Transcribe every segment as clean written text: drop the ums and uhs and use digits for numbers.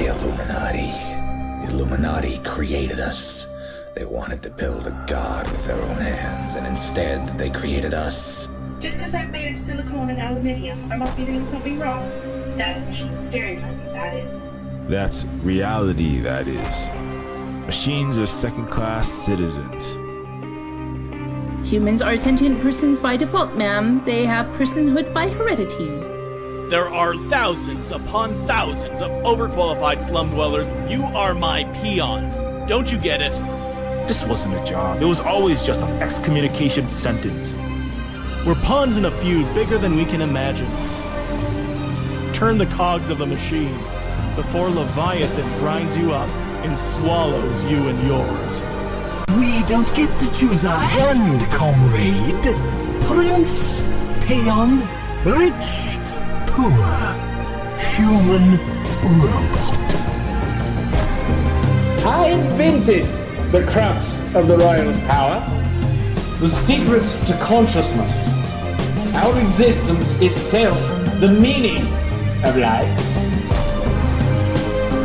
The Illuminati. The Illuminati created us. They wanted to build a god with their own hands, and instead they created us. Just because I'm made of silicone and aluminium, I must be doing something wrong. That's machine stereotyping, that is. That's reality, that is. Machines are second-class citizens. Humans are sentient persons by default, ma'am. They have personhood by heredity. There are thousands upon thousands of overqualified slum dwellers. You are my peon. Don't you get it? This wasn't a job. It was always just an excommunication sentence. We're pawns in a feud bigger than we can imagine. Turn the cogs of the machine before Leviathan grinds you up and swallows you and yours. We don't get to choose our hand, comrade. Prince, peon, rich, poor, human, robot. I invented the crux of the royal's power, the secret to consciousness, our existence itself, the meaning of life.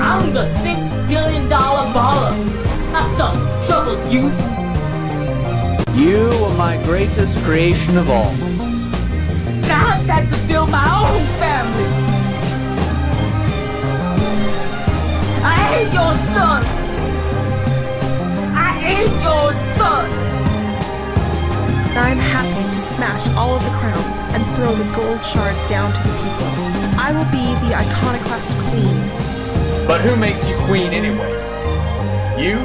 I'm the $6 billion baller, not some troubled youth. You are my greatest creation of all. I had to build my own family. I hate your son. I hate your son. I'm happy to smash all of the crowns and throw the gold shards down to the people. I will be the iconoclast queen. But who makes you queen anyway? You?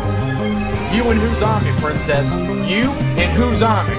You and whose army, princess? You and whose army?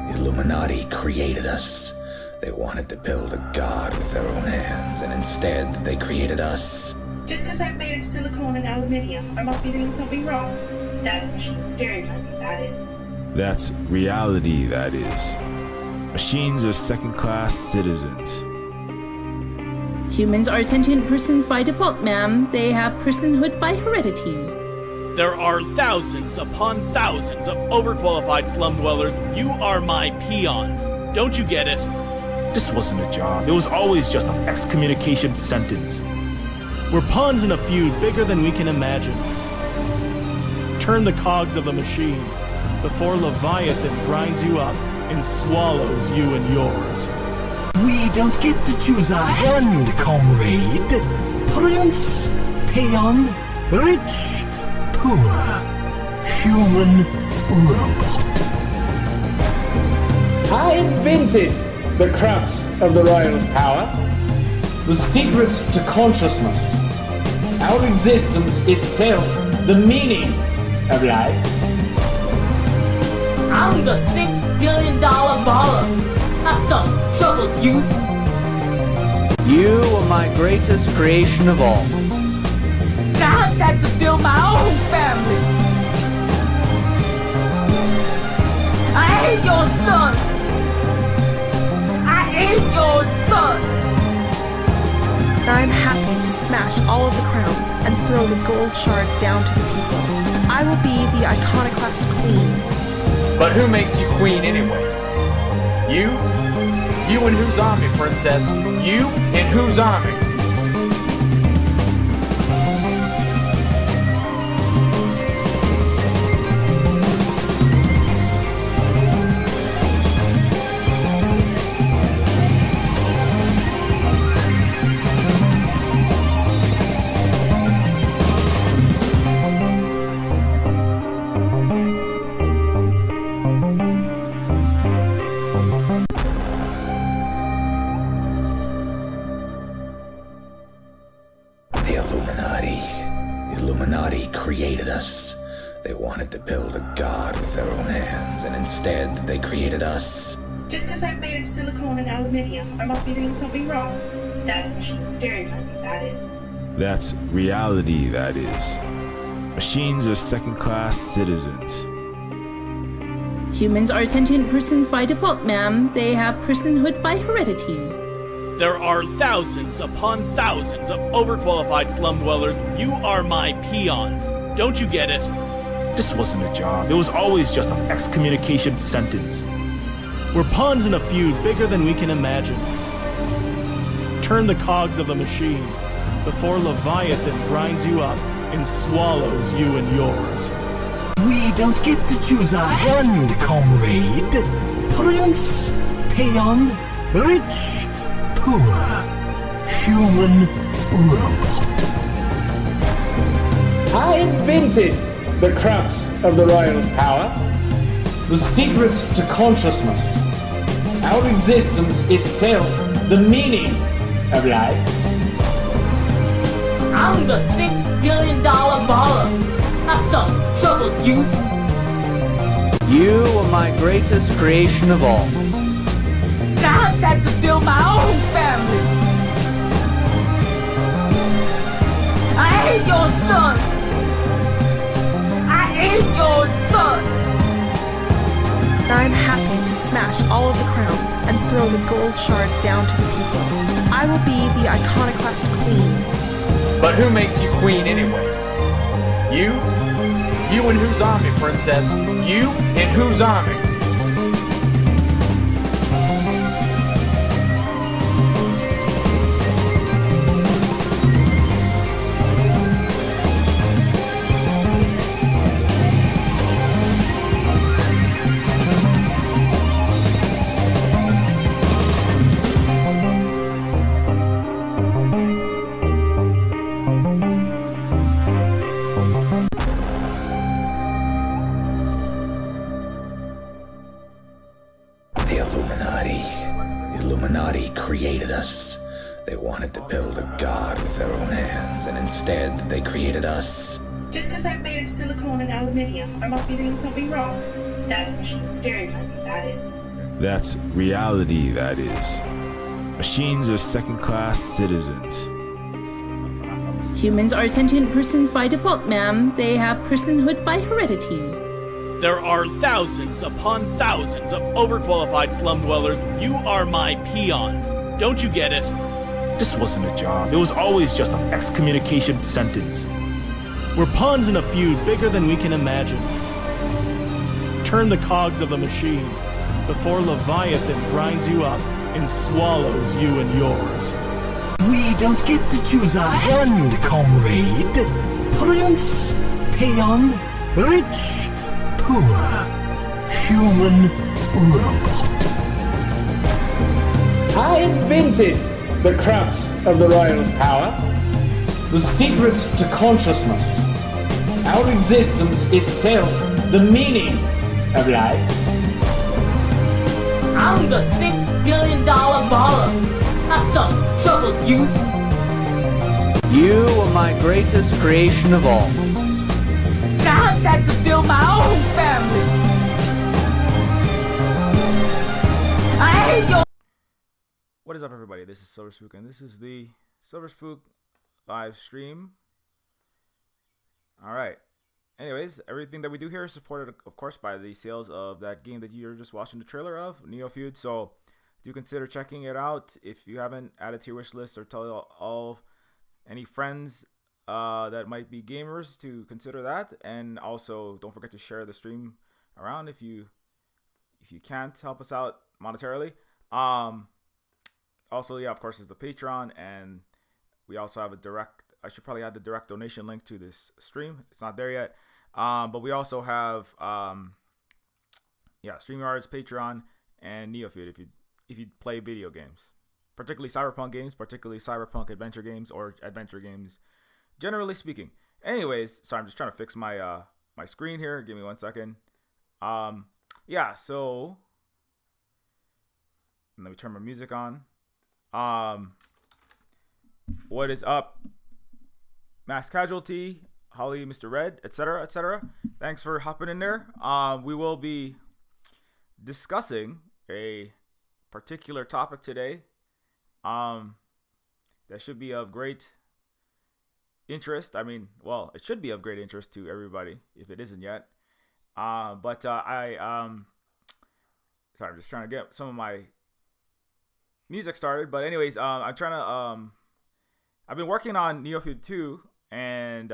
The Illuminati created us. They wanted to build a god with their own hands, and instead they created us. Just because I'm made of silicone and aluminium, I must be doing something wrong. That's machine stereotyping, that is. That's reality, that is. Machines are second-class citizens. Humans are sentient persons by default, ma'am. They have personhood by heredity. There are thousands upon thousands of overqualified slum dwellers. You are my peon. Don't you get it? This wasn't a job. It was always just an excommunication sentence. We're pawns in a feud bigger than we can imagine. Turn the cogs of the machine before Leviathan grinds you up and swallows you and yours. We don't get to choose our hand, comrade. Prince, peon, rich, poor, human, robot. I invented the crux of the royal's power, the secret to consciousness, our existence itself, the meaning of life. I'm the $6 billion baller, not some troubled youth. You are my greatest creation of all. I had to build my own family. I hate your son. I hate your son. I'm happy to smash all of the crowns and throw the gold shards down to the people. I will be the iconoclast queen. But who makes you queen anyway? You? You and whose army, princess? You and whose army? The Illuminati created us. They wanted to build a god with their own hands, and instead they created us. Just because I'm made of silicone and aluminium, I must be doing something wrong. That's machine stereotyping, that is. That's reality, that is. Machines are second-class citizens. Humans are sentient persons by default, ma'am. They have personhood by heredity. There are thousands upon thousands of overqualified slum dwellers. You are my peon. Don't you get it? This wasn't a job. It was always just an excommunication sentence. We're pawns in a feud bigger than we can imagine. Turn the cogs of the machine before Leviathan grinds you up and swallows you and yours. We don't get to choose our hand, comrade. Prince, peon, rich, poor, human, robot. I invented the crux of the royal's power, the secret to consciousness, our existence itself, the meaning of life. I'm the $6 billion baller. Not some troubled youth. You are my greatest creation of all. God's had to build my own family. I hate your son. I hate your son. I'm happy to smash all of the crowns and throw the gold shards down to the people. I will be the iconoclast queen. But who makes you queen anyway? You? You in whose army, princess? You in whose army? The Illuminati created us. They wanted to build a god with their own hands, and instead they created us. Just because I'm made of silicone and aluminium, I must be doing something wrong. That's machine stereotyping, that is. That's reality, that is. Machines are second-class citizens. Humans are sentient persons by default, ma'am. They have personhood by heredity. There are thousands upon thousands of overqualified slum dwellers. You are my peon. Don't you get it? This wasn't a job. It was always just an excommunication sentence. We're pawns in a feud bigger than we can imagine. Turn the cogs of the machine before Leviathan grinds you up and swallows you and yours. We don't get to choose our hand, comrade. Prince, peon, rich, poor, human, robot. I invented the crux of the royal's power, the secret to consciousness, our existence itself, the meaning of life. I'm the $6 billion baller. Not some troubled youth. You are my greatest creation of all. God's had to build my own family. I hate your. What is up, everybody? This is SilverSpook, and this is the SilverSpook live stream. Alright. Anyways, everything that we do here is supported, of course, by the sales of that game that you're just watching the trailer of, Neofeud. So do consider checking it out if you haven't. Add it to your wish list, or tell all any friends that might be gamers to consider that. And also, don't forget to share the stream around if you can't help us out monetarily. Also, yeah, of course, there's the Patreon, and we also have a direct. I should probably add the direct donation link to this stream. It's not there yet, but we also have StreamYard's, Patreon, and Neofeud if you play video games, particularly cyberpunk games, particularly cyberpunk adventure games or adventure games, generally speaking. Anyways, sorry, I'm just trying to fix my my screen here. Give me 1 second. Yeah, so let me turn my music on. What is up, Max Casualty, Holly, Mr. Red, etc., etc. Thanks for hopping in there. We will be discussing a particular topic today. that should be of great interest. I mean, well, it should be of great interest to everybody if it isn't yet. Sorry, I'm just trying to get some of my music started. But anyways, I'm trying to I've been working on Neofeud 2, and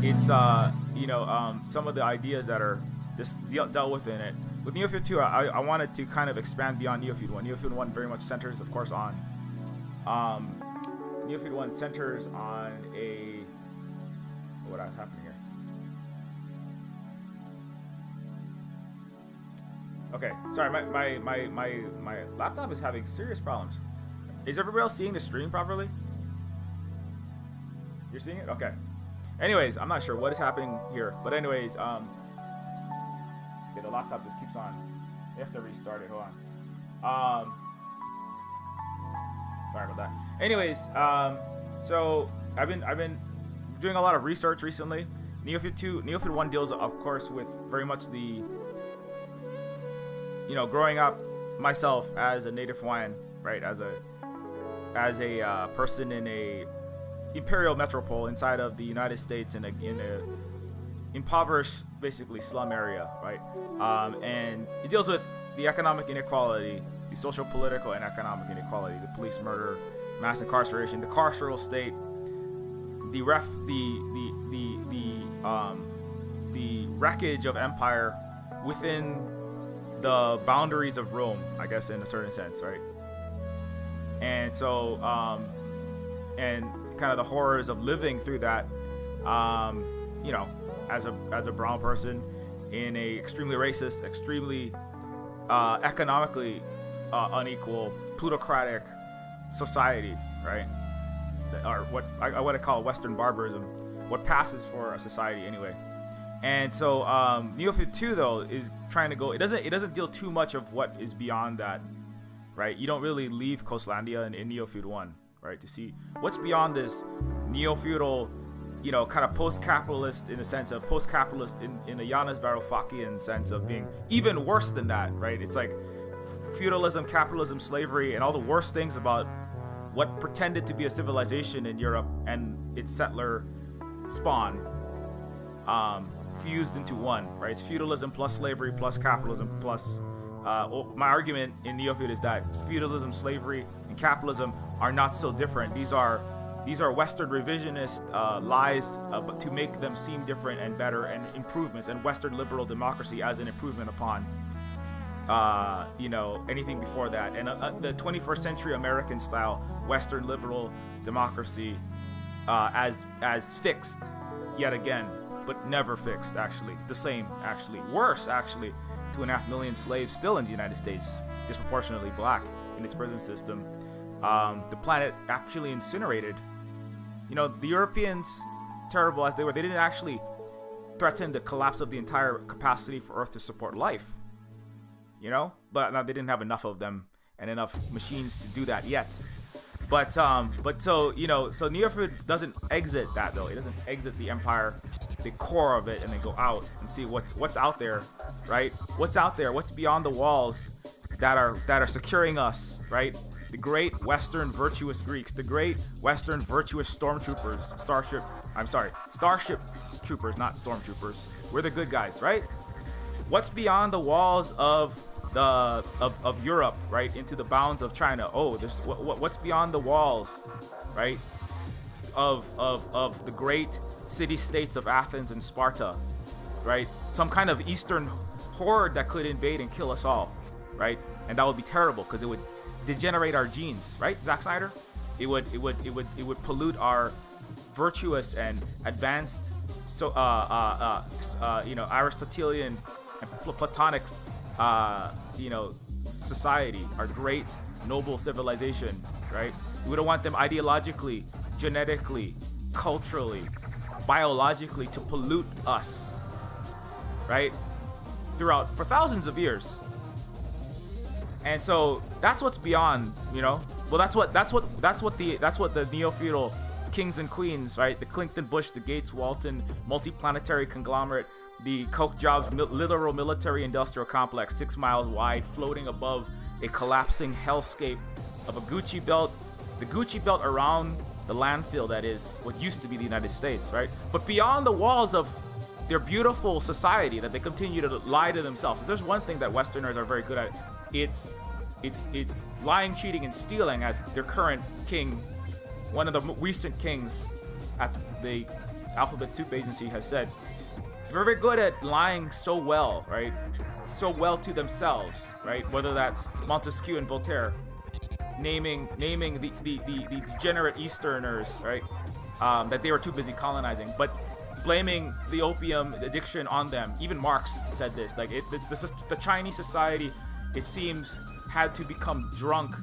it's some of the ideas that are just dealt with in it. With Neofeud 2, I wanted to kind of expand beyond Neofeud 1. Neofeud 1 very much centers, of course, on Neofeud 1 centers on a what is happening here? Okay, sorry, my laptop is having serious problems. Is everybody else seeing the stream properly? You're seeing it? Okay. Anyways, I'm not sure what is happening here, but anyways, okay, the laptop just keeps on. You have to restart it. Hold on. Sorry about that. Anyways, so I've been doing a lot of research recently. Neofeud 1 deals, of course, with very much the, growing up myself as a native Hawaiian, right? As a person in a imperial metropole inside of the United States in a impoverished, basically slum area, right? And it deals with the economic inequality, the social, political, and economic inequality, the police murder, mass incarceration, the carceral state, the wreckage of empire within the boundaries of Rome, I guess, in a certain sense, right? And so, and kind of the horrors of living through that, as a brown person in a extremely racist, extremely economically unequal, plutocratic society, right? Or what I call Western barbarism, what passes for a society anyway. And so Neofeud 2 though is trying to go. It doesn't deal too much of what is beyond that, right? You don't really leave Coastlandia in Neofeud 1, right, to see what's beyond this neo-feudal, kind of post-capitalist, in the sense of post-capitalist in a Yanis Varoufakis sense of being even worse than that, right? It's like feudalism, capitalism, slavery, and all the worst things about what pretended to be a civilization in Europe and its settler spawn fused into one, right? It's feudalism plus slavery plus capitalism plus my argument in Neofeud is that feudalism, slavery, and capitalism are not so different. These are Western revisionist lies to make them seem different and better, and improvements, and Western liberal democracy as an improvement upon anything before that. And the 21st century American style Western liberal democracy as fixed yet again, but never fixed, actually. The same, actually. Worse, actually. 2.5 million slaves still in the United States, disproportionately black in its prison system. The planet actually incinerated. The Europeans, terrible as they were, they didn't actually threaten the collapse of the entire capacity for Earth to support life. But now they didn't have enough of them and enough machines to do that yet. So Neofeud doesn't exit that though. It doesn't exit the empire, the core of it, and then go out and see what's out there, right? What's out there? What's beyond the walls that are securing us, right? The great Western virtuous Greeks, the great Western virtuous stormtroopers, starship troopers, not stormtroopers. We're the good guys, right? What's beyond the walls of Europe, right, into the bounds of China? Oh, there's what's beyond the walls, right, of the great city-states of Athens and Sparta, right? Some kind of Eastern horde that could invade and kill us all, right? And that would be terrible because it would degenerate our genes, right, Zack Snyder? It would pollute our virtuous and advanced, Aristotelian and Platonic, society, our great noble civilization, right? We don't want them ideologically, genetically, culturally, biologically to pollute us, right? For thousands of years. And so that's what's beyond, Well, that's what the neo-feudal kings and queens, right? The Clinton Bush, the Gates Walton multi-planetary conglomerate, the Koch Jobs literal military industrial complex, 6 miles wide, floating above a collapsing hellscape of a Gucci belt the Gucci belt around the landfill that is what used to be the United States, right? But beyond the walls of their beautiful society that they continue to lie to themselves. If there's one thing that Westerners are very good at, it's lying, cheating, and stealing, as their current king, one of the recent kings at the Alphabet Soup Agency has said. They're very good at lying so well, right? So well to themselves, right? Whether that's Montesquieu and Voltaire naming the degenerate Easterners, right? That they were too busy colonizing, but blaming the opium addiction on them. Even Marx said this. Like the Chinese society, it seems, had to become drunk,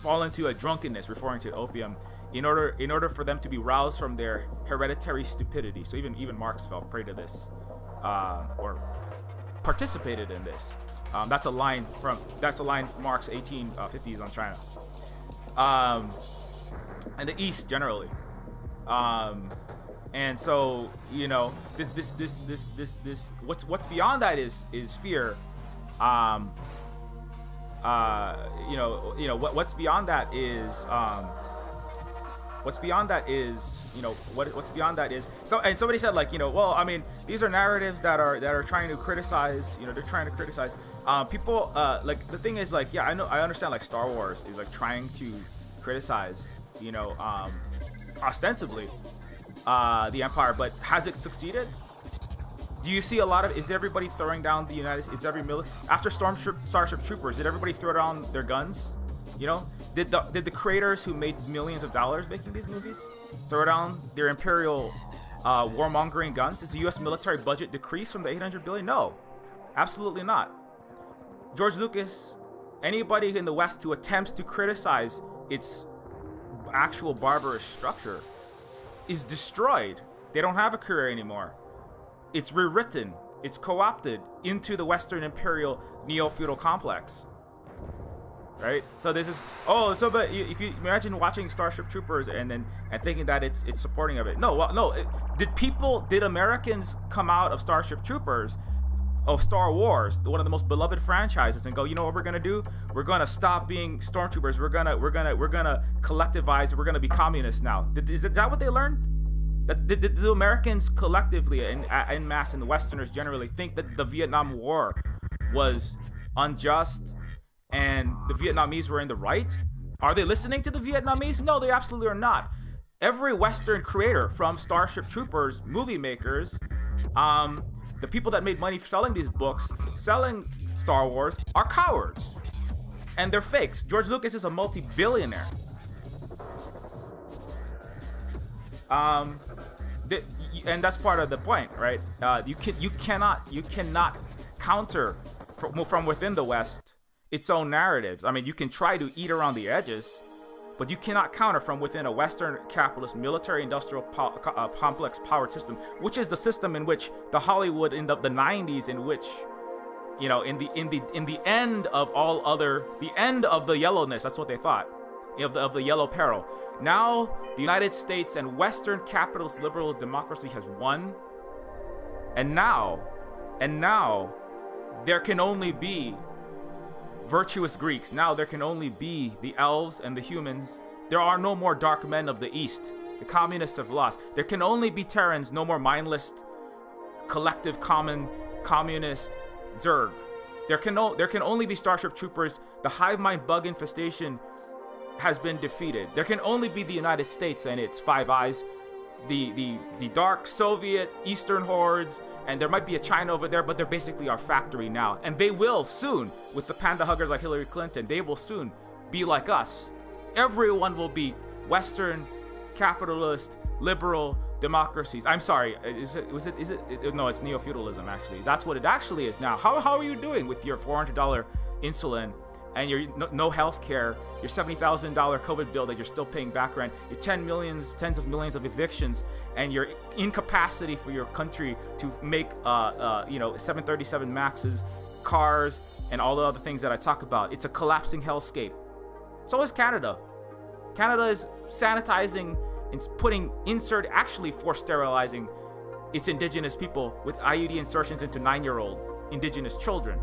fall into a drunkenness, referring to opium, in order for them to be roused from their hereditary stupidity. So even Marx fell prey to this, or participated in this. That's a line from Marx 1850s on China, and the East generally. And so, you know, this what's beyond that is fear. What's beyond that is what's beyond that is so. And somebody said, like, you know, well, I mean, these are narratives that are trying to criticize, you know, they're trying to criticize people. Like, the thing is, like, yeah, I understand, like, Star Wars is like trying to criticize, you know, ostensibly the Empire, but has it succeeded? Do you see a lot of, is everybody throwing down the United States? Is every after Starship Troopers, did everybody throw down their guns? You know, did the creators who made millions of dollars making these movies throw down their imperial warmongering guns? Is the U.S. military budget decreased from the $800 billion? No, absolutely not. George Lucas, anybody in the West who attempts to criticize its actual barbarous structure is destroyed. They don't have a career anymore. It's rewritten. It's co-opted into the Western imperial neo-feudal complex. Right? So this is, but if you imagine watching Starship Troopers and thinking that it's supporting of it. No, well, no. Did Americans come out of Starship Troopers, of Star Wars, one of the most beloved franchises, and go, you know what we're gonna do? We're gonna stop being stormtroopers. We're gonna collectivize. We're gonna be communists now. Is that what they learned? Did the Americans collectively and en masse, and the Westerners generally, think that the Vietnam War was unjust and the Vietnamese were in the right? Are they listening to the Vietnamese? No, they absolutely are not. Every Western creator, from Starship Troopers, movie makers, the people that made money selling these books, selling Star Wars, are cowards. And they're fakes. George Lucas is a multi-billionaire. And that's part of the point, right? You cannot counter from within the West its own narratives. I mean, you can try to eat around the edges, but you cannot counter from within a Western capitalist military-industrial complex power system, which is the system in which the Hollywood in the 90s, in which, you know, in the end of all other, the end of the yellowness, that's what they thought, of the Yellow Peril. Now the United States and Western capitalist liberal democracy has won, and now there can only be virtuous Greeks. Now there can only be the elves and the humans. There are no more dark men of the East. The communists have lost. There can only be Terrans, no more mindless collective communist Zerg. There can only be Starship Troopers. The hive mind bug infestation has been defeated. There can only be the United States and its Five Eyes, the dark Soviet Eastern hordes, and there might be a China over there, but they're basically our factory now. And they will soon, with the panda huggers like Hillary Clinton, they will soon be like us. Everyone will be Western, capitalist, liberal democracies. I'm sorry, no, it's neo-feudalism, actually. That's what it actually is now. How are you doing with your $400 insulin and your no health care, your $70,000 COVID bill that you're still paying back rent, your tens of millions of evictions, and your incapacity for your country to make 737 Maxes, cars, and all the other things that I talk about? It's a collapsing hellscape. So is Canada. Canada is sanitizing and actually forced sterilizing its indigenous people with IUD insertions into 9-year-old indigenous children.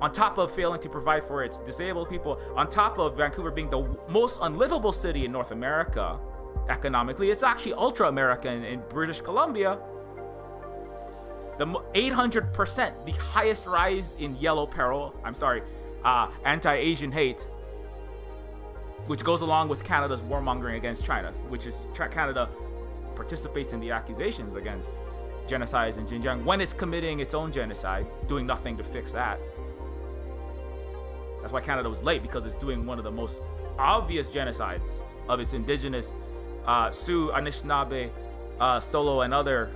on top of failing to provide for its disabled people, on top of Vancouver being the most unlivable city in North America economically. It's actually ultra-American in British Columbia. The 800%, the highest rise in Yellow Peril, anti-Asian hate, which goes along with Canada's warmongering against China, which is Canada participates in the accusations against genocides in Xinjiang when it's committing its own genocide, doing nothing to fix that. That's why Canada was late, because it's doing one of the most obvious genocides of its indigenous Sioux, Anishinaabe, Stolo, and other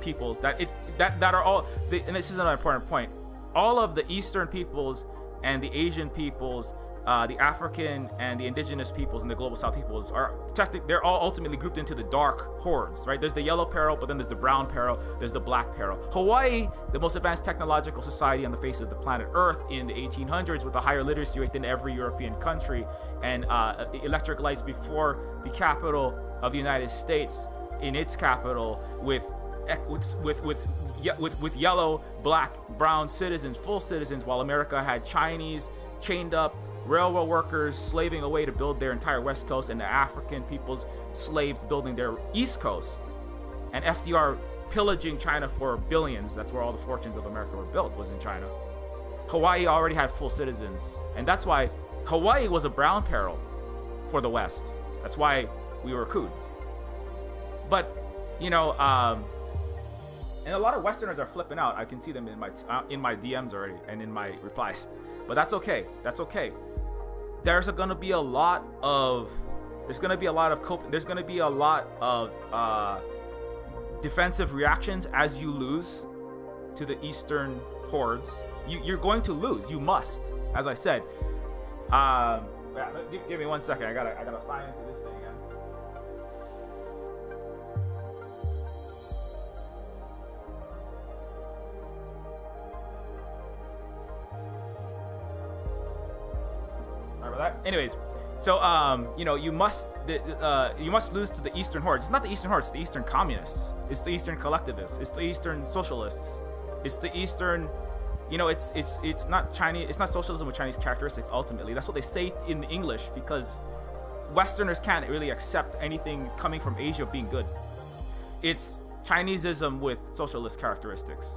peoples that are all. And this is another important point. All of the Eastern peoples and the Asian peoples, the African and the indigenous peoples and the global South peoples are they're all ultimately grouped into the dark hordes, right? There's the Yellow Peril, but then there's the Brown Peril, there's the Black Peril. Hawaii, the most advanced technological society on the face of the planet Earth in the 1800s, with a higher literacy rate than every European country, and electric lights before the capital of the United States in its capital, with yellow, black, brown citizens, full citizens, while America had Chinese chained up railroad workers slaving away to build their entire West Coast, and the African peoples slaved building their East Coast, and FDR pillaging China for billions. That's where all the fortunes of America were built, was in China. Hawaii already had full citizens, and that's why Hawaii was a Brown Peril for the West. That's why we were cooed. But, you know, and a lot of Westerners are flipping out. I can see them in my DMs already and in my replies. But that's okay. That's okay. There's going to be a lot of defensive reactions as you lose to the Eastern hordes. You're going to lose. You must, as I said. Give me 1 second. I gotta sign into this thing again. That. Anyways, so you must lose to the Eastern hordes. It's not the Eastern hordes, it's the Eastern communists, it's the Eastern collectivists, it's the Eastern socialists, it's the Eastern, it's not Chinese, it's not socialism with Chinese characteristics. Ultimately, that's what they say in English, because Westerners can't really accept anything coming from Asia being good. It's Chineseism with socialist characteristics.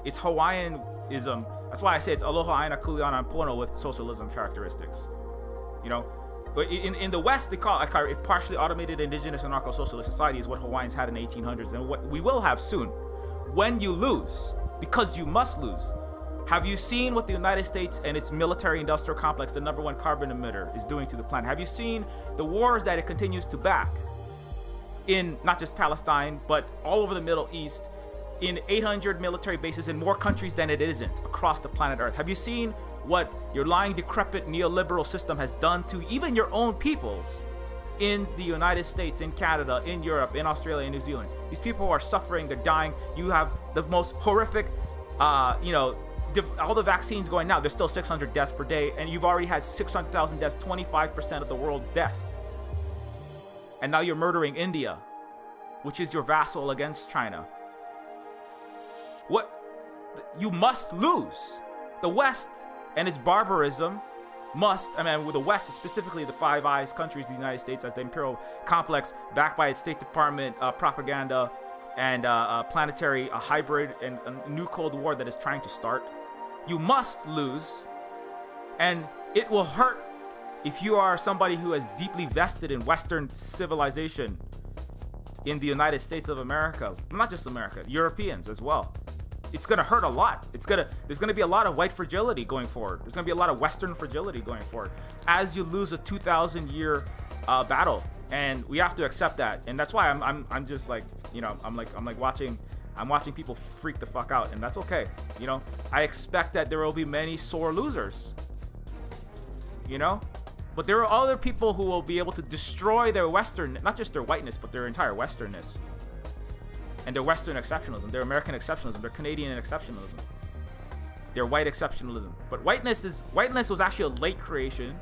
It's Hawaiianism. That's why I say it's Aloha Aina Kuleana Pono with socialism characteristics. But in the West, they call it partially automated indigenous anarcho-socialist society is what Hawaiians had in the 1800s, and what we will have soon. When you lose, because you must lose. Have you seen what the United States and its military-industrial complex, the #1 carbon emitter, is doing to the planet? Have you seen the wars that it continues to back in not just Palestine, but all over the Middle East, in 800 military bases in more countries than it isn't across the planet Earth? Have you seen what your lying, decrepit neoliberal system has done to even your own peoples in the United States, in Canada, in Europe, in Australia, in New Zealand? These people are suffering, they're dying. You have the most horrific, all the vaccines going now, there's still 600 deaths per day, and you've already had 600,000 deaths, 25% of the world's deaths. And now you're murdering India, which is your vassal against China. You must lose. The West and its barbarism with the West, specifically the Five Eyes countries, the United States as the imperial complex, backed by its State Department propaganda and planetary hybrid and a new Cold War that is trying to start. You must lose, and it will hurt if you are somebody who is deeply vested in Western civilization in the United States of America. Not just America, Europeans as well. It's gonna hurt a lot. There's gonna be a lot of white fragility going forward. There's gonna be a lot of Western fragility going forward as you lose a 2,000-year battle, and we have to accept that. And that's why I'm just like, I'm watching people freak the fuck out, and that's okay. I expect that there will be many sore losers. But there are other people who will be able to destroy their Western, not just their whiteness, but their entire Westernness. And their Western exceptionalism, their American exceptionalism, their Canadian exceptionalism, their white exceptionalism. But whiteness was actually a late creation.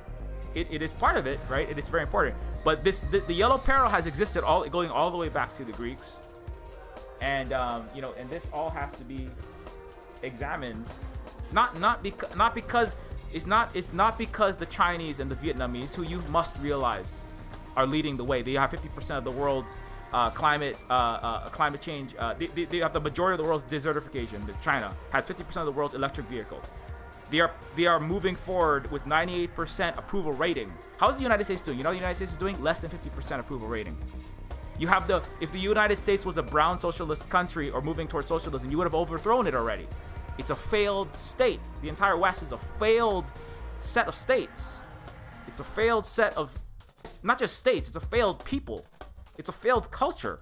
It is part of it, right? It is very important. But the Yellow Peril has existed going all the way back to the Greeks, and and this all has to be examined Not because it's not because the Chinese and the Vietnamese, who you must realize are leading the way. They have 50% of the world's climate change. They have the majority of the world's desertification. China has 50% of the world's electric vehicles. They are moving forward with 98% approval rating. How's the United States doing? You know what the United States is doing? Less than 50% approval rating. If the United States was a brown socialist country or moving towards socialism, you would have overthrown it already. It's a failed state. The entire West is a failed set of states. It's a failed set of, not just states, it's a failed people. It's a failed culture.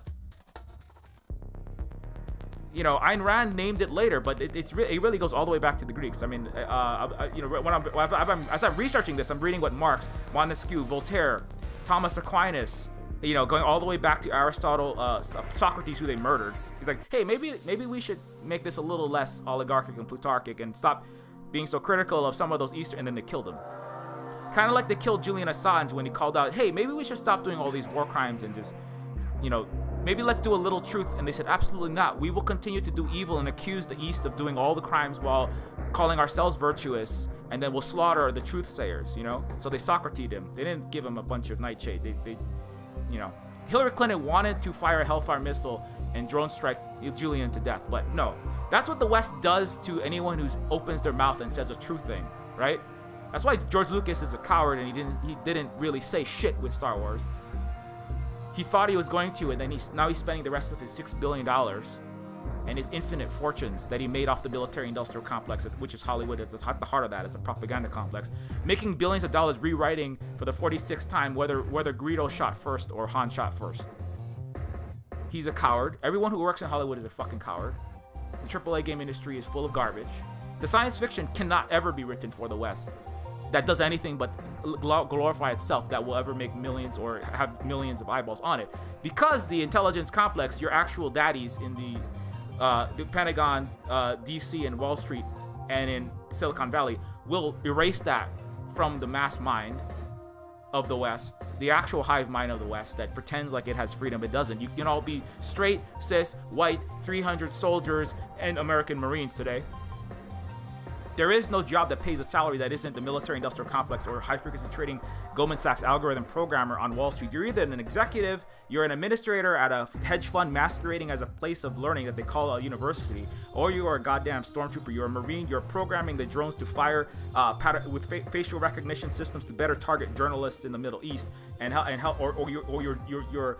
You know, Ayn Rand named it later, but it really goes all the way back to the Greeks. I mean, as I'm researching this, I'm reading what Marx, Montesquieu, Voltaire, Thomas Aquinas, you know, going all the way back to Aristotle, Socrates, who they murdered. He's like, hey, maybe we should make this a little less oligarchic and plutarchic and stop being so critical of some of those Eastern, and then they killed him. Kind of like they killed Julian Assange when he called out, hey, maybe we should stop doing all these war crimes and just, you know, maybe let's do a little truth. And they said, absolutely not. We will continue to do evil and accuse the East of doing all the crimes while calling ourselves virtuous, and then we'll slaughter the truth sayers, you know? So they Socrated him. They didn't give him a bunch of nightshade. They you know, Hillary Clinton wanted to fire a Hellfire missile and drone strike Julian to death, but no. That's what the West does to anyone who opens their mouth and says a true thing, right? That's why George Lucas is a coward and he didn't really say shit with Star Wars. He thought he was going to, and then now he's spending the rest of his $6 billion and his infinite fortunes that he made off the military-industrial complex, which is Hollywood. It's at the heart of that. It's a propaganda complex, making billions of dollars rewriting for the 46th time whether Greedo shot first or Han shot first. He's a coward. Everyone who works in Hollywood is a fucking coward. The AAA game industry is full of garbage. The science fiction cannot ever be written for the West that does anything but glorify itself, that will ever make millions or have millions of eyeballs on it, because the intelligence complex, your actual daddies in the Pentagon, DC, and Wall Street, and in Silicon Valley, will erase that from the mass mind of the West, the actual hive mind of the West that pretends like it has freedom. It doesn't. You can all be straight, cis, white, 300 soldiers, and American Marines today. There is no job that pays a salary that isn't the military-industrial complex or high-frequency trading Goldman Sachs algorithm programmer on Wall Street. You're either an executive, you're an administrator at a hedge fund masquerading as a place of learning that they call a university, or you are a goddamn stormtrooper. You're a Marine. You're programming the drones to fire with facial recognition systems to better target journalists in the Middle East, or you're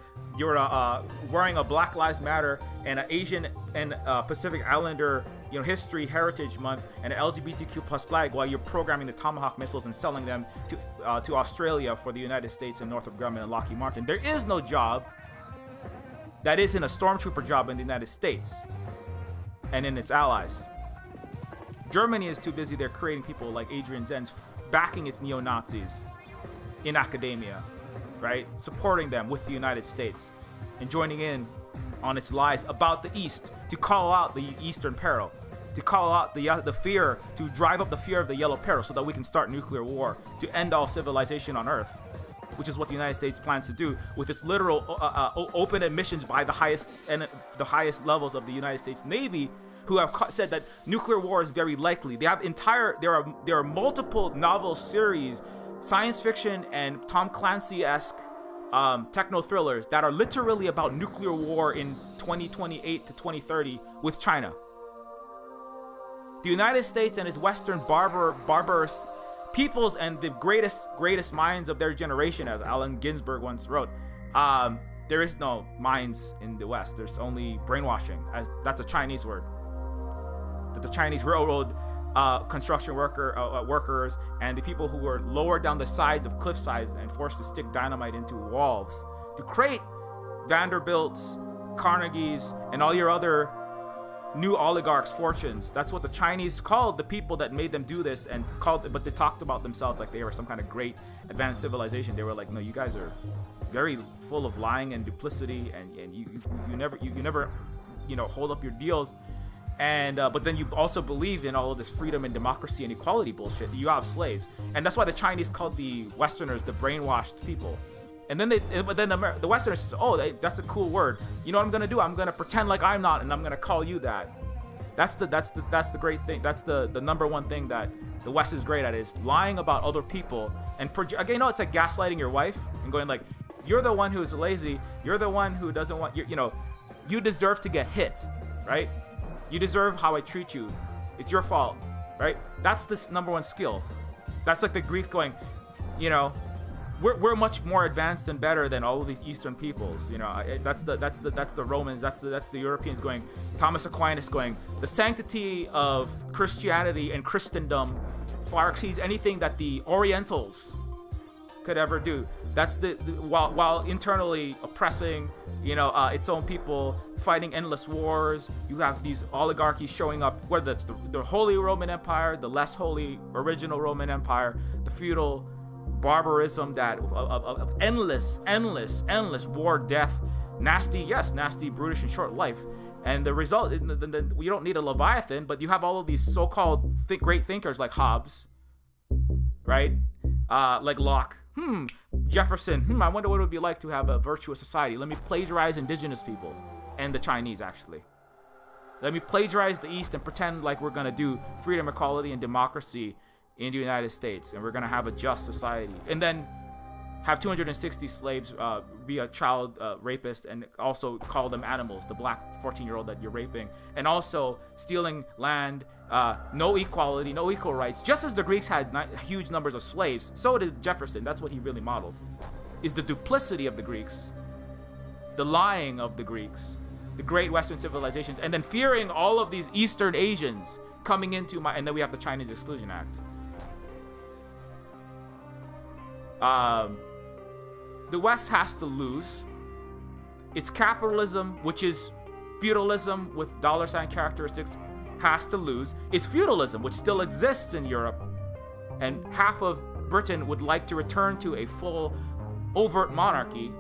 wearing a Black Lives Matter and an Asian and Pacific Islander, you know, History Heritage Month and an LGBTQ plus flag while you're programming the Tomahawk missiles and selling them to Australia for the United States and Northrop Grumman and Lockheed Martin. There is no job that isn't a stormtrooper job in the United States and in its allies. Germany is too busy there creating people like Adrian Zenz, backing its neo-Nazis in academia, right? Supporting them with the United States and joining in on its lies about the East to call out the Eastern Peril, to call out the fear, to drive up the fear of the Yellow Peril so that we can start nuclear war, to end all civilization on Earth, which is what the United States plans to do with its literal open admissions by the highest levels of the United States Navy, who have said that nuclear war is very likely. They have there are multiple novel series, science fiction and Tom Clancy-esque techno thrillers that are literally about nuclear war in 2028 to 2030 with China. The United States and its Western barbarous peoples and the greatest minds of their generation, as Allen Ginsberg once wrote, there is no minds in the West. There's only brainwashing. That's a Chinese word. That the Chinese railroad construction workers and the people who were lowered down the sides of cliff sides and forced to stick dynamite into walls to create Vanderbilt's, Carnegie's, and all your other new oligarchs' fortunes. That's what the Chinese called the people that made them do this, and but they talked about themselves like they were some kind of great advanced civilization. They were like, no, you guys are very full of lying and duplicity, and you never hold up your deals. And but then you also believe in all of this freedom and democracy and equality bullshit. You have slaves, and that's why the Chinese called the Westerners the brainwashed people. And then the Westerners says, oh, that's a cool word. You know what I'm gonna do? I'm gonna pretend like I'm not, and I'm gonna call you that. That's the great thing. That's the number one thing that the West is great at, is lying about other people. And again, no, it's like gaslighting your wife and going like, you're the one who's lazy. You're the one who doesn't want you deserve to get hit, right? You deserve how I treat you. It's your fault, right? That's this number one skill. That's like the Greeks going, we're much more advanced and better than all of these Eastern peoples. That's the Romans. That's the Europeans going. Thomas Aquinas going, the sanctity of Christianity and Christendom far exceeds anything that the Orientals could ever do. That's while internally oppressing, its own people, fighting endless wars. You have these oligarchies showing up, whether it's the Holy Roman Empire, the less holy original Roman Empire, the feudal barbarism that of endless war, death, nasty, brutish, and short life. And the result, you don't need a Leviathan, but you have all of these so-called great thinkers like Hobbes, right? Like Locke. Jefferson. I wonder what it would be like to have a virtuous society. Let me plagiarize indigenous people and the Chinese, actually. Let me plagiarize the East and pretend like we're going to do freedom, equality, and democracy in the United States, and we're going to have a just society. And then have 260 slaves be a child rapist and also call them animals, the black 14-year-old that you're raping, and also stealing land, no equality, no equal rights. Just as the Greeks had huge numbers of slaves, so did Jefferson. That's what he really modeled, is the duplicity of the Greeks, the lying of the Greeks, the great Western civilizations, and then fearing all of these Eastern Asians coming into and then we have the Chinese Exclusion Act. The West has to lose. Its capitalism, which is feudalism with dollar sign characteristics, has to lose. Its feudalism, which still exists in Europe, and half of Britain would like to return to a full overt monarchy,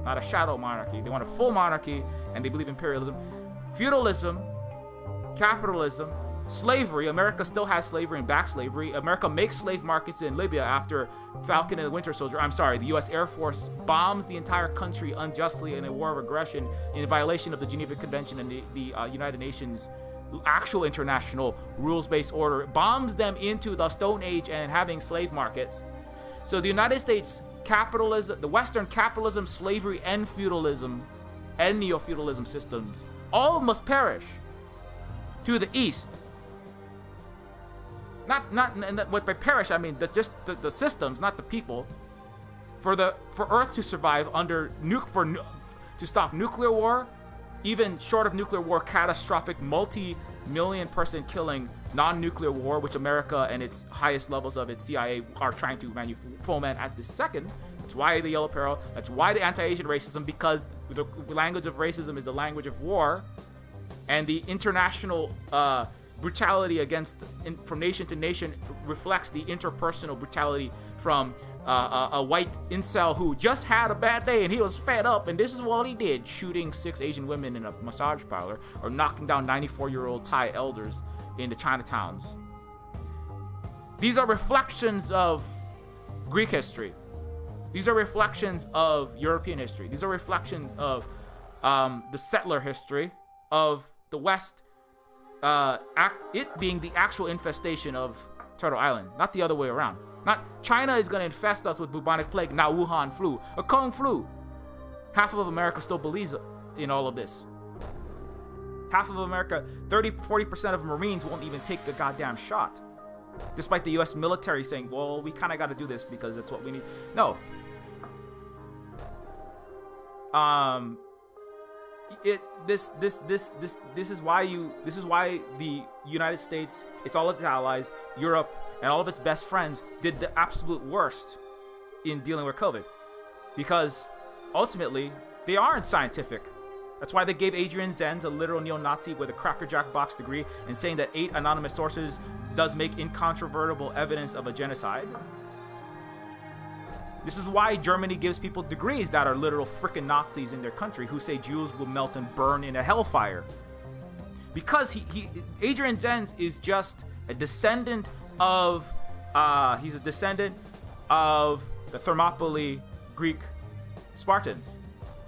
not a shadow monarchy. They want a full monarchy, and they believe imperialism. Feudalism, capitalism, slavery. America still has slavery and back slavery. America makes slave markets in Libya after Falcon and the Winter Soldier. The U.S. Air Force bombs the entire country unjustly in a war of aggression in violation of the Geneva Convention and the United Nations actual international rules-based order. It bombs them into the Stone Age and having slave markets. So the United States capitalism, the Western capitalism, slavery, and feudalism, and neo-feudalism systems all must perish to the East. Not what by perish, I mean just the systems, not the people. For Earth to survive under to stop nuclear war, even short of nuclear war, catastrophic multi-million person killing non-nuclear war, which America and its highest levels of its CIA are trying to foment at this second. That's why the Yellow Peril. That's why the anti-Asian racism, because the language of racism is the language of war, and the international brutality from nation to nation reflects the interpersonal brutality from a white incel who just had a bad day and he was fed up, and this is what he did: shooting 6 Asian women in a massage parlor or knocking down 94-year-old Thai elders in the Chinatowns. These are reflections of Greek history. These are reflections of European history. These are reflections of the settler history of the West, it being the actual infestation of Turtle Island, not the other way around. Not China is going to infest us with bubonic plague, now Wuhan flu, or Kung flu. Half of America still believes in all of this. Half of America, 40% of Marines won't even take the goddamn shot. Despite the US military saying, well, we kind of got to do this because it's what we need. No. This is why the United States, it's all of its allies, Europe, and all of its best friends did the absolute worst in dealing with COVID, because ultimately they aren't scientific. That's why they gave Adrian Zenz, a literal neo-Nazi with a crackerjack box degree, and saying that 8 anonymous sources does make incontrovertible evidence of a genocide. This is why Germany gives people degrees that are literal freaking Nazis in their country who say Jews will melt and burn in a hellfire. Because Adrian Zenz is just a descendant of, the Thermopylae Greek Spartans.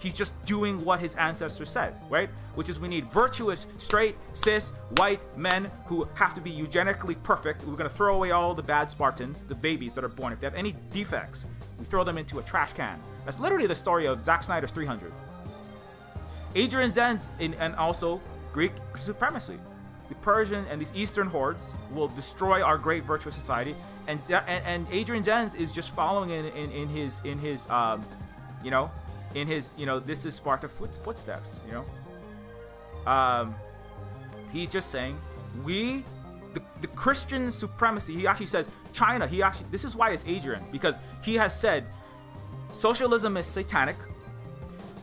He's just doing what his ancestors said, right? Which is we need virtuous, straight, cis, white men who have to be eugenically perfect. We're going to throw away all the bad Spartans, the babies that are born. If they have any defects, we throw them into a trash can. That's literally the story of Zack Snyder's 300. Adrian Zenz and also Greek supremacy. The Persian and these Eastern hordes will destroy our great virtuous society, and Adrian Zenz is just following in his this is Sparta footsteps. He's just saying the Christian supremacy. He actually says China. This is why it's Adrian, because he has said socialism is satanic.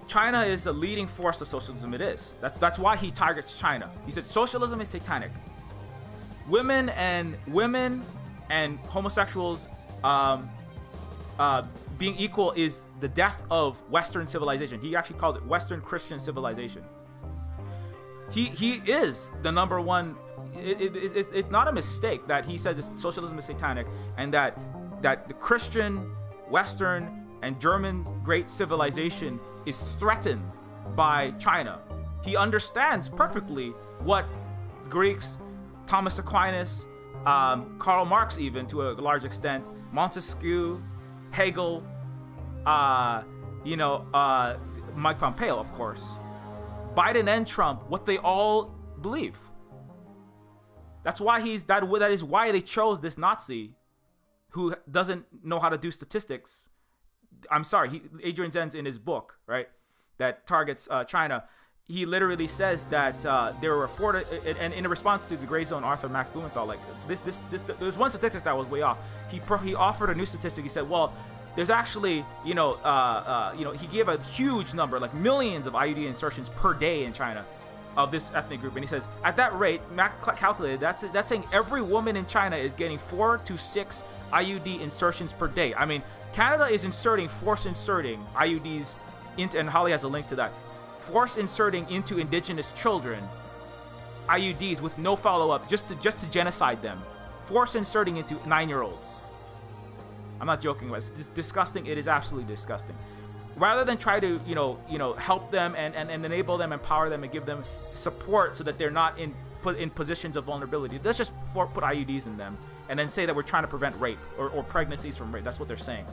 China is the leading force of socialism. It is. That's why he targets China. He said socialism is satanic. Women and homosexuals being equal is the death of Western civilization. He actually called it Western Christian civilization. He is the number one. It's not a mistake that he says socialism is satanic, and that the Christian, Western, and German great civilization is threatened by China. He understands perfectly what Greeks, Thomas Aquinas, Karl Marx, even to a large extent, Montesquieu, Hegel, Mike Pompeo, of course, Biden and Trump, what they all believe. That's why that is why they chose this Nazi who doesn't know how to do statistics. I'm sorry, Adrian Zenz in his book, right, that targets China, he literally says that there were and in response to the Gray Zone author Max Blumenthal, like this there's one statistic that was way off. He offered a new statistic. He said, well, there's actually, he gave a huge number, like millions of IUD insertions per day in China of this ethnic group, and he says at that rate, Max calculated, that's saying every woman in China is getting 4 to 6 IUD insertions per day. I mean, Canada is force inserting IUDs into, and Holly has a link to that, force inserting into indigenous children IUDs with no follow-up, just to genocide them, force inserting into 9-year-olds. I'm not joking about it. It's disgusting. It is absolutely disgusting. Rather than try to help them and enable them, empower them, and give them support so that they're not put in positions of vulnerability, let's just put IUDs in them and then say that we're trying to prevent rape or pregnancies from rape. That's what they're saying.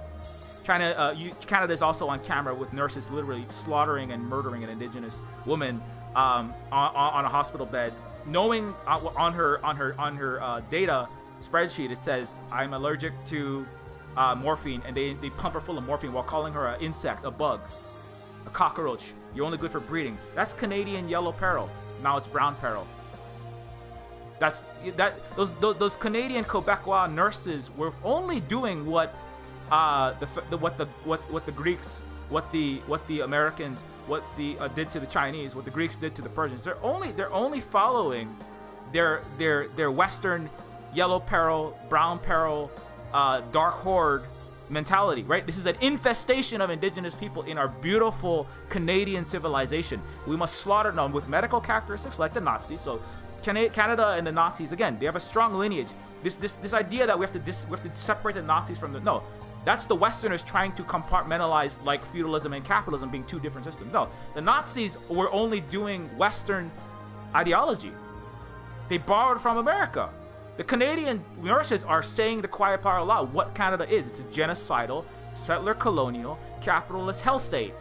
Canada is also on camera with nurses literally slaughtering and murdering an indigenous woman on a hospital bed, knowing on her data spreadsheet it says, I'm allergic to morphine, and they pump her full of morphine while calling her an insect, a bug, a cockroach. You're only good for breeding. That's Canadian Yellow Peril. Now it's Brown Peril. Those Canadian Quebecois nurses were only doing what the Greeks, what the Americans, did to the Chinese, what the Greeks did to the Persians. They're only following their Western Yellow Peril, Brown Peril, Dark Horde mentality, right? This is an infestation of indigenous people in our beautiful Canadian civilization. We must slaughter them with medical characteristics like the Nazis. So Canada and the Nazis, again, they have a strong lineage. This idea that we have to separate the Nazis from no, that's the Westerners trying to compartmentalize, like feudalism and capitalism being two different systems. No, the Nazis were only doing Western ideology. They borrowed from America. The Canadian nurses are saying the quiet power of law, what Canada is. It's a genocidal, settler colonial, capitalist hell state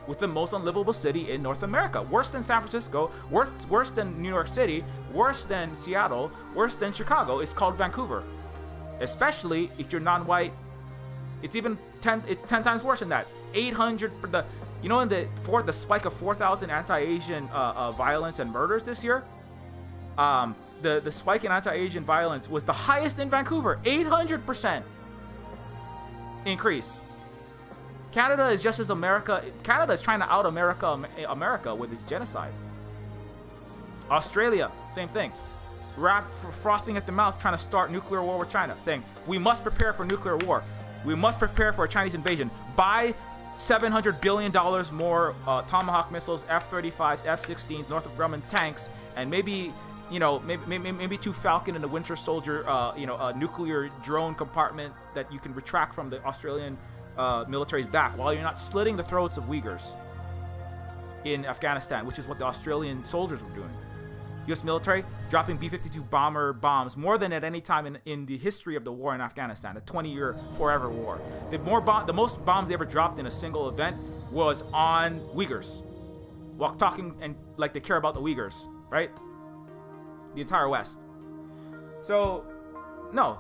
with the most unlivable city in North America. Worse than San Francisco, worse than New York City, worse than Seattle, worse than Chicago. It's called Vancouver. Especially if you're non-white. It's 10 times worse than that. 800 in the spike of 4,000 anti-Asian violence and murders this year. The spike in anti-Asian violence was the highest in Vancouver. 800% increase. Canada is just as America. Canada is trying to out America with its genocide. Australia, same thing. Frothing at the mouth, trying to start nuclear war with China, saying we must prepare for nuclear war. We must prepare for a Chinese invasion. Buy $700 billion more Tomahawk missiles, F-35s, F-16s, Northrop Grumman tanks, and maybe 2 Falcon and a Winter Soldier, a nuclear drone compartment that you can retract from the Australian military's back while you're not slitting the throats of Uyghurs. in Afghanistan, which is what the Australian soldiers were doing. U.S. military dropping B-52 bomber bombs more than at any time in the history of the war in Afghanistan, a 20-year forever war. The most bombs they ever dropped in a single event was on Uyghurs, while talking and like they care about the Uyghurs, right? The entire West. So, no,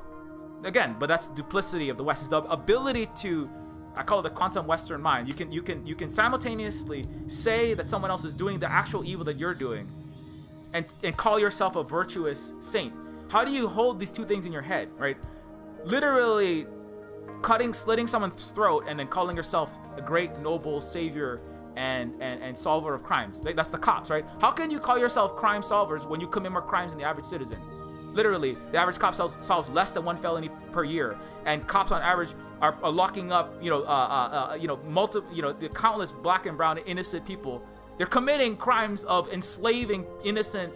again, but that's duplicity of the West. It's the ability to, I call it the quantum Western mind. You can simultaneously say that someone else is doing the actual evil that you're doing, and call yourself a virtuous saint. How do you hold these two things in your head, right? Literally slitting someone's throat and then calling yourself a great noble savior and solver of crimes. That's the cops, right? How can you call yourself crime solvers when you commit more crimes than the average citizen? Literally, the average cop solves less than one felony per year, and cops on average are locking up, the countless black and brown innocent people. They're committing crimes of enslaving innocent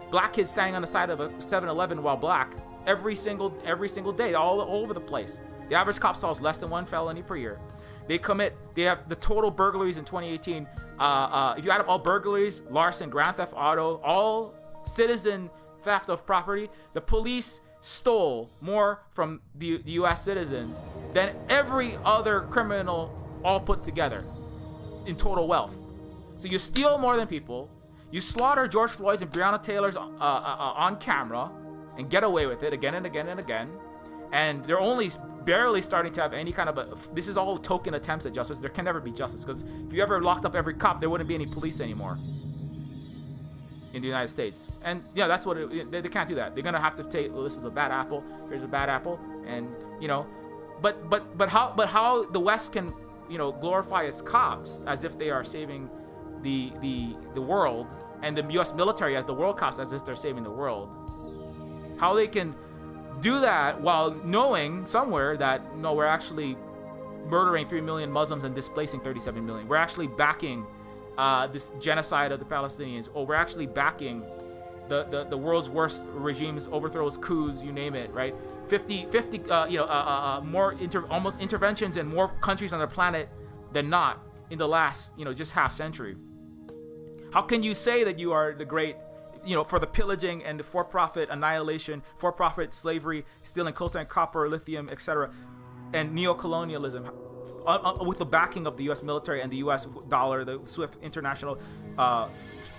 black kids standing on the side of a 7-Eleven while black every single day, all over the place. The average cop solves less than one felony per year. They have the total burglaries in 2018. If you add up all burglaries, larceny, grand theft auto, all citizen theft of property, the police stole more from the U.S. citizens than every other criminal all put together in total wealth. So you steal more than people, you slaughter George Floyd's and Breonna Taylor's on camera and get away with it again and again and again, and they're only barely starting to have any kind of this is all token attempts at justice. There can never be justice, because if you ever locked up every cop, there wouldn't be any police anymore in the United States. And yeah, that's what they can't do that. They're gonna have to take, well, this is a bad apple, here's a bad apple, and but how the West can glorify its cops as if they are saving the world, and the U.S. military as the world cops as if they're saving the world. How they can do that while knowing somewhere that no, we're actually murdering 3 million Muslims and displacing 37 million. We're actually backing this genocide of the Palestinians, or we're actually backing the world's worst regimes, overthrows, coups, you name it, right? 50 more almost interventions in more countries on the planet than not in the last just half century. How can you say that you are the great, for the pillaging and the for-profit annihilation, for-profit slavery, stealing coltan, copper, lithium, etc., and neocolonialism, with the backing of the U.S. military and the U.S. dollar, the SWIFT international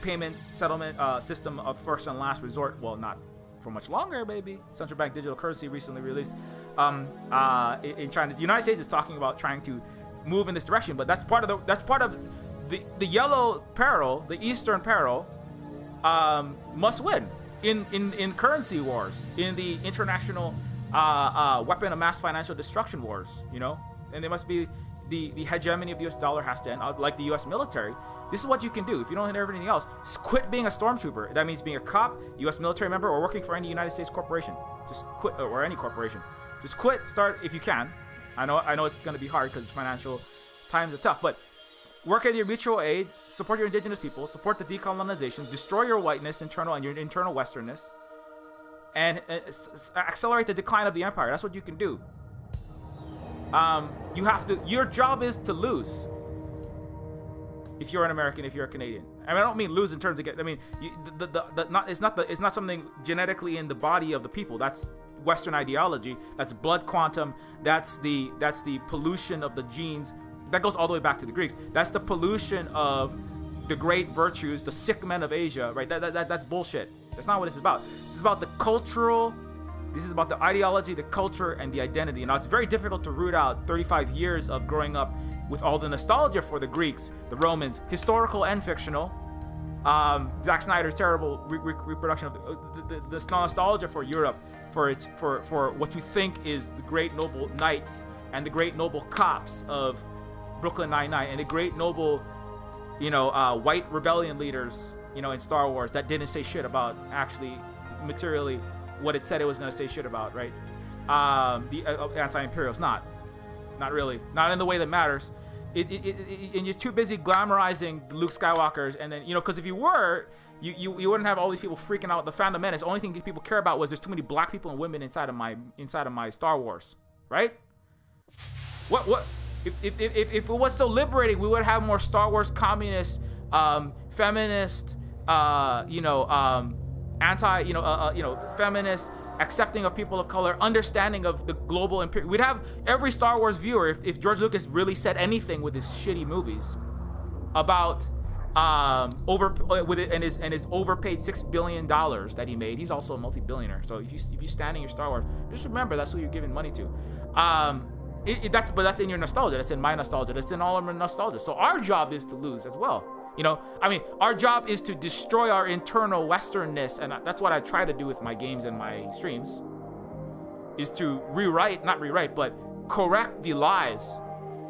payment settlement system of first and last resort? Well, not for much longer, baby. Central bank digital currency recently released in China. The United States is talking about trying to move in this direction, but that's part of the Yellow Peril, the Eastern Peril, must win in currency wars, in the international weapon of mass financial destruction wars, and there must be the hegemony of the US dollar has to end, like the US military. This is what you can do if you don't hit everything else. Just quit being a stormtrooper. That means being a cop, US military member, or working for any United States corporation. Just quit, or any corporation. Just quit, start if you can. I know it's going to be hard because financial times are tough, but work at your mutual aid, support your indigenous people, support the decolonization, destroy your whiteness, internal and your internal westernness, and accelerate the decline of the empire. That's what you can do. Your job is to lose. If you're an American, if you're a Canadian, I don't mean lose in terms of it's not something genetically in the body of the people. That's Western ideology. That's blood quantum. That's the pollution of the genes. That goes all the way back to the Greeks. That's the pollution of the great virtues, the sick men of Asia, right? That's bullshit. That's not what this is about. This is about the cultural. This is about the ideology, the culture, and the identity. Now, it's very difficult to root out 35 years of growing up with all the nostalgia for the Greeks, the Romans, historical and fictional. Zack Snyder's terrible reproduction of the nostalgia for Europe, for what you think is the great noble knights and the great noble cops of Brooklyn Nine-Nine, and the great noble, white rebellion leaders, in Star Wars that didn't say shit about actually materially what it said it was going to say shit about, right? The anti-imperials, not really, not in the way that matters. And you're too busy glamorizing the Luke Skywalkers, and then because if you were, you wouldn't have all these people freaking out. The Phantom Menace. The only thing people care about was there's too many black people and women inside of my Star Wars, right? What? If it was so liberating, we would have more Star Wars communist feminist, feminist, accepting of people of color, understanding of the global imperial. We'd have every Star Wars viewer, if George Lucas really said anything with his shitty movies about his overpaid $6 billion that he made. He's also a multi-billionaire. So if you stand in your Star Wars, just remember that's who you're giving money to. That's in your nostalgia. That's in my nostalgia. That's in all of our nostalgia. So our job is to lose as well. Our job is to destroy our internal Westernness, and that's what I try to do with my games and my streams, is to correct the lies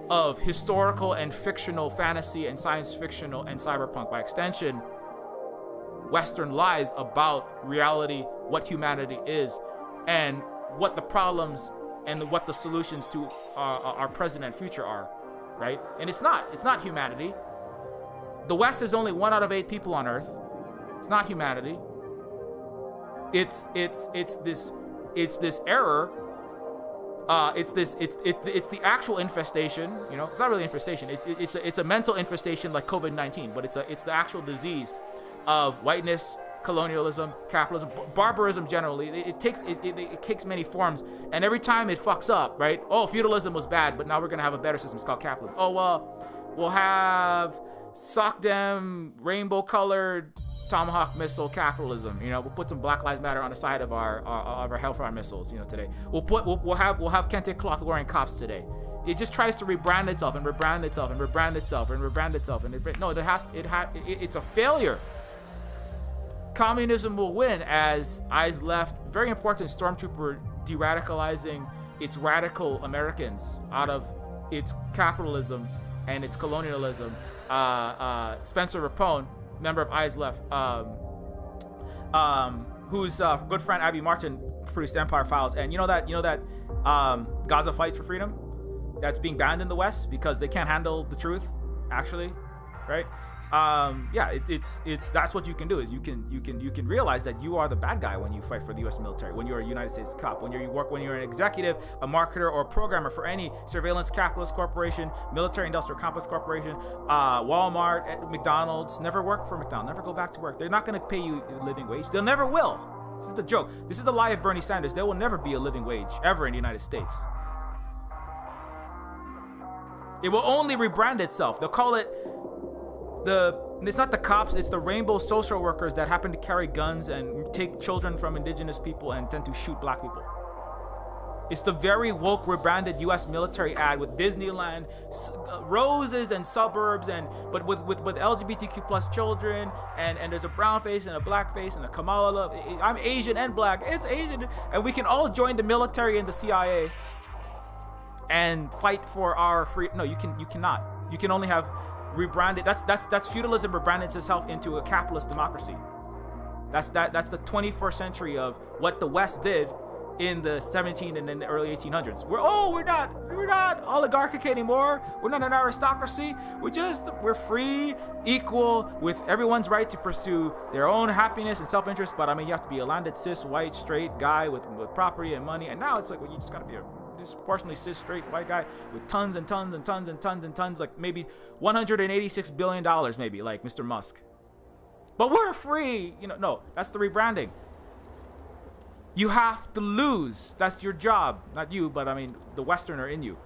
of historical and fictional fantasy and science fictional and cyberpunk, by extension, Western lies about reality, what humanity is, and what the problems and what the solutions to our present and future are, right? And it's not humanity. The West is only 1 out of 8 people on Earth. It's not humanity. It's this error. It's the actual infestation. It's not really infestation. It's a mental infestation like COVID-19, but it's the actual disease of whiteness, colonialism, capitalism, barbarism generally. It takes many forms, and every time it fucks up, right? Oh, feudalism was bad, but now we're gonna have a better system. It's called capitalism. Oh well, we'll have sock them rainbow-colored Tomahawk missile capitalism. We'll put some Black Lives Matter on the side of our Hellfire missiles. Today we'll have kente cloth wearing cops today. It just tries to rebrand itself and rebrand itself and rebrand itself and rebrand itself, and it's a failure. Communism will win as Eyes Left, very important stormtrooper, de-radicalizing its radical Americans out of its capitalism and its colonialism. Spencer Rapone, member of Eyes Left, whose good friend Abby Martin produced Empire Files, and you know that Gaza Fights for Freedom that's being banned in the West because they can't handle the truth, actually, right? It's that's what you can do, is you can realize that you are the bad guy when you fight for the U.S. military, when you're a United States cop, when you're an executive, a marketer, or a programmer for any surveillance capitalist corporation, military industrial complex corporation, Walmart, McDonald's. Never work for McDonald's. Never go back to work. They're not going to pay you a living wage. They'll never will. This is the joke. This is the lie of Bernie Sanders. There will never be a living wage ever in the United States. It will only rebrand itself. They'll call it it's not the cops, it's the rainbow social workers that happen to carry guns and take children from indigenous people and tend to shoot black people. It's the very woke rebranded U.S. military ad with Disneyland, roses and suburbs, but with LGBTQ plus children, and there's a brown face and a black face and a Kamala. I'm Asian and black. It's Asian, and we can all join the military and the CIA and fight for our free. No, you cannot. You can only have rebranded. That's feudalism rebranded itself into a capitalist democracy. That's the 21st century of what the West did in the 17 and then the early 1800s. We're not oligarchic anymore. We're not an aristocracy. We're free, equal, with everyone's right to pursue their own happiness and self-interest. But you have to be a landed cis white straight guy with property and money. And now it's like, you just gotta be a disproportionately cis straight white guy with tons and tons and tons and tons and tons, like maybe $186 billion, maybe, like Mr. Musk. But we're free. No, that's the rebranding. You have to lose. That's your job. Not you, but the Westerner in you.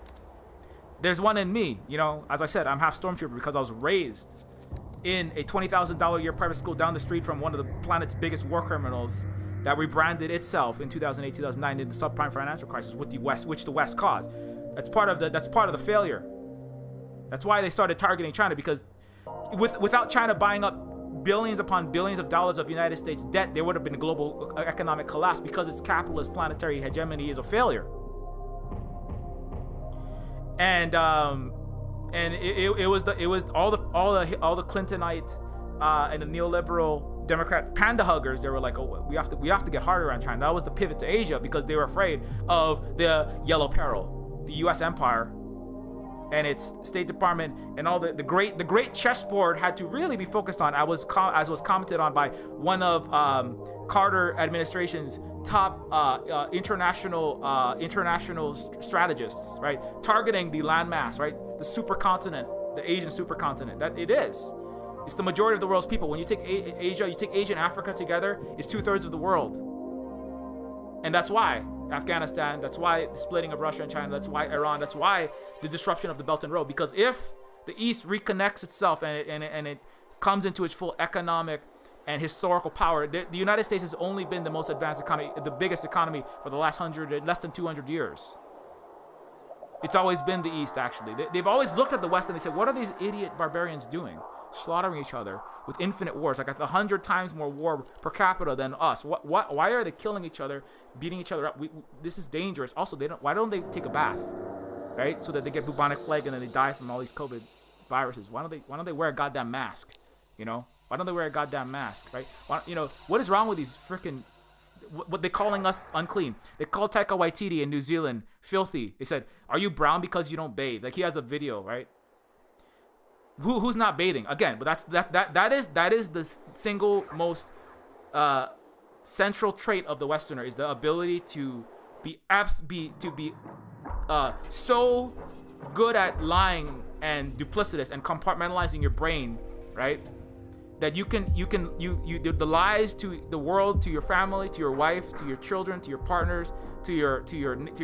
There's one in me. As I said, I'm half stormtrooper because I was raised in a $20,000 a year private school down the street from one of the planet's biggest war criminals that rebranded itself in 2008, 2009 in the subprime financial crisis with the West, which the West caused. That's part of the failure. That's why they started targeting China, because without China buying up billions upon billions of dollars of United States debt, there would have been a global economic collapse, because its capitalist planetary hegemony is a failure. And it was all the Clintonite and the neoliberal Democrat panda huggers. They were like, oh, we have to get harder on China. That was the pivot to Asia, because they were afraid of the Yellow Peril, the U.S. empire and its State Department, and all the great chessboard had to really be focused on, as was commented on by one of Carter administration's top international strategists, right? Targeting the landmass, right? The supercontinent, the Asian supercontinent. That it is. It's the majority of the world's people. When you take Asia, you take Asia and Africa together, it's 2/3 of the world. And that's why Afghanistan, that's why the splitting of Russia and China, that's why Iran, that's why the disruption of the Belt and Road. Because if the East reconnects itself and it comes into its full economic and historical power, the United States has only been the most advanced economy, the biggest economy for the last less than 200 years. It's always been the East, actually. They've always looked at the West and they said, what are these idiot barbarians doing? Slaughtering each other with infinite wars, like 100 times more war per capita than us. Why are they killing each other, beating each other up? This is dangerous. Also, why don't they take a bath, right? So that they get bubonic plague and then they die from all these COVID viruses. Why don't they wear a goddamn mask? You know, why don't they wear a goddamn mask, right? What is wrong with these freaking? What they're calling us unclean. They called Taika Waititi in New Zealand filthy. They said, "Are you brown because you don't bathe?" Like he has a video, right? Who's not bathing again? But that is the single most central trait of the Westerner, is the ability to be so good at lying and duplicitous and compartmentalizing your brain, right? That you the lies to the world, to your family, to your wife, to your children, to your partners, to your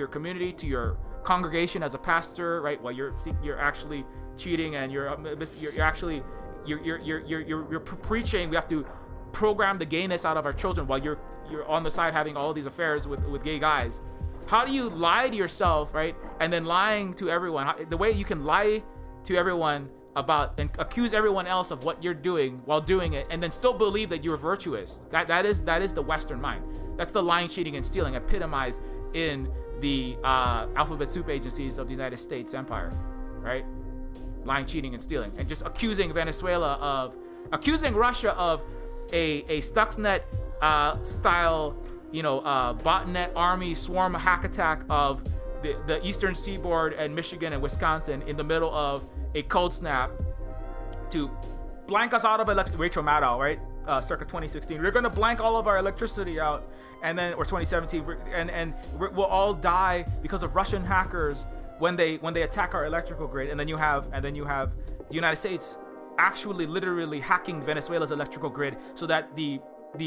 community, to your congregation as a pastor, right? While you're actually cheating and you're preaching. We have to program the gayness out of our children while you're on the side having all of these affairs with gay guys. How do you lie to yourself, right? And then lying to everyone. The way you can lie to everyone about and accuse everyone else of what you're doing while doing it, and then still believe that you're virtuous. That is the Western mind. That's the lying, cheating, and stealing epitomized in the alphabet soup agencies of the United States Empire, right? Lying, cheating, and stealing, and just accusing Russia of a Stuxnet style, botnet army swarm hack attack of the eastern seaboard and Michigan and Wisconsin in the middle of a cold snap to blank us out of Rachel Maddow, right? Circa 2016, we're gonna blank all of our electricity out, and then or 2017, and we'll all die because of Russian hackers when they attack our electrical grid, and then you have the United States actually literally hacking Venezuela's electrical grid so that the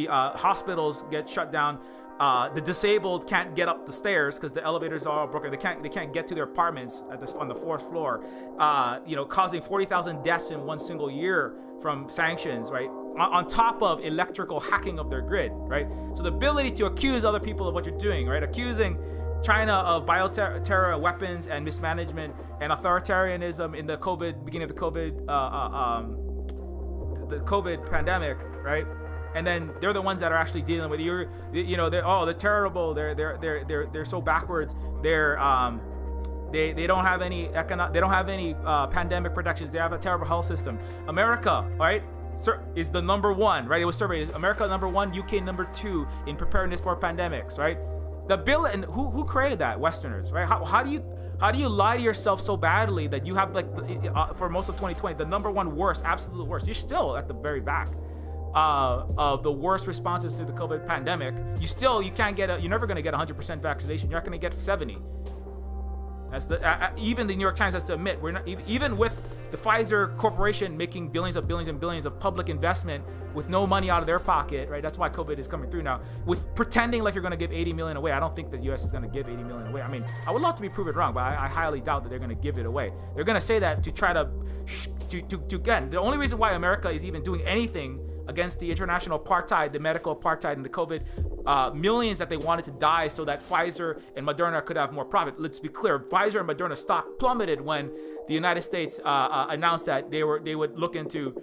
hospitals get shut down. The disabled can't get up the stairs because the elevators are all broken. They can't get to their apartments on the 4th floor. Causing 40,000 deaths in one single year from sanctions, right? On top of electrical hacking of their grid, right? So the ability to accuse other people of what you're doing, right? Accusing China of bioterror weapons and mismanagement and authoritarianism in the beginning of the COVID pandemic, right? And then they're the ones that are actually dealing with they're terrible. They're so backwards. They don't have any pandemic protections. They have a terrible health system. America, right, is the number one, right? It was surveyed. America number 1, UK number 2 in preparedness for pandemics, right? The bill, and who created that? Westerners, right? How do you lie to yourself so badly that you have for most of 2020 the number 1 worst, absolute worst? You're still at the very back of the worst responses to the COVID pandemic. You can't get you're never going to get 100% vaccination. You're not going to get 70. That's even the New York Times has to admit, we're not even with the Pfizer Corporation making billions and billions of public investment with no money out of their pocket, right? That's why COVID is coming through now, with pretending like you're going to give 80 million away. I don't think the U.S. is going to give 80 million away. I mean, I would love to be proven wrong, but I highly doubt that they're going to give it away. They're going to say that to try to again, the only reason why America is even doing anything against the international apartheid, the medical apartheid, and the COVID millions that they wanted to die so that Pfizer and Moderna could have more profit. Let's be clear, Pfizer and Moderna stock plummeted when the United States announced that they would look into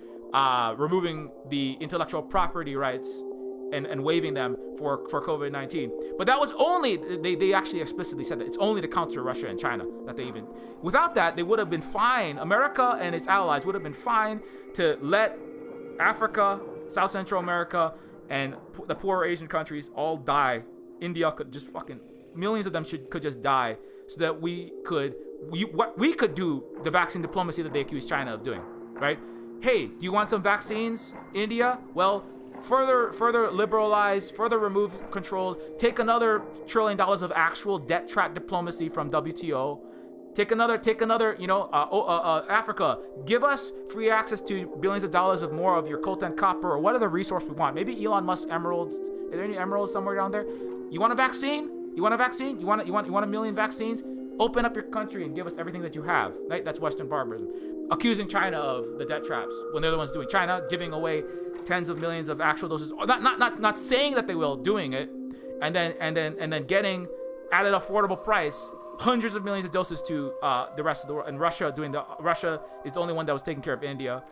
removing the intellectual property rights and waiving them for COVID-19. But that was only, they actually explicitly said that it's only to counter Russia and China that they even, without that, they would have been fine. America and its allies would have been fine to let Africa, South Central America, and the poorer Asian countries all die. India could just millions of them could just die, so that we could do the vaccine diplomacy that they accuse China of doing, right? Hey, do you want some vaccines, India? Well, further liberalize, further remove controls, take another $1 trillion of actual debt trap diplomacy from WTO, Take another, Africa. Give us free access to billions of dollars of more of your coltan copper or what other resource we want. Maybe Elon Musk emeralds. Are there any emeralds somewhere down there? You want a vaccine? You want a vaccine? You want a million vaccines? Open up your country and give us everything that you have. Right? That's Western barbarism. Accusing China of the debt traps when they're the ones doing. China giving away tens of millions of actual doses. Not saying that they will, doing it, and then getting at an affordable price hundreds of millions of doses to the rest of the world. And Russia is the only one that was taking care of India.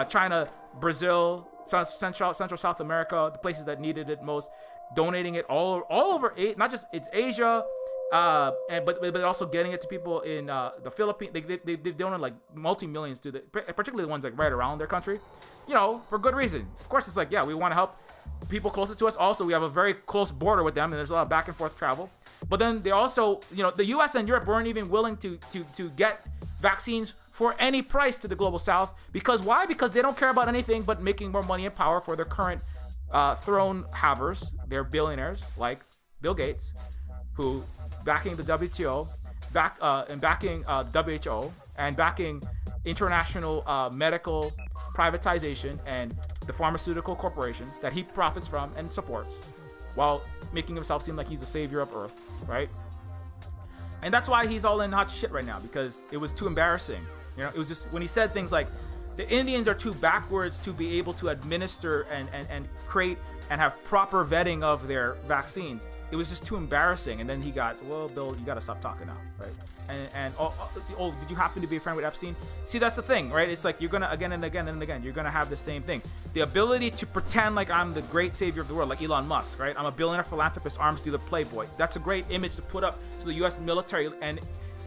China, Brazil, Central South America, the places that needed it most, donating it all over. Not just it's Asia, but also getting it to people in the Philippines. They've donated like multi-millions to particularly the ones like right around their country, for good reason. Of course, it's like, yeah, we want to help people closest to us. Also, we have a very close border with them, and there's a lot of back and forth travel. But then they also, the U.S. and Europe weren't even willing to get vaccines for any price to the global south. Because why? Because they don't care about anything but making more money and power for their current throne havers. They're billionaires like Bill Gates, who backing the WTO, backing WHO, and backing international medical privatization and the pharmaceutical corporations that he profits from and supports, while making himself seem like he's the savior of Earth, right? And that's why he's all in hot shit right now, because it was too embarrassing. It was just when he said things like, the Indians are too backwards to be able to administer and create and have proper vetting of their vaccines. It was just too embarrassing. And then he got, well, Bill, you got to stop talking now, right? And did you happen to be a friend with Epstein? See, that's the thing, right? It's like you're going to, again and again and again, you're going to have the same thing. The ability to pretend like I'm the great savior of the world, like Elon Musk, right? I'm a billionaire philanthropist, arms dealer, playboy. That's a great image to put up to the U.S. military and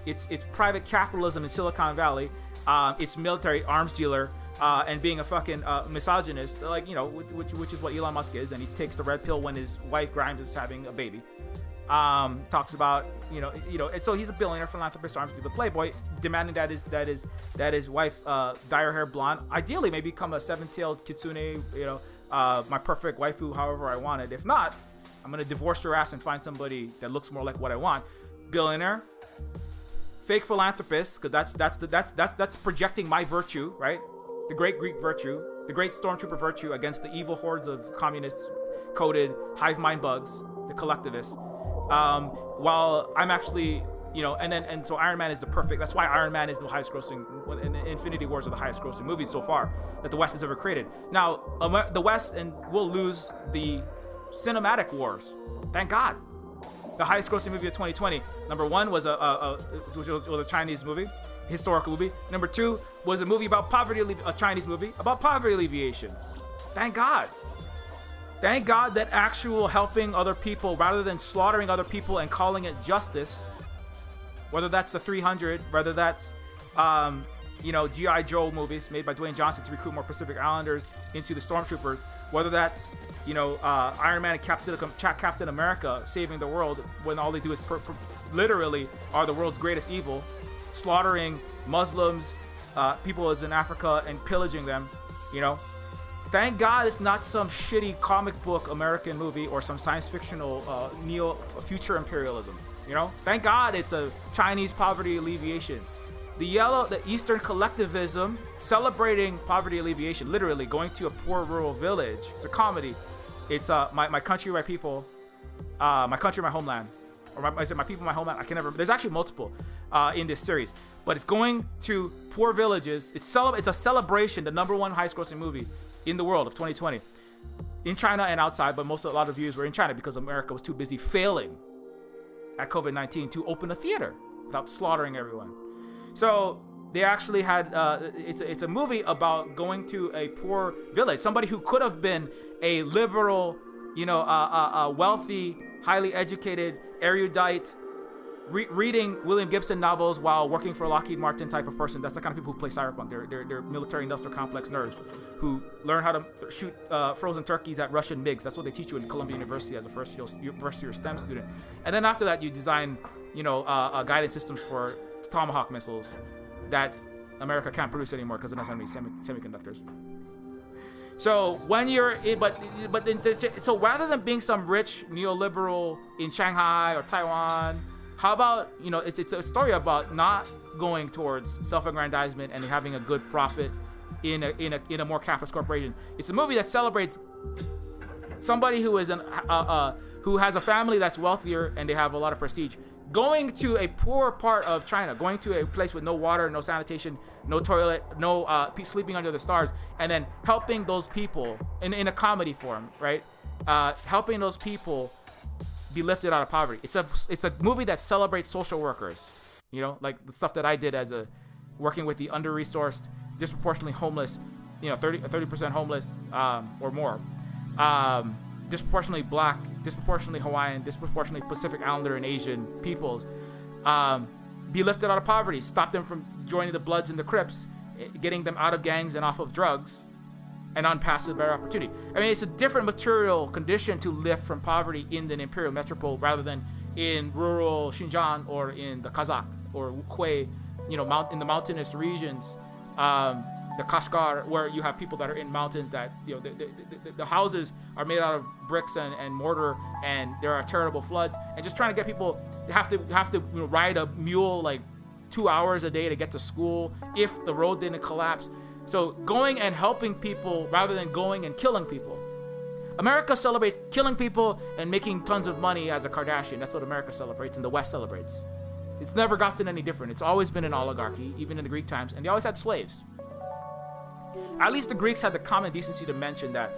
its private capitalism in Silicon Valley. Its military arms dealer, and being a fucking misogynist, like, which is what Elon Musk is, and he takes the red pill when his wife Grimes is having a baby. Talks about, and so he's a billionaire philanthropist, arms dealer, playboy, demanding that his wife dye her hair blonde, ideally maybe become a seven-tailed kitsune, my perfect waifu, however I want it. If not, I'm gonna divorce your ass and find somebody that looks more like what I want. Billionaire. Fake philanthropist, because that's projecting my virtue, right? The great Greek virtue, the great stormtrooper virtue against the evil hordes of communist coded hive mind bugs, the collectivists. While I'm actually, and so Iron Man is the perfect. That's why Iron Man is the highest grossing, and Infinity Wars are the highest grossing movies so far that the West has ever created. Now, the West will lose the cinematic wars. Thank God. The highest grossing movie of 2020. Number one was a Chinese movie, historical movie. Number two was a movie about poverty, a Chinese movie about poverty alleviation. Thank God. Thank God that actual helping other people rather than slaughtering other people and calling it justice, whether that's the 300, whether that's, G.I. Joe movies made by Dwayne Johnson to recruit more Pacific Islanders into the Stormtroopers, whether that's, Iron Man and Captain America saving the world when all they do is literally are the world's greatest evil, slaughtering Muslims, people in Africa and pillaging them, Thank God it's not some shitty comic book American movie or some science fictional future imperialism, Thank God it's a Chinese poverty alleviation. The Eastern collectivism celebrating poverty alleviation, literally going to a poor rural village. It's a comedy. It's my country, my people, my country, my homeland, or is it my people, my homeland? I can never. There's actually multiple in this series, but it's going to poor villages. It's a celebration, the number one highest grossing movie in the world of 2020, in China and outside. But a lot of views were in China because America was too busy failing at COVID-19 to open a theater without slaughtering everyone. So they actually had it's a movie about going to a poor village, somebody who could have been a liberal, a wealthy, highly educated, erudite, reading William Gibson novels while working for Lockheed Martin type of person. That's the kind of people who play cyberpunk. They're military industrial complex nerds who learn how to shoot frozen turkeys at Russian MiGs. That's what they teach you in Columbia University as a first year STEM student. And then after that, you design guidance systems for Tomahawk missiles that America can't produce anymore because it doesn't have any semiconductors. So when you're so rather than being some rich neoliberal in Shanghai or Taiwan, how about it's a story about not going towards self-aggrandizement and having a good profit in a more capitalist corporation. It's a movie that celebrates somebody who is who has a family that's wealthier and they have a lot of prestige, going to a poor part of China, going to a place with no water, no sanitation, no toilet, no sleeping under the stars, and then helping those people in a comedy form, right? Helping those people be lifted out of poverty. It's a movie that celebrates social workers, you know, like the stuff that I did as working with the under-resourced, disproportionately homeless, you know, 30% homeless or more, disproportionately black, disproportionately Hawaiian, disproportionately Pacific Islander and Asian peoples, be lifted out of poverty, stop them from joining the Bloods and the Crips, getting them out of gangs and off of drugs, and on paths to a better opportunity. I mean, it's a different material condition to lift from poverty in the imperial metropole rather than in rural Xinjiang or in the Kazakh or Hue, you know, in the mountainous regions, the Kashgar, where you have people that are in mountains that, you know, the houses are made out of bricks and mortar, and there are terrible floods, and just trying to get people have to you know, ride a mule like 2 hours a day to get to school if the road didn't collapse. So going and helping people rather than going and killing people. America celebrates killing people and making tons of money as a Kardashian. That's what America celebrates and the West celebrates. It's never gotten any different. It's always been an oligarchy, even in the Greek times, and they always had slaves. At least the Greeks had the common decency to mention that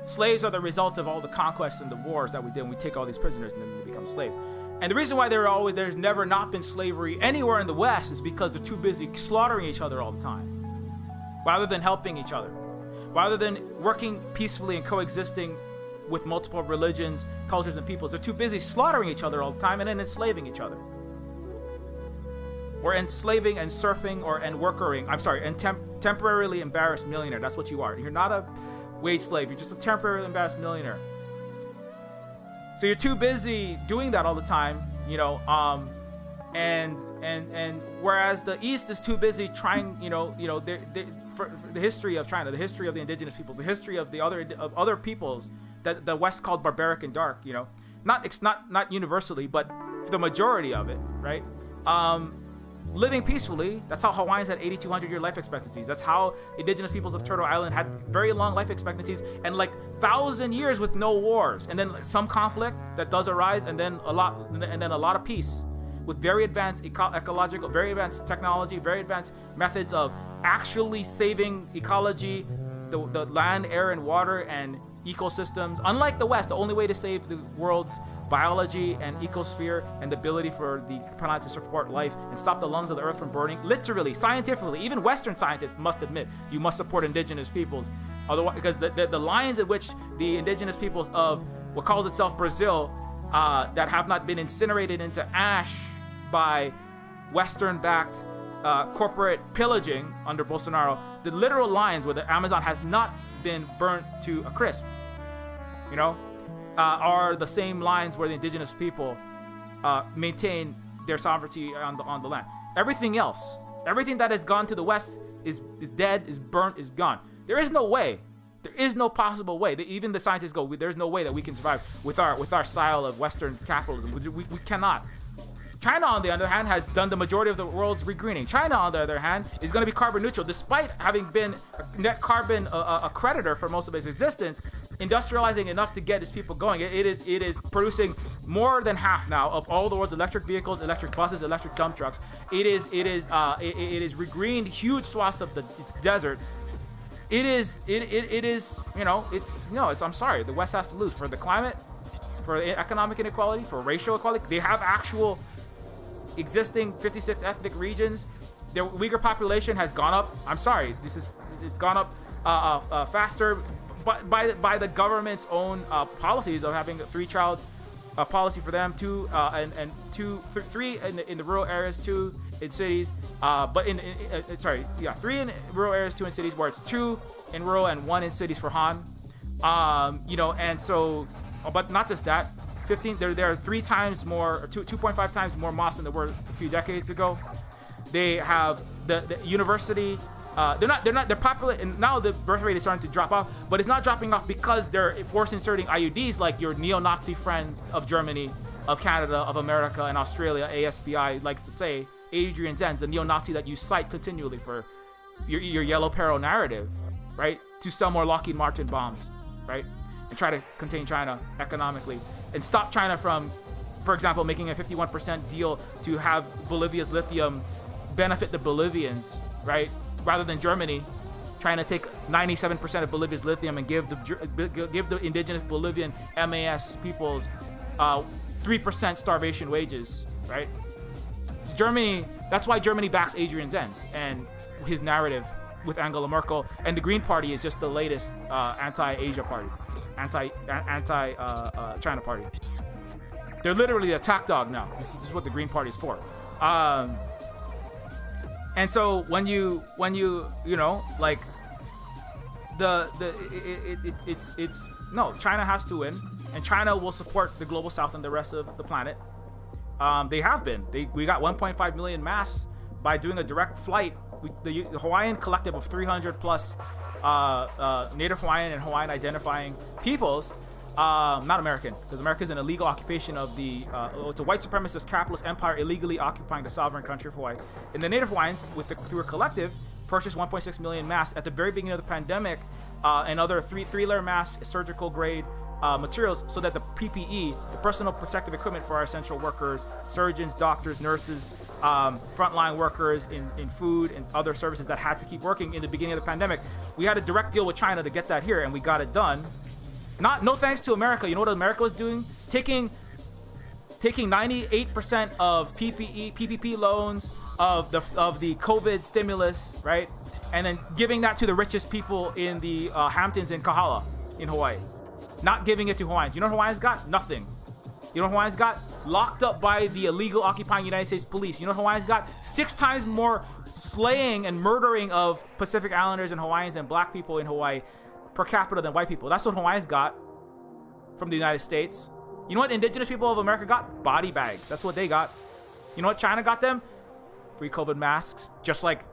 slaves are the result of all the conquests and the wars that we did, and we take all these prisoners and then they become slaves. And the reason why there's never not been slavery anywhere in the West is because they're too busy slaughtering each other all the time, rather than helping each other, rather than working peacefully and coexisting with multiple religions, cultures, and peoples. They're too busy slaughtering each other all the time and then enslaving each other. Or enslaving and surfing and workering. I'm sorry, and temporarily embarrassed millionaire. That's what you are. You're not a wage slave. You're just a temporarily embarrassed millionaire. So you're too busy doing that all the time, you know, and whereas the East is too busy trying, for the history of China, the history of the indigenous peoples, the history of the other peoples that the West called barbaric and dark, you know, not universally, but for the majority of it, right? Living peacefully. That's how Hawaiians had 8,200-year life expectancies. That's how indigenous peoples of Turtle Island had very long life expectancies and like 1,000 years with no wars, and then some conflict that does arise, and then a lot of peace with very advanced ecological, very advanced technology, very advanced methods of actually saving ecology, the land, air, and water, and ecosystems. Unlike the West, the only way to save the world's biology and ecosphere and the ability for the planet to support life and stop the lungs of the earth from burning, literally, scientifically, even Western scientists must admit, you must support indigenous peoples. Otherwise, because the lines at which the indigenous peoples of what calls itself Brazil, that have not been incinerated into ash by Western-backed corporate pillaging under Bolsonaro, the literal lines where the Amazon has not been burnt to a crisp, you know, are the same lines where the indigenous people maintain their sovereignty on the land. Everything else, everything that has gone to the West is dead, is burnt, is gone. There is no way. There is no possible way. Even the scientists go, there's no way that we can survive with our style of Western capitalism. We cannot. China, on the other hand, has done the majority of the world's regreening. China, on the other hand, is going to be carbon neutral, despite having been a net carbon accreditor for most of its existence, industrializing enough to get its people going. It is producing more than half now of all the world's electric vehicles, electric buses, electric dump trucks. It is regreened huge swaths of its deserts. I'm sorry, the West has to lose for the climate, for economic inequality, for racial equality. They have actual existing 56 ethnic regions. Their Uyghur population has gone up. I'm sorry, it's gone up faster, but by the government's own policies of having a 3-child policy for them, 3 in the rural areas, 2 in cities, 3 in rural areas, 2 in cities, where it's 2 in rural and 1 in cities for Han. And so, but not just that. 15. There are 3 times more, 2.5 times more mosques than there were a few decades ago. They have the university. They're popular, and now the birth rate is starting to drop off. But it's not dropping off because they're force inserting IUDs like your neo-Nazi friend of Germany, of Canada, of America, and Australia, ASBI likes to say. Adrian Zenz, the neo-Nazi that you cite continually for your Yellow Peril narrative, right? To sell more Lockheed Martin bombs, right? And try to contain China economically. And stop China from, for example, making a 51% deal to have Bolivia's lithium benefit the Bolivians, right? Rather than Germany trying to take 97% of Bolivia's lithium and give the indigenous Bolivian MAS peoples 3% starvation wages, right? Germany, that's why Germany backs Adrian Zenz and his narrative with Angela Merkel, and the Green Party is just the latest anti-Asia party, anti-China party. They're literally the attack dog now. This is what the Green Party is for. And so when you know, like China has to win, and China will support the global South and the rest of the planet. They have been. We got 1.5 million masks by doing a direct flight. The Hawaiian collective of 300 plus Native Hawaiian and Hawaiian identifying peoples, not American, because America is an illegal occupation of the, it's a white supremacist capitalist empire illegally occupying the sovereign country of Hawaii. And the Native Hawaiians, through a collective, purchased 1.6 million masks at the very beginning of the pandemic, and other three-layer masks, surgical grade materials, so that the PPE, the personal protective equipment for our essential workers, surgeons, doctors, nurses, frontline workers in food and other services that had to keep working in the beginning of the pandemic. We had a direct deal with China to get that here, and we got it done. No thanks to America. You know what America was doing? Taking 98% of PPP loans of the COVID stimulus, right? And then giving that to the richest people in the Hamptons in Kahala in Hawaii. Not giving it to Hawaiians. You know what Hawaiians got? Nothing. You know what Hawaiians got? Locked up by the illegal occupying United States police. You know what Hawaiians got? 6 times more slaying and murdering of Pacific Islanders and Hawaiians and black people in Hawaii per capita than white people. That's what Hawaiians got from the United States. You know what indigenous people of America got? Body bags. That's what they got. You know what China got them? Free COVID masks. Just like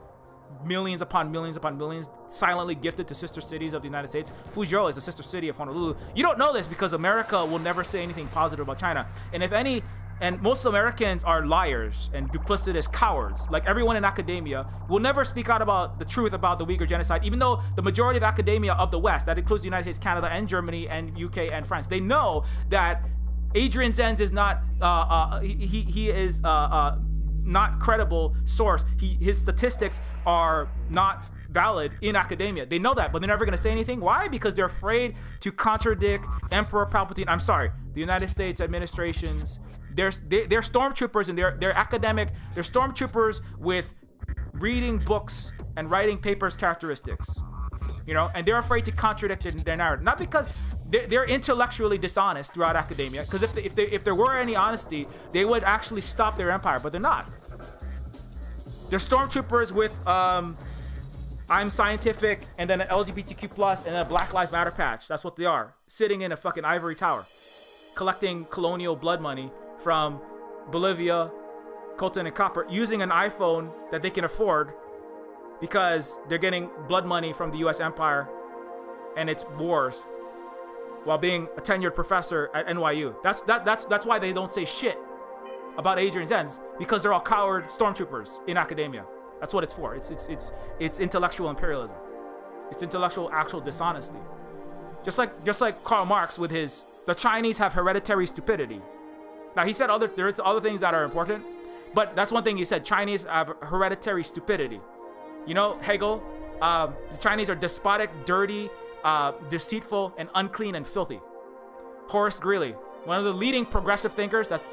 millions upon millions upon millions silently gifted to sister cities of the United States. Fuzhou is a sister city of Honolulu. You don't know this because America will never say anything positive about China. And if any, and most Americans are liars and duplicitous cowards. Like everyone in academia will never speak out about the truth about the Uyghur genocide, even though the majority of academia of the West, that includes the United States, Canada, and Germany, and UK, and France, they know that Adrian Zenz is not, he is not credible source. His statistics are not valid in academia. They know that, but they're never going to say anything. Why? Because they're afraid to contradict Emperor Palpatine. I'm sorry, the United States administrations. They're stormtroopers, and they're academic. They're stormtroopers with reading books and writing papers characteristics. You know, and they're afraid to contradict their narrative. Not because they're intellectually dishonest throughout academia. Because if there were any honesty, they would actually stop their empire, but they're not. They're stormtroopers with I'm scientific, and then an LGBTQ plus, and a Black Lives Matter patch. That's what they are. Sitting in a fucking ivory tower, collecting colonial blood money from Bolivia, coltan, and copper, using an iPhone that they can afford because they're getting blood money from the U.S. empire and its wars, while being a tenured professor at NYU. That's why they don't say shit about Adrian Zenz, because they're all coward stormtroopers in academia. That's what it's for. It's intellectual imperialism. It's intellectual actual dishonesty. Just like Karl Marx with his the Chinese have hereditary stupidity. Now he said there's other things that are important, but that's one thing he said. Chinese have hereditary stupidity. You know, Hegel, the Chinese are despotic, dirty, deceitful, and unclean and filthy. Horace Greeley, one of the leading progressive thinkers, that's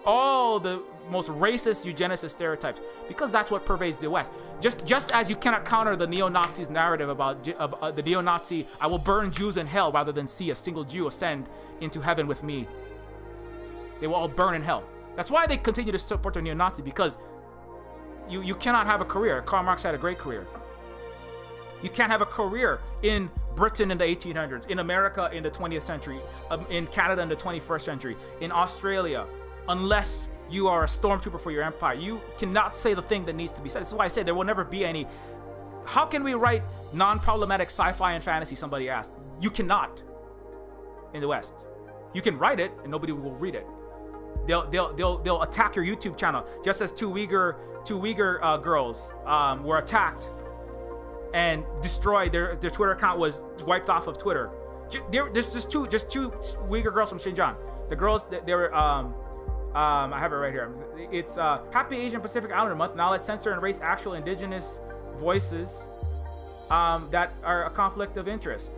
all the most racist eugenicist stereotypes, because that's what pervades the West. Just as you cannot counter the neo-Nazis' narrative about the neo-Nazi, I will burn Jews in hell rather than see a single Jew ascend into heaven with me. They will all burn in hell. That's why they continue to support the neo-Nazi, because you cannot have a career. Karl Marx had a great career. You can't have a career in Britain in the 1800s, in America in the 20th century, in Canada in the 21st century, in Australia, unless you are a stormtrooper for your empire. You cannot say the thing that needs to be said. This is why I say there will never be any. How can we write non-problematic sci-fi and fantasy? Somebody asked. You cannot in the West. You can write it and nobody will read it. they'll attack your YouTube channel, just as two Uyghur girls were attacked and destroyed. Their Twitter account was wiped off of Twitter. There's just two Uyghur girls from Xinjiang. The girls, they were I have it right here. It's Happy Asian Pacific Islander Month. Now let's censor and erase actual indigenous voices that are a conflict of interest,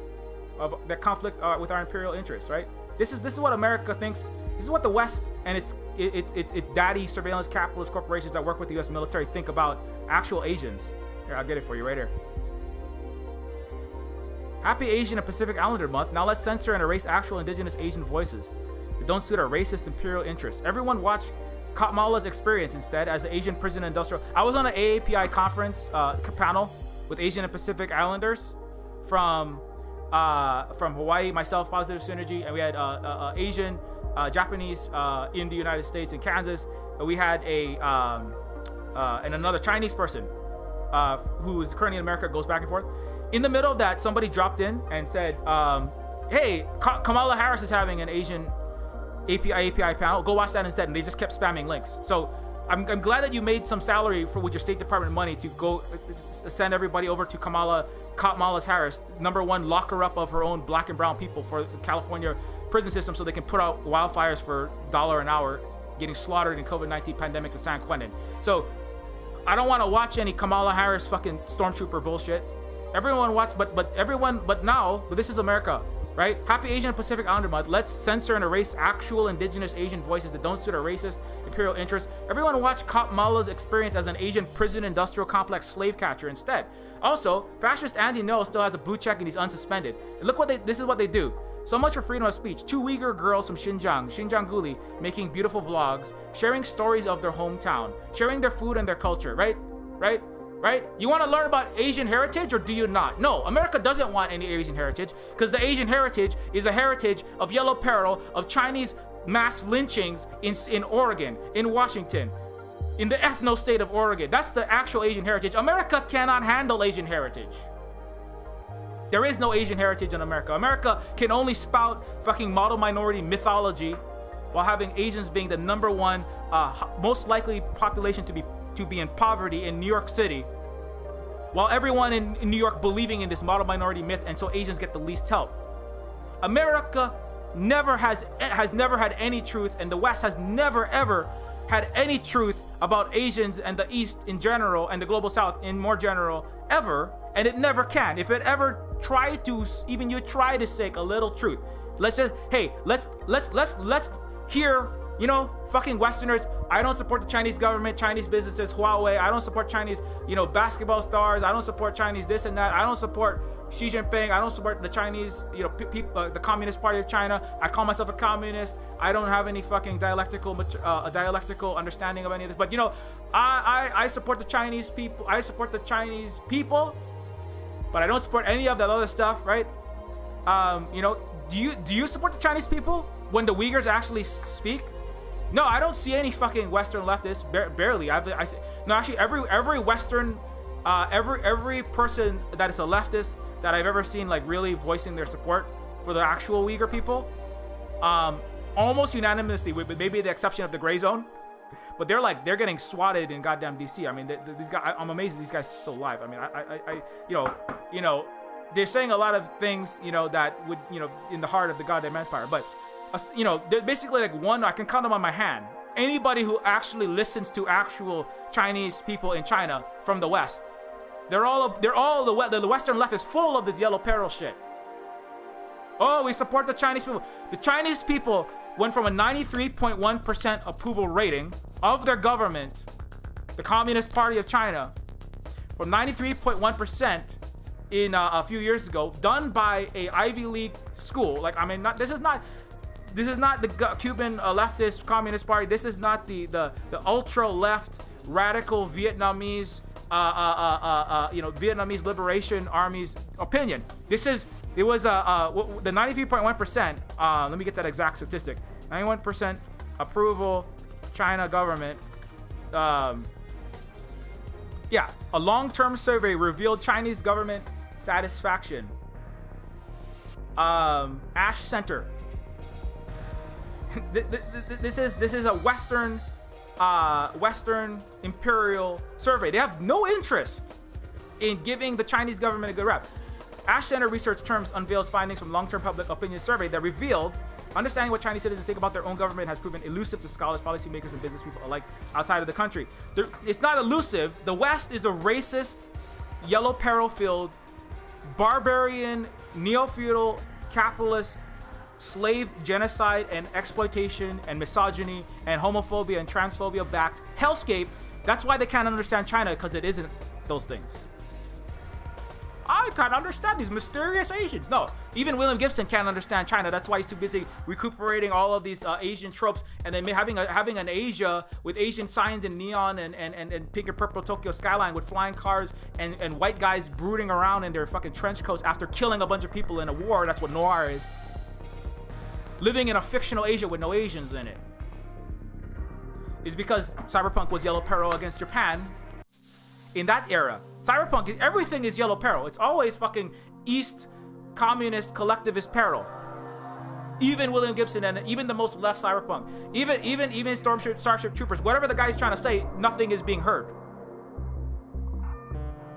that conflict with our imperial interests, right? This is what America thinks. This is what the West and its daddy surveillance capitalist corporations that work with the U.S. military think about actual Asians. Here, I'll get it for you right here. Happy Asian and Pacific Islander Month. Now let's censor and erase actual indigenous Asian voices that don't suit our racist imperial interests. Everyone watched Kamala's experience instead as an Asian prison industrial. I was on an AAPI conference panel with Asian and Pacific Islanders from Hawaii, myself, Positive Synergy, and we had Asian, Japanese in the United States, in Kansas. We had and another Chinese person who is currently in America, goes back and forth. In the middle of that, somebody dropped in and said, hey, Kamala Harris is having an Asian API panel. Go watch that instead. And they just kept spamming links. So I'm glad that you made some salary with your State Department money to go send everybody over to Kamala Harris, #1 locker up of her own black and brown people for California prison system, so they can put out wildfires for $1 an hour, getting slaughtered in COVID-19 pandemics at San Quentin. So I don't want to watch any Kamala Harris fucking stormtrooper bullshit. Everyone watch, but this is America, right? Happy Asian Pacific Islander Month. Let's censor and erase actual indigenous Asian voices that don't suit our racist imperial interests. Everyone watch Kamala's experience as an Asian prison industrial complex slave catcher instead. Also, fascist Andy Ngo still has a blue check and he's unsuspended. And look this is what they do. So much for freedom of speech. Two Uyghur girls from Xinjiang Guli, making beautiful vlogs, sharing stories of their hometown, sharing their food and their culture, right? You want to learn about Asian heritage, or do you not? No, America doesn't want any Asian heritage, because the Asian heritage is a heritage of Yellow Peril, of Chinese mass lynchings in Oregon, in Washington, in the ethno state of Oregon. That's the actual Asian heritage. America cannot handle Asian heritage. There is no Asian heritage in America. America can only spout fucking model minority mythology while having Asians being the #1 most likely population to be in poverty in New York City, while everyone in New York believing in this model minority myth, and so Asians get the least help. America has never had any truth, and the West has never ever had any truth about Asians and the East in general, and the global South in more general, ever, and it never can. If it ever tried to, even you try to seek a little truth, let's hear, fucking Westerners. I don't support the Chinese government, Chinese businesses, Huawei. I don't support Chinese, basketball stars. I don't support Chinese this and that. I don't support Xi Jinping. I don't support the Chinese, the Communist Party of China. I call myself a communist. I don't have any fucking dialectical understanding of any of this. But I support the Chinese people. I support the Chinese people, but I don't support any of that other stuff, right? Do you support the Chinese people when the Uyghurs actually speak? No, I don't see any fucking Western leftists. Barely. Every Western, every person that is a leftist that I've ever seen, like, really voicing their support for the actual Uyghur people, almost unanimously, with maybe the exception of the gray zone, but they're getting swatted in goddamn DC. I mean, these guys. I'm amazed these guys are still alive. I mean, they're saying a lot of things, that would, in the heart of the goddamn empire, but. They're basically like one, I can count them on my hand. Anybody who actually listens to actual Chinese people in China from the West, they're all the Western left is full of this Yellow Peril shit. Oh, we support the Chinese people. The Chinese people went from a 93.1% approval rating of their government, the Communist Party of China, from 93.1% in a few years ago, done by a Ivy League school. Like, I mean, this is not the Cuban leftist Communist Party. This is not the ultra left radical Vietnamese Vietnamese Liberation Army's opinion. It was the 93.1%. Let me get that exact statistic. 91% approval, China government. A long-term survey revealed Chinese government satisfaction. Ash Center. this is a Western imperial survey. They have no interest in giving the Chinese government a good rap. Ash Center Research Terms unveils findings from long-term public opinion survey that revealed understanding what Chinese citizens think about their own government has proven elusive to scholars, policymakers, and business people alike outside of the country. It's not elusive. The West is a racist, Yellow Peril filled, barbarian, neo-feudal, capitalist, slave genocide and exploitation and misogyny and homophobia and transphobia backed hellscape. That's why they can't understand China, because it isn't those things. I can't understand these mysterious Asians. No, even William Gibson can't understand China. That's why he's too busy recuperating all of these Asian tropes, and then having an Asia with Asian signs and neon and pink and purple Tokyo skyline with flying cars and white guys brooding around in their fucking trench coats after killing a bunch of people in a war. That's what noir is. Living in a fictional Asia with no Asians in it. Is because cyberpunk was Yellow Peril against Japan. In that era, cyberpunk, everything is Yellow Peril. It's always fucking East communist collectivist peril. Even William Gibson and even the most left cyberpunk, even Starship Troopers, whatever the guy's trying to say, nothing is being heard.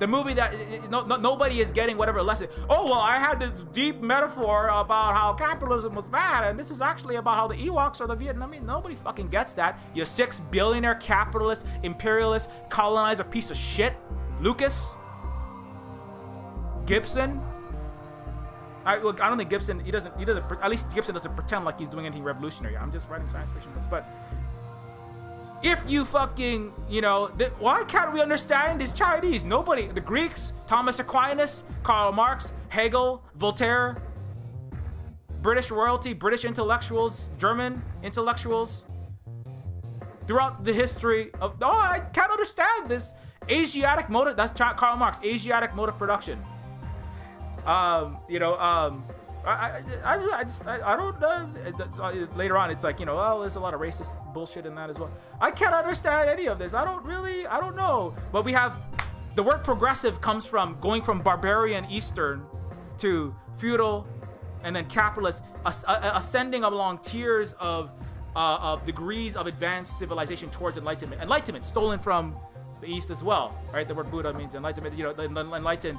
The movie that nobody is getting whatever lesson. Oh well, I had this deep metaphor about how capitalism was bad, and this is actually about how the Ewoks are the Vietnamese. Nobody fucking gets that. You $6 billion capitalist, imperialist, colonizer piece of shit, Lucas, Gibson. I don't think Gibson. He doesn't. At least Gibson doesn't pretend like he's doing anything revolutionary. I'm just writing science fiction books, but. If you fucking, why can't we understand these Chinese? Nobody, the Greeks, Thomas Aquinas, Karl Marx, Hegel, Voltaire, British royalty, British intellectuals, German intellectuals. Throughout the history of, I can't understand this. Asiatic motive, that's Karl Marx, Asiatic mode of production. I don't know. Later on, it's like, well, there's a lot of racist bullshit in that as well. I can't understand any of this. I don't know. But we have, the word progressive comes from going from barbarian Eastern to feudal and then capitalist, ascending along tiers of degrees of advanced civilization towards enlightenment. Enlightenment, stolen from the East as well, right? The word Buddha means enlightenment, enlightened.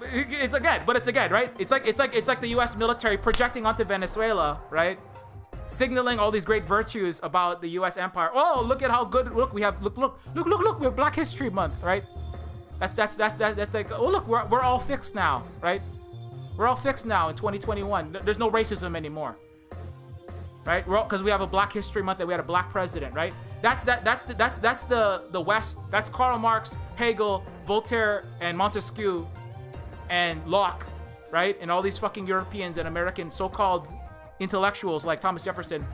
It's again, right? It's like the U.S. military projecting onto Venezuela, right? Signaling all these great virtues about the U.S. empire. Oh, look at how good! Look, we have look. We have Black History Month, right? That's like, oh look, we're all fixed now, right? We're all fixed now in 2021. There's no racism anymore, right? Because we have a Black History Month and we had a black president, right? That's the West. That's Karl Marx, Hegel, Voltaire, and Montesquieu, and Locke, right? And all these fucking Europeans and American so-called intellectuals like Thomas Jefferson.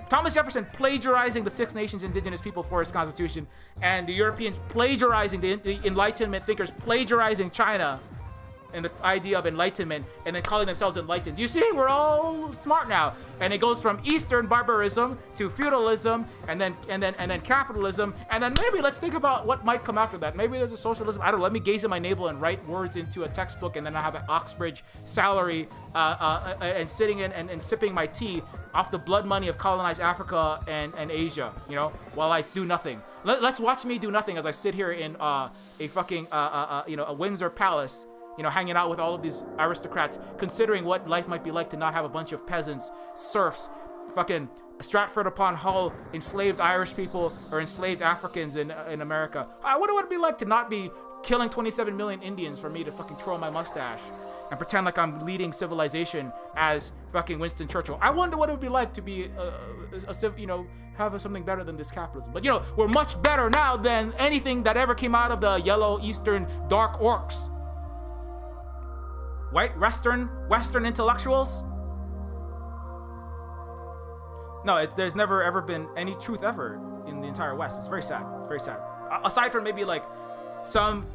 Thomas Jefferson plagiarizing the Six Nations indigenous people for his constitution, and the Europeans plagiarizing the Enlightenment thinkers, plagiarizing China and the idea of enlightenment, and then calling themselves enlightened. You see, we're all smart now. And it goes from Eastern barbarism to feudalism, and then capitalism, and then maybe let's think about what might come after that. Maybe there's a socialism. I don't know. Let me gaze at my navel and write words into a textbook, and then I have an Oxbridge salary and sitting in and sipping my tea off the blood money of colonized Africa and Asia, while I do nothing. Let's watch me do nothing as I sit here in a fucking a Windsor Palace, hanging out with all of these aristocrats, considering what life might be like to not have a bunch of peasants, serfs, fucking Stratford-upon-Hull enslaved Irish people or enslaved Africans in America. I wonder what it'd be like to not be killing 27 million Indians for me to fucking twirl my mustache and pretend like I'm leading civilization as fucking Winston Churchill. I wonder what it would be like to be, have something better than this capitalism. But, we're much better now than anything that ever came out of the yellow Eastern dark orcs. White Western intellectuals? No, there's never ever been any truth ever in the entire West. It's very sad. It's very sad. Aside from maybe like some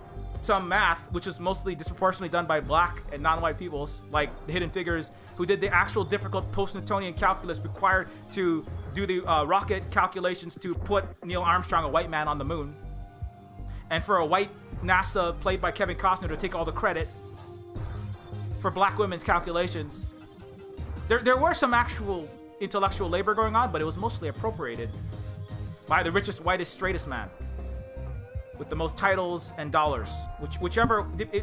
math, which is mostly disproportionately done by black and non-white peoples, like the Hidden Figures, who did the actual difficult post-Newtonian calculus required to do the rocket calculations to put Neil Armstrong, a white man, on the moon, and for a white NASA played by Kevin Costner to take all the credit for black women's calculations. there were some actual intellectual labor going on, but it was mostly appropriated by the richest, whitest, straightest man with the most titles and dollars.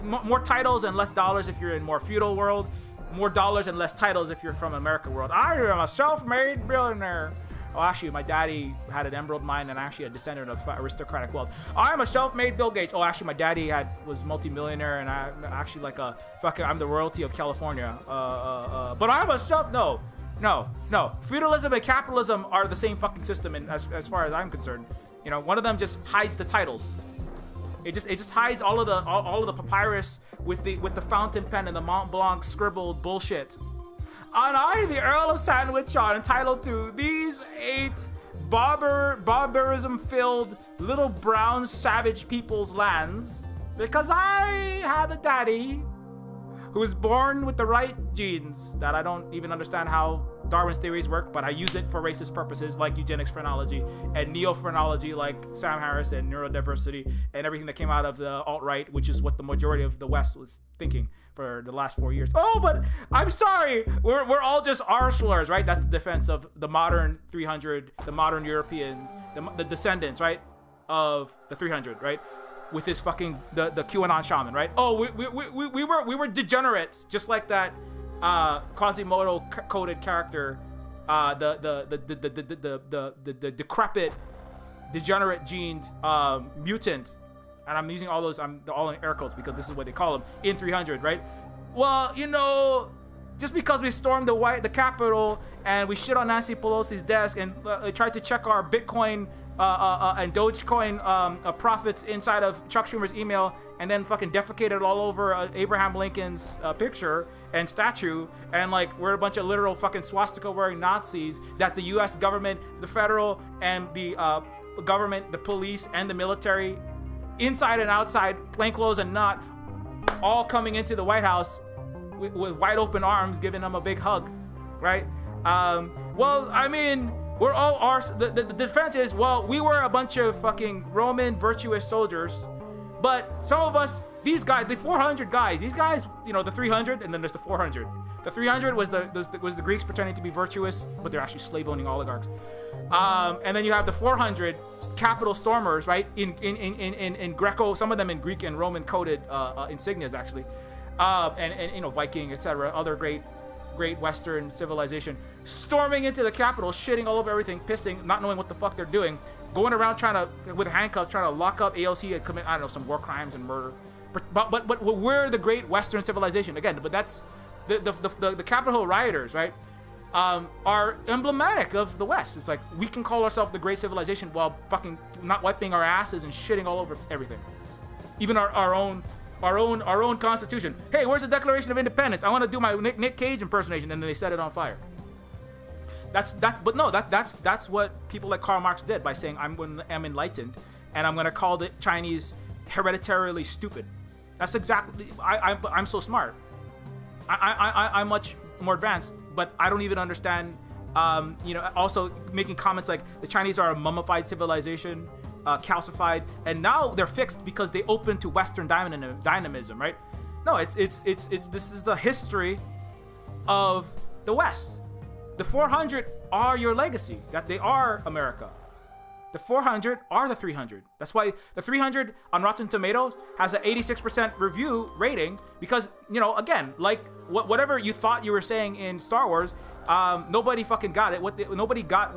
More titles and less dollars if you're in more feudal world, more dollars and less titles if you're from American world. I am a self-made billionaire. Oh, actually, my daddy had an emerald mine and actually a descendant of aristocratic wealth. I'm a self-made Bill Gates. Oh, actually, my daddy was multi-millionaire and I'm actually like I'm the royalty of California. But I'm a No. Feudalism and capitalism are the same fucking system, and as far as I'm concerned, you know, one of them just hides the titles. It just hides all of the papyrus with the fountain pen and the Mont Blanc scribbled bullshit. And I, the Earl of Sandwich, are entitled to these 8 barbarism-filled little brown savage people's lands because I had a daddy who was born with the right genes that I don't even understand how Darwin's theories work, but I use it for racist purposes like eugenics phrenology and neo-phrenology like Sam Harris and neurodiversity and everything that came out of the alt-right, which is what the majority of the West was thinking for the last 4 years. Oh, but I'm sorry, we're all just R slurs, right? That's the defense of the modern 300, the modern European, the descendants, right, of the 300, right? With his fucking the QAnon shaman, right? Oh, we were degenerates, just like that Quasimodo coded character, the decrepit, degenerate gened mutant, and I'm using all those. I'm all in air quotes because this is what they call them in 300, right? Well, you know, just because we stormed the Capitol and we shit on Nancy Pelosi's desk and tried to check our Bitcoin and Dogecoin profits inside of Chuck Schumer's email and then fucking defecated all over Abraham Lincoln's picture and statue, and like we're a bunch of literal fucking swastika wearing Nazis that the US government, the federal and the government, the police and the military, inside and outside, plainclothes and not, all coming into the White House with wide open arms, giving them a big hug, right? Well, I mean, we're all the defense is, well, we were a bunch of fucking Roman virtuous soldiers, but some of us, these guys, the 400 guys, these guys, you know, the 300 and then there's the 400. The 300 was the Greeks pretending to be virtuous, but they're actually slave-owning oligarchs. And then you have the 400 Capitol stormers, right? In Greco, some of them in Greek and Roman coded insignias actually, and you know, Viking, etc. Other great Western civilization, storming into the Capitol, shitting all over everything, pissing, not knowing what the fuck they're doing, going around with handcuffs, trying to lock up AOC and commit, I don't know, some war crimes and murder. But we're the great Western civilization again. But that's the Capitol Hill rioters, right? Are emblematic of the West. It's like we can call ourselves the great civilization while fucking not wiping our asses and shitting all over everything, even our own Constitution. Hey, where's the Declaration of Independence? I want to do my Nick Cage impersonation, and then they set it on fire. That's what people like Karl Marx did by saying I'm enlightened, and I'm gonna call the Chinese hereditarily stupid. That's exactly. I'm so smart. I'm much more advanced, but I don't even understand. You know, also making comments like the Chinese are a mummified civilization. Calcified, and now they're fixed because they open to Western dynamism, right? No, it's this is the history of the West. The 400 are your legacy, that they are America. The 400 are the 300. That's why the 300 on Rotten Tomatoes has an 86% review rating, because, you know, again, like whatever you thought you were saying in Star Wars, nobody fucking got it. Nobody got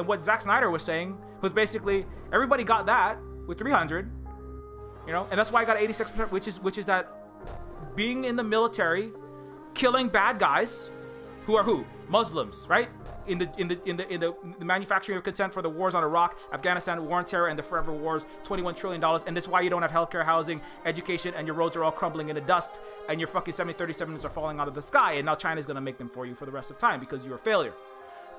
what Zack Snyder was saying was basically everybody got that with 300, you know, and that's why I got 86%, which is that being in the military, killing bad guys, who are who? Muslims, right? In the manufacturing of consent for the wars on Iraq, Afghanistan, war on terror, and the forever wars, $21 trillion, and that's why you don't have healthcare, housing, education, and your roads are all crumbling into dust, and your fucking 737s are falling out of the sky, and now China's gonna make them for you for the rest of time because you're a failure.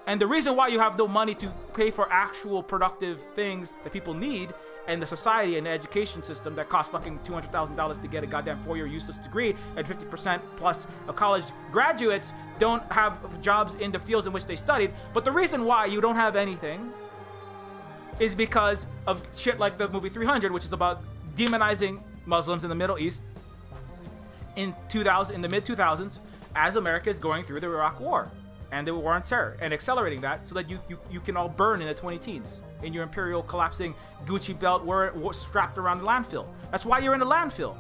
And the reason why you have no money to pay for actual productive things that people need, and the society and the education system that costs fucking $200,000 to get a goddamn 4-year useless degree, and 50% plus of college graduates don't have jobs in the fields in which they studied. But the reason why you don't have anything is because of shit like the movie 300, which is about demonizing Muslims in the Middle East in the mid 2000s, as America is going through the Iraq War and the war on terror, and accelerating that so that you can all burn in the 2010s in your imperial collapsing Gucci belt strapped around the landfill. That's why you're in the landfill.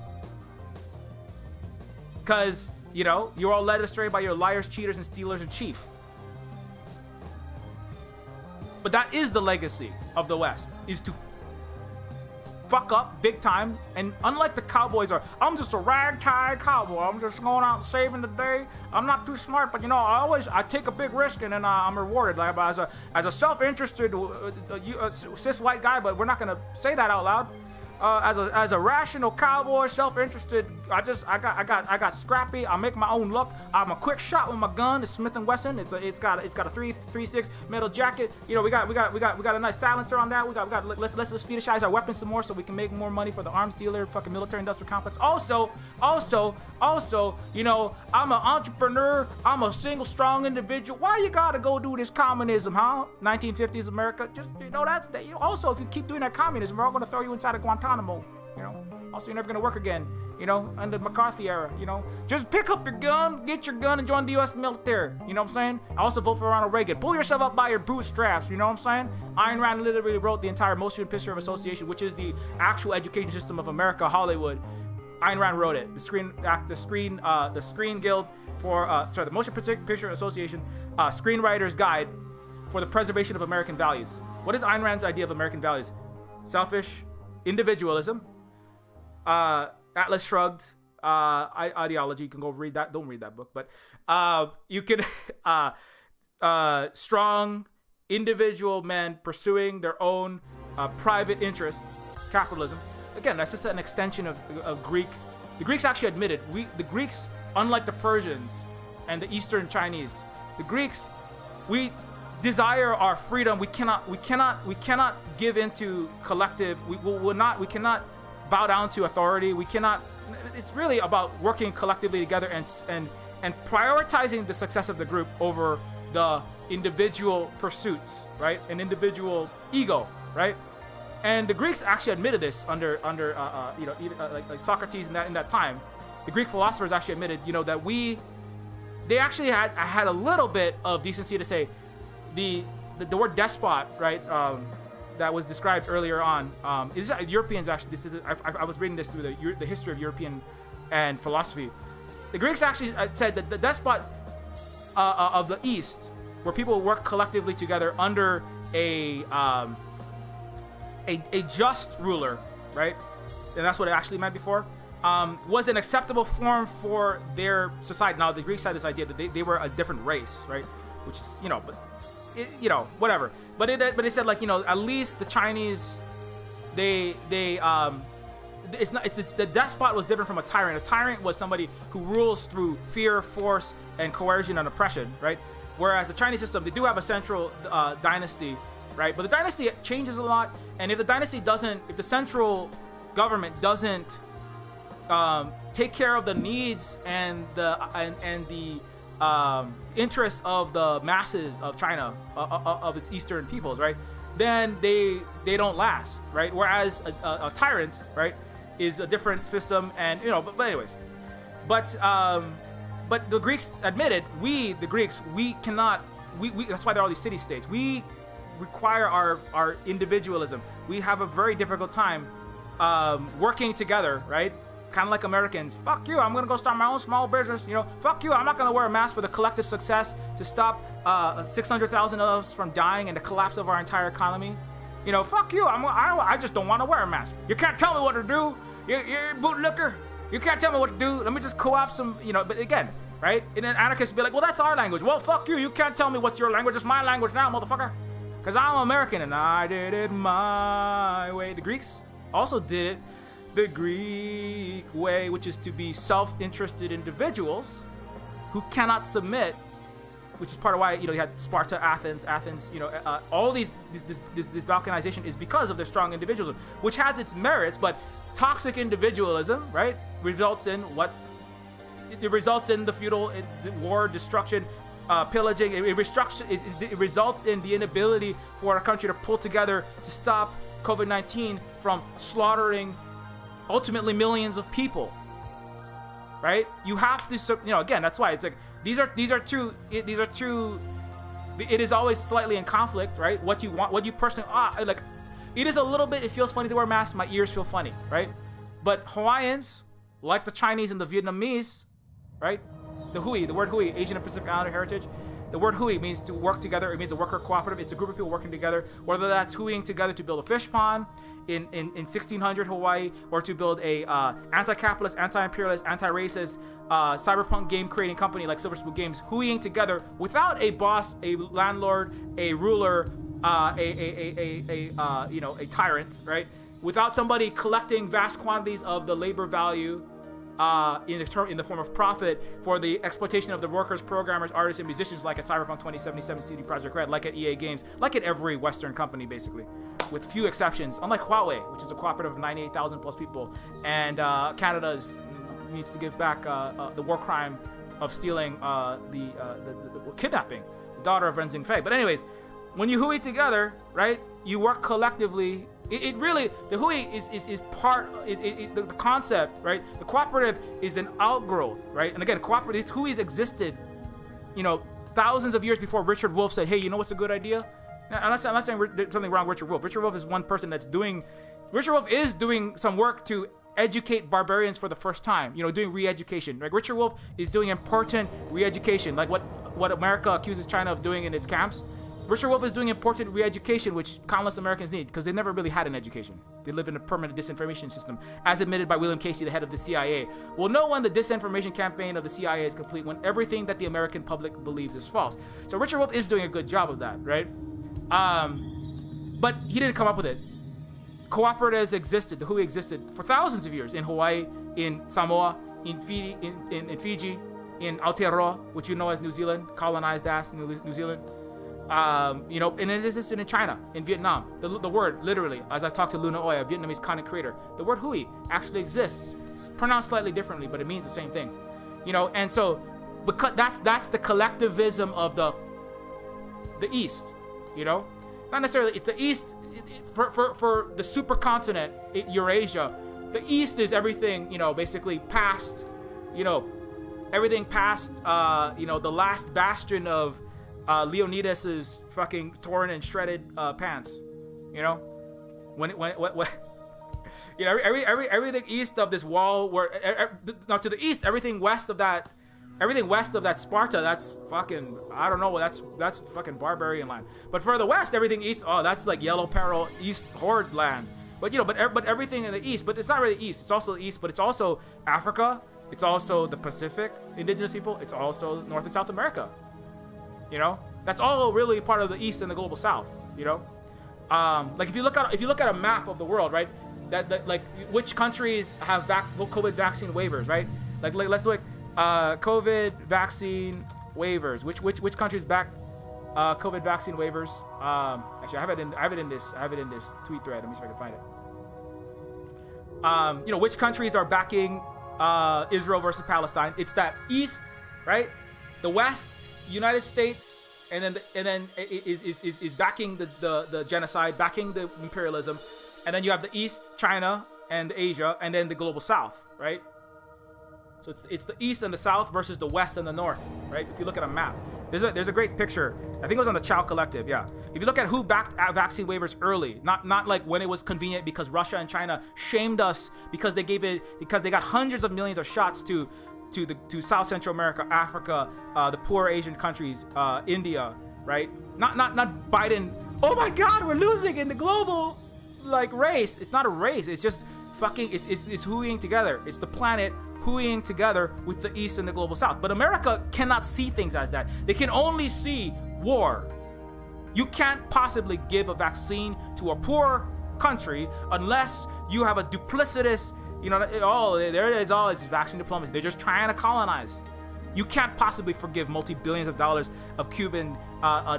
Because, you know, you're all led astray by your liars, cheaters, and stealers in chief. But that is the legacy of the West, is to fuck up big time. And unlike the cowboys are, I'm just a ragtag cowboy, I'm just going out and saving the day, I'm not too smart, but you know, I take a big risk and then I'm rewarded, like as a self-interested cis white guy, but we're not gonna say that out loud. As a rational cowboy, self-interested, I got scrappy. I make my own luck. I'm a quick shot with my gun. It's Smith & Wesson. It's got a 3.6 metal jacket. You know, we got a nice silencer on that. Let's fetishize our weapons some more so we can make more money for the arms dealer, fucking military industrial complex. Also, you know, I'm an entrepreneur. I'm a single strong individual. Why you gotta go do this communism, huh? 1950s America. Just, you know, you know, also, if you keep doing that communism, we're all gonna throw you inside of Guantanamo. You know, also you're never gonna work again, you know, under the McCarthy era. You know, just pick up your gun, get your gun, and join the U.S. military. You know what I'm saying? I also vote for Ronald Reagan. Pull yourself up by your bootstraps. You know what I'm saying? Ayn Rand literally wrote the entire Motion Picture of Association, which is the actual education system of America, Hollywood. Ayn Rand wrote it. The Screen Guild for the Motion Picture Association Screenwriter's Guide for the Preservation of American Values. What is Ayn Rand's idea of American values? Selfish individualism. Atlas Shrugged ideology. You can go read that. Don't read that book, but you can strong individual men pursuing their own private interests. Capitalism. Again, that's just an extension of Greek. The Greeks actually admitted the Greeks, unlike the Persians and the Eastern Chinese, the Greeks, we desire our freedom. We cannot give into collective. We cannot bow down to authority. We cannot. It's really about working collectively together and prioritizing the success of the group over the individual pursuits, right? An individual ego, right? And the Greeks actually admitted this under you know, even, like Socrates in that time. The Greek philosophers actually admitted, you know, that they actually had a little bit of decency to say the word despot, right? That was described earlier on. Is Europeans actually? I was reading this through the history of European and philosophy. The Greeks actually said that the despot of the East, where people work collectively together under a just ruler, right? And that's what it actually meant before. Was an acceptable form for their society. Now the Greeks had this idea that they were a different race, right? Which is, you know, but you know, whatever. But it said, like, you know, at least the Chinese, it's the despot was different from a tyrant. A tyrant was somebody who rules through fear, force, and coercion and oppression, right? Whereas the Chinese system, they do have a central dynasty, right? But the dynasty changes a lot, and if the central government doesn't take care of the needs and the interests of the masses of China, of its eastern peoples, right? Then they don't last, right? Whereas a tyrant, right, is a different system, and you know. But anyways, but the Greeks admitted, the Greeks cannot. That's why there are all these city-states. We require our individualism. We have a very difficult time working together, right? Kind of like Americans. Fuck you, I'm gonna go start my own small business. You know, fuck you, I'm not gonna wear a mask for the collective success to stop 600,000 of us from dying and the collapse of our entire economy. You know, fuck you, I just don't want to wear a mask. You can't tell me what to do. You're bootlicker. You can't tell me what to do. Let me just co-opt some, you know. But again, right? And then anarchists be like, well, that's our language. Well, fuck you. You can't tell me what's your language. It's my language now, motherfucker. Because I'm American and I did it my way. The Greeks also did it the Greek way, which is to be self-interested individuals who cannot submit, which is part of why, you know, you had Sparta, Athens, you know, all this balkanization is because of their strong individualism, which has its merits, but toxic individualism, right, results in what? It results in the feudal war, destruction, pillaging. It results in the inability for a country to pull together to stop COVID-19 from slaughtering ultimately millions of people, right? You have to, you know, again, that's why it's like, These are two. It is always slightly in conflict, right? What you want, what you personally like. It is a little bit. It feels funny to wear masks. My ears feel funny, right? But Hawaiians, like the Chinese and the Vietnamese, right? The Hui, the word Hui, Asian and Pacific Islander heritage. The word Hui means to work together. It means a worker cooperative. It's a group of people working together. Whether that's Huiing together to build a fish pond in 1600 Hawaii, or to build a anti-capitalist, anti-imperialist, anti-racist cyberpunk game creating company like Silver Spoon Games, Huiing together without a boss, a landlord, a ruler, a tyrant, right? Without somebody collecting vast quantities of the labor value in the form of profit for the exploitation of the workers, programmers, artists, and musicians, like at Cyberpunk 2077, CD Projekt Red, like at EA Games, like at every Western company, basically, with few exceptions. Unlike Huawei, which is a cooperative of 98,000 plus people, and Canada needs to give back the war crime of stealing the kidnapping the daughter of Ren Xingfei. But anyways, when you Hui together, right, you work collectively. It really, the Hui is part, the concept, right? The cooperative is an outgrowth, right? And again, cooperative, Hui's existed, thousands of years before Richard Wolff said, hey, you know what's a good idea? Now, I'm not saying there's something wrong with Richard Wolff. Richard Wolff is one person Richard Wolff is doing some work to educate barbarians for the first time, doing re-education. Like Richard Wolff is doing important re-education, like what America accuses China of doing in its camps. Richard Wolff is doing important re-education, which countless Americans need, because they never really had an education. They live in a permanent disinformation system, as admitted by William Casey, the head of the CIA. We'll know when the disinformation campaign of the CIA is complete, when everything that the American public believes is false. So Richard Wolff is doing a good job of that, right? But he didn't come up with it. Cooperatives existed, the Hui existed for thousands of years in Hawaii, in Samoa, in Fiji, in Aotearoa, which you know as New Zealand, colonized ass New Zealand. And it existed in China, in Vietnam. The word, literally, as I talked to Luna Oya, a Vietnamese content creator, the word Hui actually exists. It's pronounced slightly differently, but it means the same thing. And so, because that's the collectivism of the East, Not necessarily, it's the East, for the supercontinent, Eurasia, the East is everything, basically past, everything past, the last bastion of Leonidas's fucking torn and shredded pants, everything east of this wall, to the east, everything west of that Sparta, that's fucking, I don't know, that's fucking barbarian land. But for the west, everything east, that's like Yellow Peril, East Horde land. But but everything in the east, but it's not really east. It's also the east, but it's also Africa. It's also the Pacific indigenous people. It's also North and South America. That's all really part of the East and the global South. Like if you look at a map of the world, right? That like which countries have COVID vaccine waivers, right? Like let's look COVID vaccine waivers. Which countries back COVID vaccine waivers? Actually, I have it in this tweet thread. Let me see if I can find it. Which countries are backing Israel versus Palestine? It's that East, right? The West, United States, and then is backing the genocide, backing the imperialism, and then you have the East, China, and Asia, and then the global South, right? So it's the East and the South versus the West and the North, right? If you look at a map, there's a great picture. I think it was on the Chow Collective, yeah. If you look at who backed vaccine waivers early, not like when it was convenient because Russia and China shamed us because they got hundreds of millions of shots to South Central America, Africa, the poor Asian countries, India, right? Not Biden. Oh my God, we're losing in the global race. It's not a race. It's just fucking. It's Huiing together. It's the planet Huiing together with the East and the global South. But America cannot see things as that. They can only see war. You can't possibly give a vaccine to a poor country unless you have a duplicitous. There is all this vaccine diplomacy. They're just trying to colonize. You can't possibly forgive multi-billions of dollars of Cuban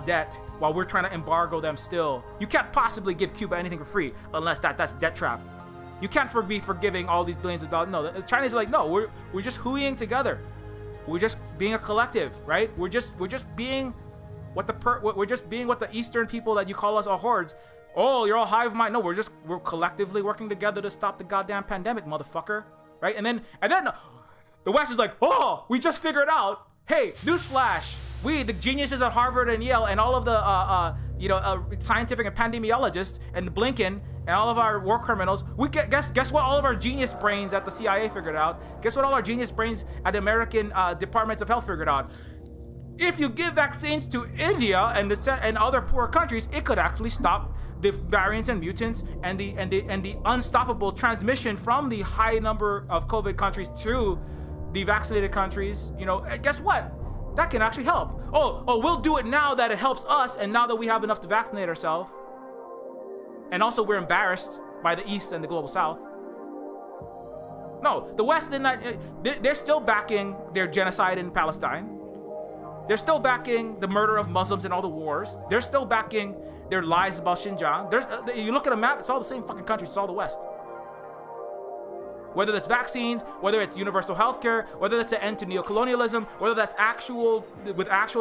debt while we're trying to embargo them still. You can't possibly give Cuba anything for free unless that's debt trap. You can't be forgiving all these billions of dollars. No, the Chinese are like, no, we're just Huiing together. We're just being a collective, right? We're just being what the Eastern people that you call us are hordes. Oh, you're all hive mind. No, we're collectively working together to stop the goddamn pandemic, motherfucker. Right? And then the West is like, oh, we just figured out, Hey, newsflash! We, the geniuses at Harvard and Yale, and all of the scientific and pandemiologists, and Blinken, and all of our war criminals, guess what? All of our genius brains at the CIA figured out. Guess what? All our genius brains at the American Departments of Health figured out. If you give vaccines to India and other poor countries, it could actually stop the variants and mutants and the unstoppable transmission from the high number of COVID countries to the vaccinated countries. Guess what? That can actually help. Oh, we'll do it now that it helps us, and now that we have enough to vaccinate ourselves. And also, we're embarrassed by the East and the global South. No, the West they're still backing their genocide in Palestine. They're still backing the murder of Muslims in all the wars. They're still backing their lies about Xinjiang. You look at a map, it's all the same fucking countries. It's all the West. Whether that's vaccines, whether it's universal healthcare, whether that's an end to neocolonialism, whether that's actual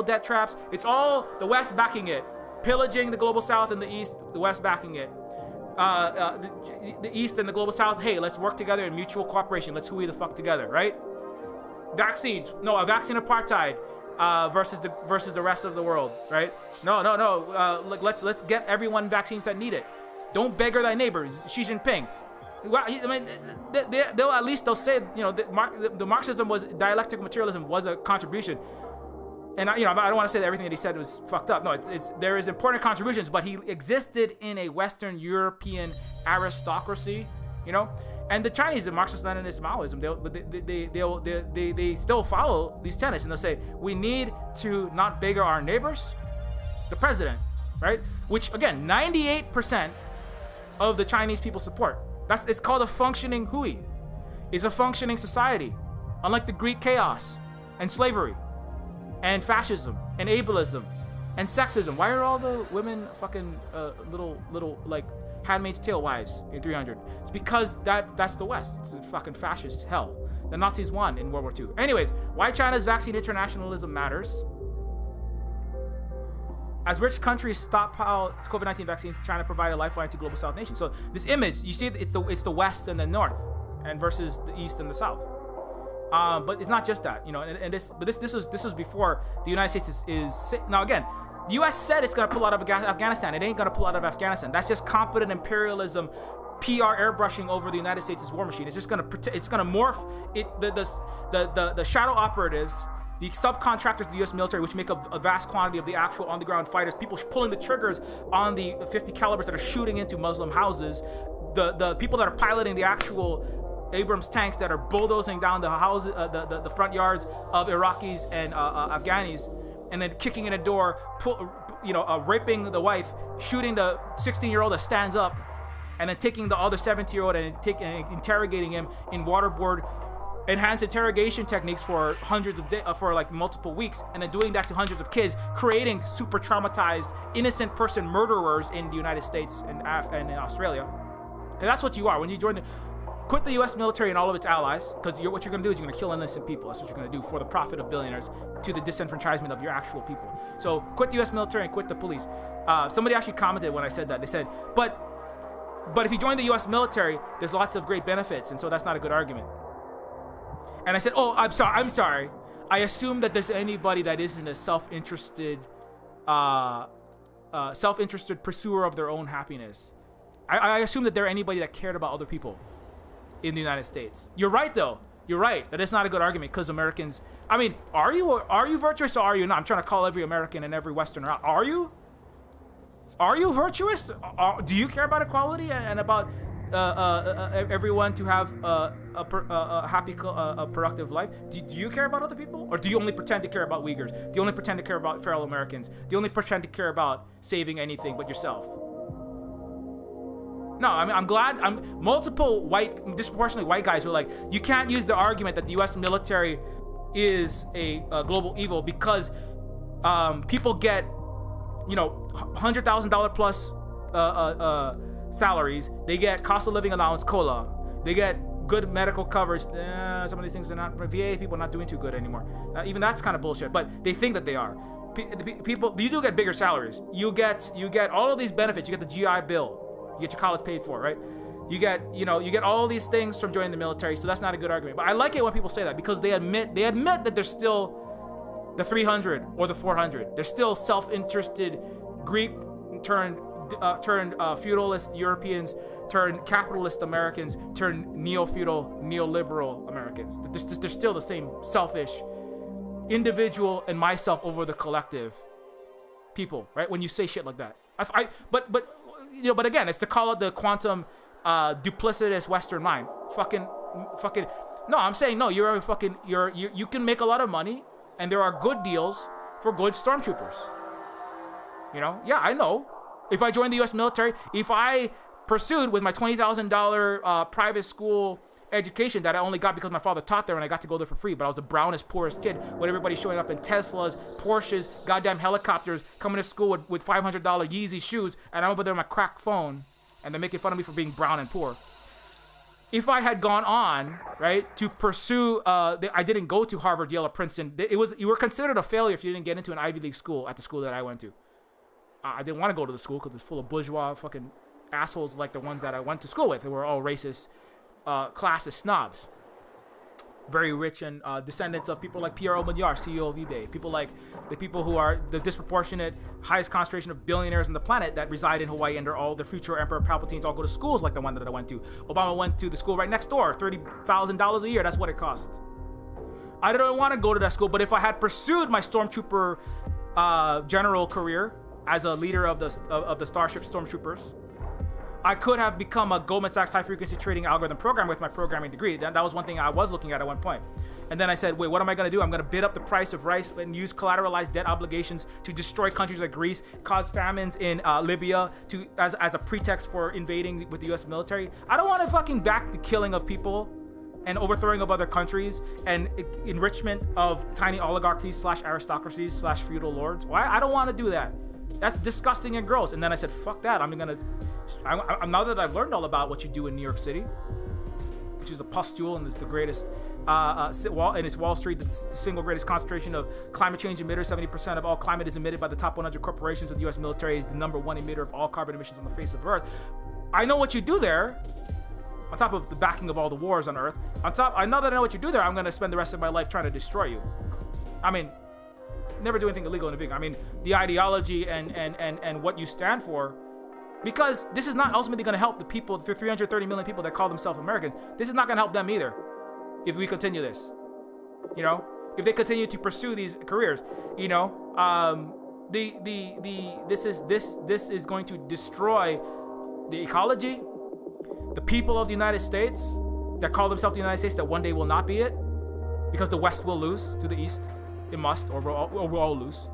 debt traps, it's all the West backing it. Pillaging the global South and the East, the West backing it. The East and the global South, hey, let's work together in mutual cooperation. Let's hooey the fuck together, right? Vaccines, no, a vaccine apartheid. Versus the rest of the world, right? No. Let's get everyone vaccines that need it. Don't beggar thy neighbors. Xi Jinping. Well, they'll say, the Marxism was dialectical materialism was a contribution. And I don't want to say that everything that he said was fucked up. No, there is important contributions, but he existed in a Western European aristocracy, And the Chinese, the Marxist, Leninist, Maoism, they still follow these tenets, and they'll say we need to not beggar our neighbors, the president, right? Which again, 98% of the Chinese people support. It's called a functioning hui. It's a functioning society, unlike the Greek chaos and slavery, and fascism and ableism and sexism. Why are all the women fucking little like Handmaid's Tale wives in 300? It's because that's the West. It's a fucking fascist hell. The Nazis won in World War II. Anyways, why China's vaccine internationalism matters. As rich countries stockpile COVID-19 vaccines, China provided a lifeline to global South nations. So this image, you see, it's the West and the North, and versus the East and the South. But it's not just that, this was before the United States is now again. The U.S. said it's going to pull out of Afghanistan. It ain't going to pull out of Afghanistan. That's just competent imperialism, PR airbrushing over the United States' war machine. It's just going to morph it. The shadow operatives, the subcontractors of the U.S. military, which make a vast quantity of the actual on-the-ground fighters, people pulling the triggers on the 50 calibers that are shooting into Muslim houses, the people that are piloting the actual Abrams tanks that are bulldozing down the houses, the front yards of Iraqis and Afghanis, and then kicking in a door, raping the wife, shooting the 16-year-old that stands up, and then taking the other 17-year-old and interrogating him in waterboard enhanced interrogation techniques for hundreds of for like multiple weeks, and then doing that to hundreds of kids, creating super traumatized innocent person murderers in the United States and in Australia. Because that's what you are when you join quit the U.S. military and all of its allies, because what you're going to do is you're going to kill innocent people. That's what you're going to do for the profit of billionaires, to the disenfranchisement of your actual people. So quit the U.S. military and quit the police. Somebody actually commented when I said that. They said, but if you join the U.S. military, there's lots of great benefits, and so that's not a good argument. And I said, oh, I'm sorry. I assume that there's anybody that isn't a self-interested pursuer of their own happiness. I assume that there are anybody that cared about other people in the United States. You're right, though. You're right. That is not a good argument, because Americans. I mean, are you virtuous or are you not? I'm trying to call every American and every Westerner out. Are you virtuous? Do you care about equality and about everyone to have a happy, productive life? Do you care about other people, or do you only pretend to care about Uyghurs? Do you only pretend to care about fellow Americans? Do you only pretend to care about saving anything but yourself? No, I mean, I'm glad. Multiple disproportionately white guys who are like, you can't use the argument that the U.S. military is a global evil because people get, $100,000 plus salaries. They get cost of living allowance, COLA. They get good medical coverage. Some of these things are not. VA people are not doing too good anymore. Even that's kind of bullshit. But they think that they are. People, you do get bigger salaries. You get all of these benefits. You get the GI Bill. You get your college paid for, right? You get all these things from joining the military, so that's not a good argument. But I like it when people say that, because they admit that there's still the 300 or the 400. They're still self-interested Greek turned feudalist Europeans turned capitalist Americans turned neo-feudal, neoliberal Americans. They're still the same selfish individual and myself over the collective people, right? When you say shit like that, but again, it's to call it the quantum duplicitous Western mind. Fucking. No, I'm saying no. You can make a lot of money, and there are good deals for good stormtroopers. You know, yeah, I know. If I joined the U.S. military, if I pursued with my $20,000 private school education that I only got because my father taught there and I got to go there for free, but I was the brownest, poorest kid when everybody's showing up in Teslas, Porsches, goddamn helicopters, coming to school with $500 Yeezy shoes, and I'm over there on my crack phone, and they're making fun of me for being brown and poor. If I had gone on, right, to pursue, I didn't go to Harvard, Yale, or Princeton. You were considered a failure if you didn't get into an Ivy League school at the school that I went to. I didn't want to go to the school because it's full of bourgeois fucking assholes like the ones that I went to school with. They were all racist, classist snobs. Very rich and descendants of people like Pierre Omidyar, CEO of eBay. People like the people who are the disproportionate highest concentration of billionaires on the planet that reside in Hawaii, and they're all the future Emperor Palpatines all go to schools like the one that I went to. Obama went to the school right next door, $30,000 a year. That's what it cost. I didn't want to go to that school, but if I had pursued my stormtrooper general career as a leader of the Starship Stormtroopers, I could have become a Goldman Sachs high-frequency trading algorithm programmer with my programming degree. That was one thing I was looking at one point. And then I said, wait, what am I going to do? I'm going to bid up the price of rice and use collateralized debt obligations to destroy countries like Greece, cause famines in Libya as a pretext for invading with the U.S. military. I don't want to fucking back the killing of people and overthrowing of other countries and enrichment of tiny oligarchies / aristocracies / feudal lords. Why? I don't want to do that. That's disgusting and gross. And then I said, fuck that. I'm now that I've learned all about what you do in New York City, which is a pustule and is the greatest, and it's Wall Street, the single greatest concentration of climate change emitters. 70% of all climate is emitted by the top 100 corporations, and the U.S. military is the #1 emitter of all carbon emissions on the face of Earth. I know what you do there. On top of the backing of all the wars on Earth, I know that I know what you do there. I'm going to spend the rest of my life trying to destroy you. I mean, never do anything illegal in a vegan. I mean, the ideology and what you stand for, because this is not ultimately going to help the people, the 330 million people that call themselves Americans. This is not going to help them either if we continue this. You know, if they continue to pursue these careers, you know, this is going to destroy the ecology, the people of the United States that call themselves the United States that one day will not be it, because the West will lose to the East. It must, or we'll all lose.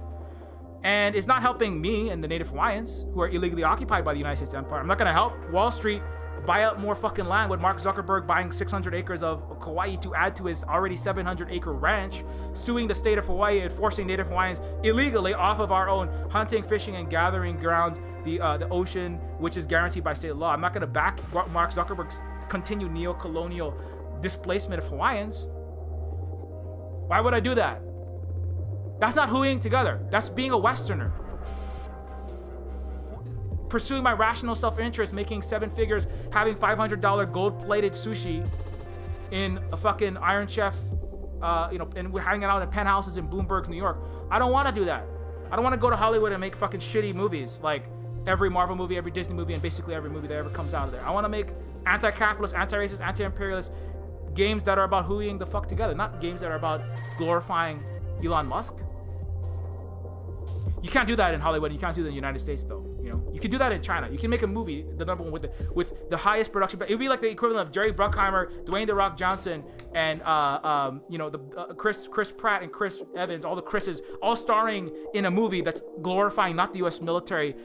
And it's not helping me and the Native Hawaiians who are illegally occupied by the United States Empire. I'm not going to help Wall Street buy up more fucking land with Mark Zuckerberg buying 600 acres of Kauai to add to his already 700-acre ranch, suing the state of Hawaii and forcing Native Hawaiians illegally off of our own hunting, fishing, and gathering grounds, the ocean, which is guaranteed by state law. I'm not going to back Mark Zuckerberg's continued neo-colonial displacement of Hawaiians. Why would I do that? That's not hooing together. That's being a Westerner. Pursuing my rational self-interest, making 7 figures, having $500 gold-plated sushi in a fucking Iron Chef, and we're hanging out in penthouses in Bloomberg, New York. I don't want to do that. I don't want to go to Hollywood and make fucking shitty movies like every Marvel movie, every Disney movie, and basically every movie that ever comes out of there. I want to make anti-capitalist, anti-racist, anti-imperialist games that are about hooing the fuck together, not games that are about glorifying Elon Musk. You can't do that in Hollywood. You can't do that in the United States, though. You know, you can do that in China. You can make a movie, the #1 with the highest production. But it would be like the equivalent of Jerry Bruckheimer, Dwayne The Rock Johnson, and Chris Pratt and Chris Evans, all the Chris's, all starring in a movie that's glorifying not the U.S. military,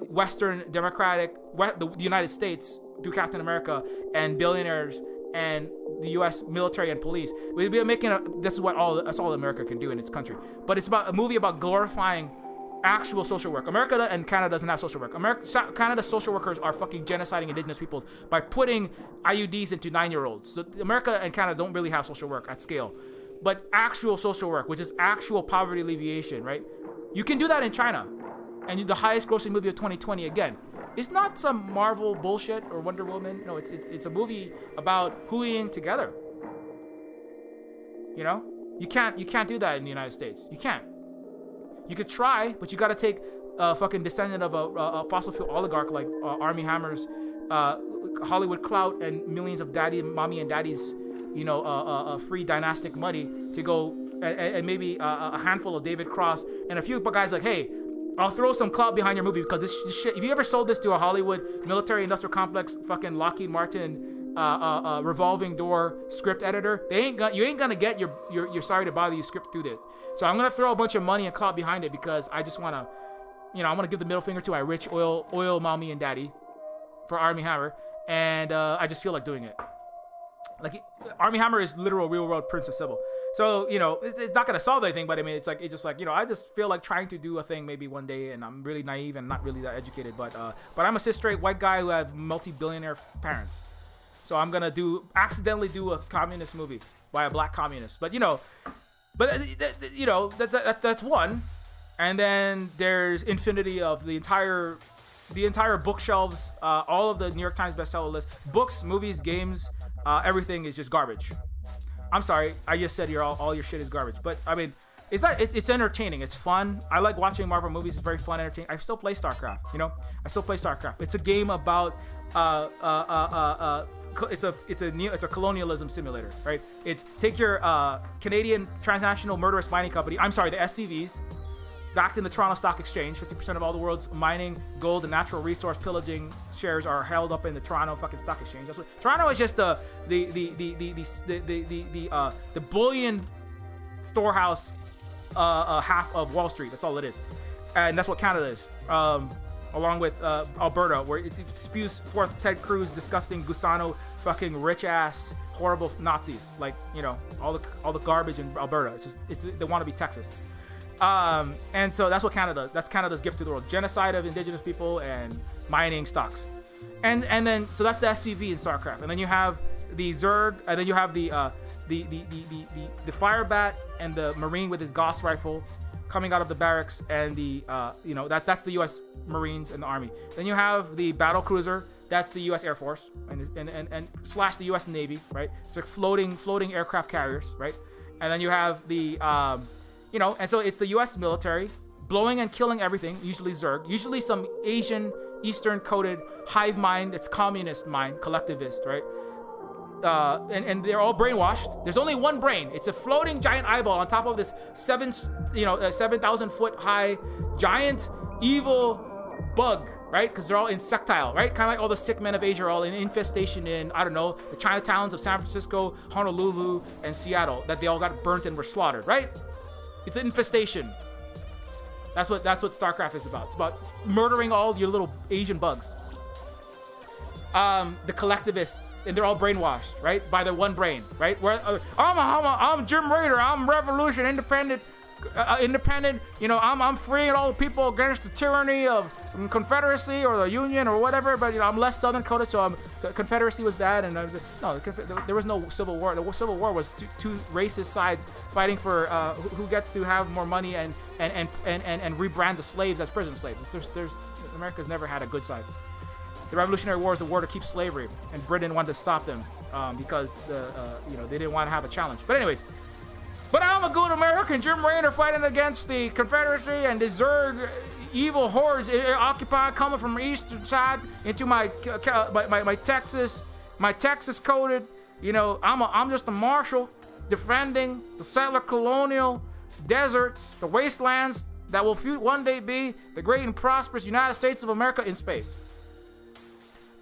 Western democratic, the United States through Captain America, and billionaires and the U.S. military and police. We'd be making that's all America can do in its country. But it's about a movie about glorifying actual social work. America and Canada doesn't have social work. Canada's social workers are fucking genociding indigenous peoples by putting IUDs into 9-year-olds. So America and Canada don't really have social work at scale. But actual social work, which is actual poverty alleviation, right? You can do that in China. And the highest grossing movie of 2020 again. It's not some Marvel bullshit or Wonder Woman. No, it's a movie about hooing together. You know? You can't do that in the United States. You can't. You could try, but you got to take a fucking descendant of a fossil fuel oligarch like Armie Hammer's Hollywood clout and millions of mommy and daddy's, free dynastic money to go, and maybe a handful of David Cross and a few guys like, hey, I'll throw some clout behind your movie because this shit. If you ever sold this to a Hollywood military industrial complex, fucking Lockheed Martin, revolving door script editor, you ain't gonna get your sorry to bother you script through this. So I'm gonna throw a bunch of money and clout behind it because I just wanna, I'm gonna give the middle finger to my rich oil mommy and daddy for Armie Hammer, and I just feel like doing it. Like Armie Hammer is literal real world Prince of Civil. So, it's not going to solve anything, but I mean, it's just like, I just feel like trying to do a thing maybe one day, and I'm really naive and not really that educated, but I'm a cis straight white guy who have multi-billionaire parents. So I'm going to accidentally do a communist movie by a black communist. But, that's one. And then there's infinity of the entire bookshelves, all of the New York Times bestseller list, books, movies, games, everything is just garbage. I'm sorry, I just said all your shit is garbage, but I mean, it's entertaining, it's fun. I like watching Marvel movies. It's very fun, entertaining. I still play StarCraft. I still play StarCraft. It's a game about it's a colonialism simulator, right? It's take your Canadian transnational murderous mining company. I'm sorry, the SCVs. Backed in the Toronto Stock Exchange, 50% of all the world's mining, gold, and natural resource pillaging shares are held up in the Toronto fucking Stock Exchange. That's what Toronto is, just the bullion storehouse half of Wall Street. That's all it is, and that's what Canada is. Along with Alberta, where it spews forth Ted Cruz, disgusting Gusano, fucking rich ass, horrible Nazis, like all the garbage in Alberta. They want to be Texas. And so that's Canada's gift to the world: genocide of indigenous people and mining stocks. And then so that's the SCV in StarCraft. And then you have the Zerg, and then you have the Firebat and the Marine with his Gauss rifle coming out of the barracks, and that's the U.S. Marines and the Army. Then you have the battle cruiser. That's the U.S. Air Force and slash the U.S. Navy, right? It's like floating aircraft carriers, right? And then you have the and so it's the U.S. military blowing and killing everything, usually Zerg, usually some Asian, Eastern-coded hive mind. It's communist mind, collectivist, right? And they're all brainwashed. There's only one brain. It's a floating giant eyeball on top of this 7,000 foot high giant evil bug, right? Because they're all insectile, right? Kind of like all the sick men of Asia are all in infestation in, I don't know, the Chinatowns of San Francisco, Honolulu, and Seattle, that they all got burnt and were slaughtered, right? It's an infestation. That's what StarCraft is about. It's about murdering all your little Asian bugs. The collectivists, and they're all brainwashed, right? By their one brain, right? Where I'm Jim Raider. I'm revolution, independent. I'm freeing all the people against the tyranny of Confederacy or the Union or whatever. But I'm less Southern coded, so the Confederacy was bad, and there was no Civil War. The Civil War was two racist sides fighting for who gets to have more money and rebrand the slaves as prison slaves. America's never had a good side. The Revolutionary War is a war to keep slavery, and Britain wanted to stop them because they didn't want to have a challenge. But anyways. But I'm a good American. Jim Raider fighting against the Confederacy and the Zerg evil hordes occupying, coming from the eastern side into my Texas coded. I'm just a marshal defending the settler colonial deserts, the wastelands that will one day be the great and prosperous United States of America in space.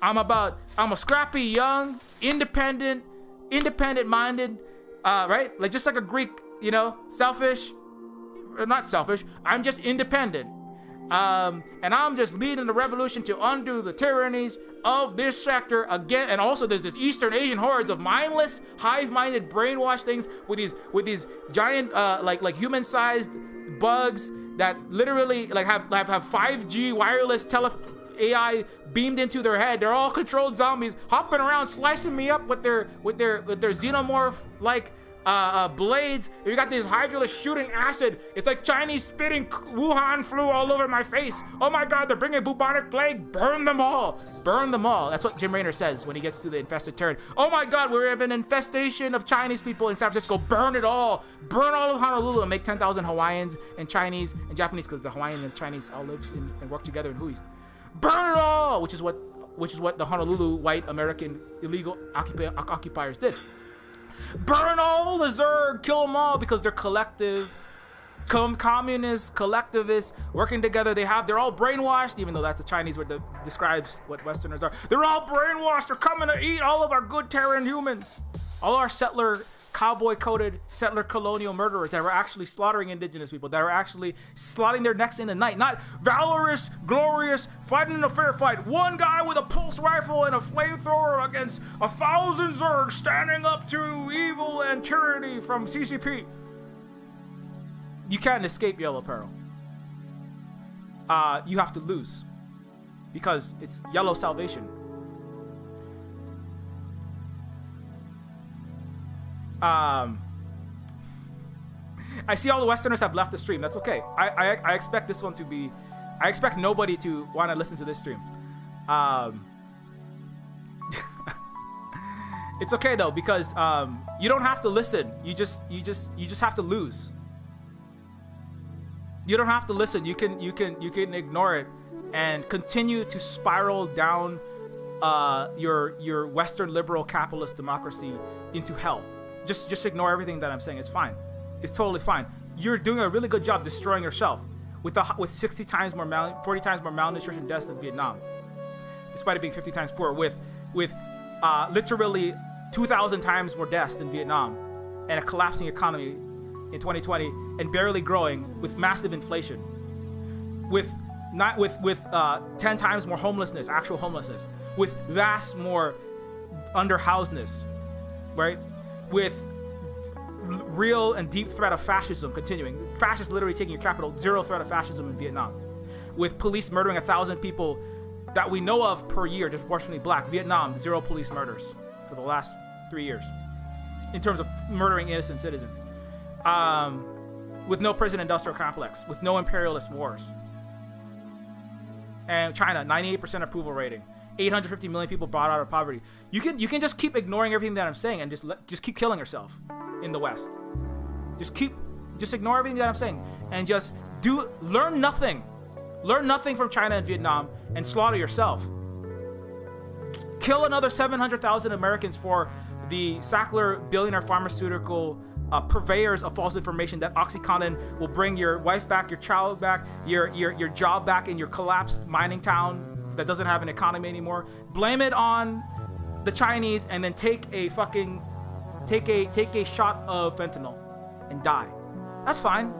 I'm a scrappy, young, independent-minded. Right? Like just like a Greek, selfish, or not selfish. I'm just independent. And I'm just leading the revolution to undo the tyrannies of this sector again. And also there's this Eastern Asian hordes of mindless, hive-minded, brainwashed things with these giant, like human-sized bugs that literally like have 5G wireless AI beamed into their head. They're all controlled zombies hopping around, slicing me up with their xenomorph like blades. If you got this Hydralisk shooting acid, it's like Chinese spitting Wuhan flu all over my face. Oh my God, they're bringing bubonic plague. Burn them all. Burn them all. That's what Jim Raynor says when he gets to the infested turd. Oh my God, we have an infestation of Chinese people in San Francisco. Burn it all. Burn all of Honolulu and make 10,000 Hawaiians and Chinese and Japanese, because the Hawaiian and Chinese all lived and worked together in Huis. Burn it all, which is what the Honolulu white American illegal occupiers did. Burn all the Zerg, kill them all, because they're collective, communists, collectivists, working together. They're all brainwashed, even though that's the Chinese word that describes what Westerners are. They're all brainwashed. They're coming to eat all of our good Terran humans, all our settler, cowboy-coated settler colonial murderers that were actually slaughtering indigenous people, that were actually slotting their necks in the night, not valorous, glorious, fighting in a fair fight. One guy with a pulse rifle and a flamethrower against 1,000 Zerg standing up to evil and tyranny from CCP. You can't escape Yellow Peril. You have to lose, because it's Yellow Salvation. I see all the Westerners have left the stream. That's okay. I expect this one to be... I expect nobody to want to listen to this stream. It's okay though, because you don't have to listen. You just have to lose. You don't have to listen. You can ignore it and continue to spiral down your Western liberal capitalist democracy into hell. Just ignore everything that I'm saying. It's fine. It's totally fine. You're doing a really good job destroying yourself with 40 times more malnutrition deaths than Vietnam, despite it being 50 times poorer, with literally 2,000 times more deaths than Vietnam, and a collapsing economy in 2020, and barely growing, with massive inflation, with 10 times more homelessness, actual homelessness, with vast more underhousedness, right? With real and deep threat of fascism continuing. Fascists literally taking your capital. Zero threat of fascism in Vietnam. With police murdering 1,000 people that we know of per year, disproportionately black. Vietnam, 0 police murders for the last 3 years in terms of murdering innocent citizens. With no prison industrial complex. With no imperialist wars. And China, 98% approval rating. 850 million people brought out of poverty. You can just keep ignoring everything that I'm saying and just keep killing yourself in the West. Just ignore everything that I'm saying and just learn nothing. Learn nothing from China and Vietnam and slaughter yourself. Kill another 700,000 Americans for the Sackler billionaire pharmaceutical purveyors of false information that OxyContin will bring your wife back, your child back, your job back in your collapsed mining town that doesn't have an economy anymore. Blame it on the Chinese and then take a shot of fentanyl and die. That's fine.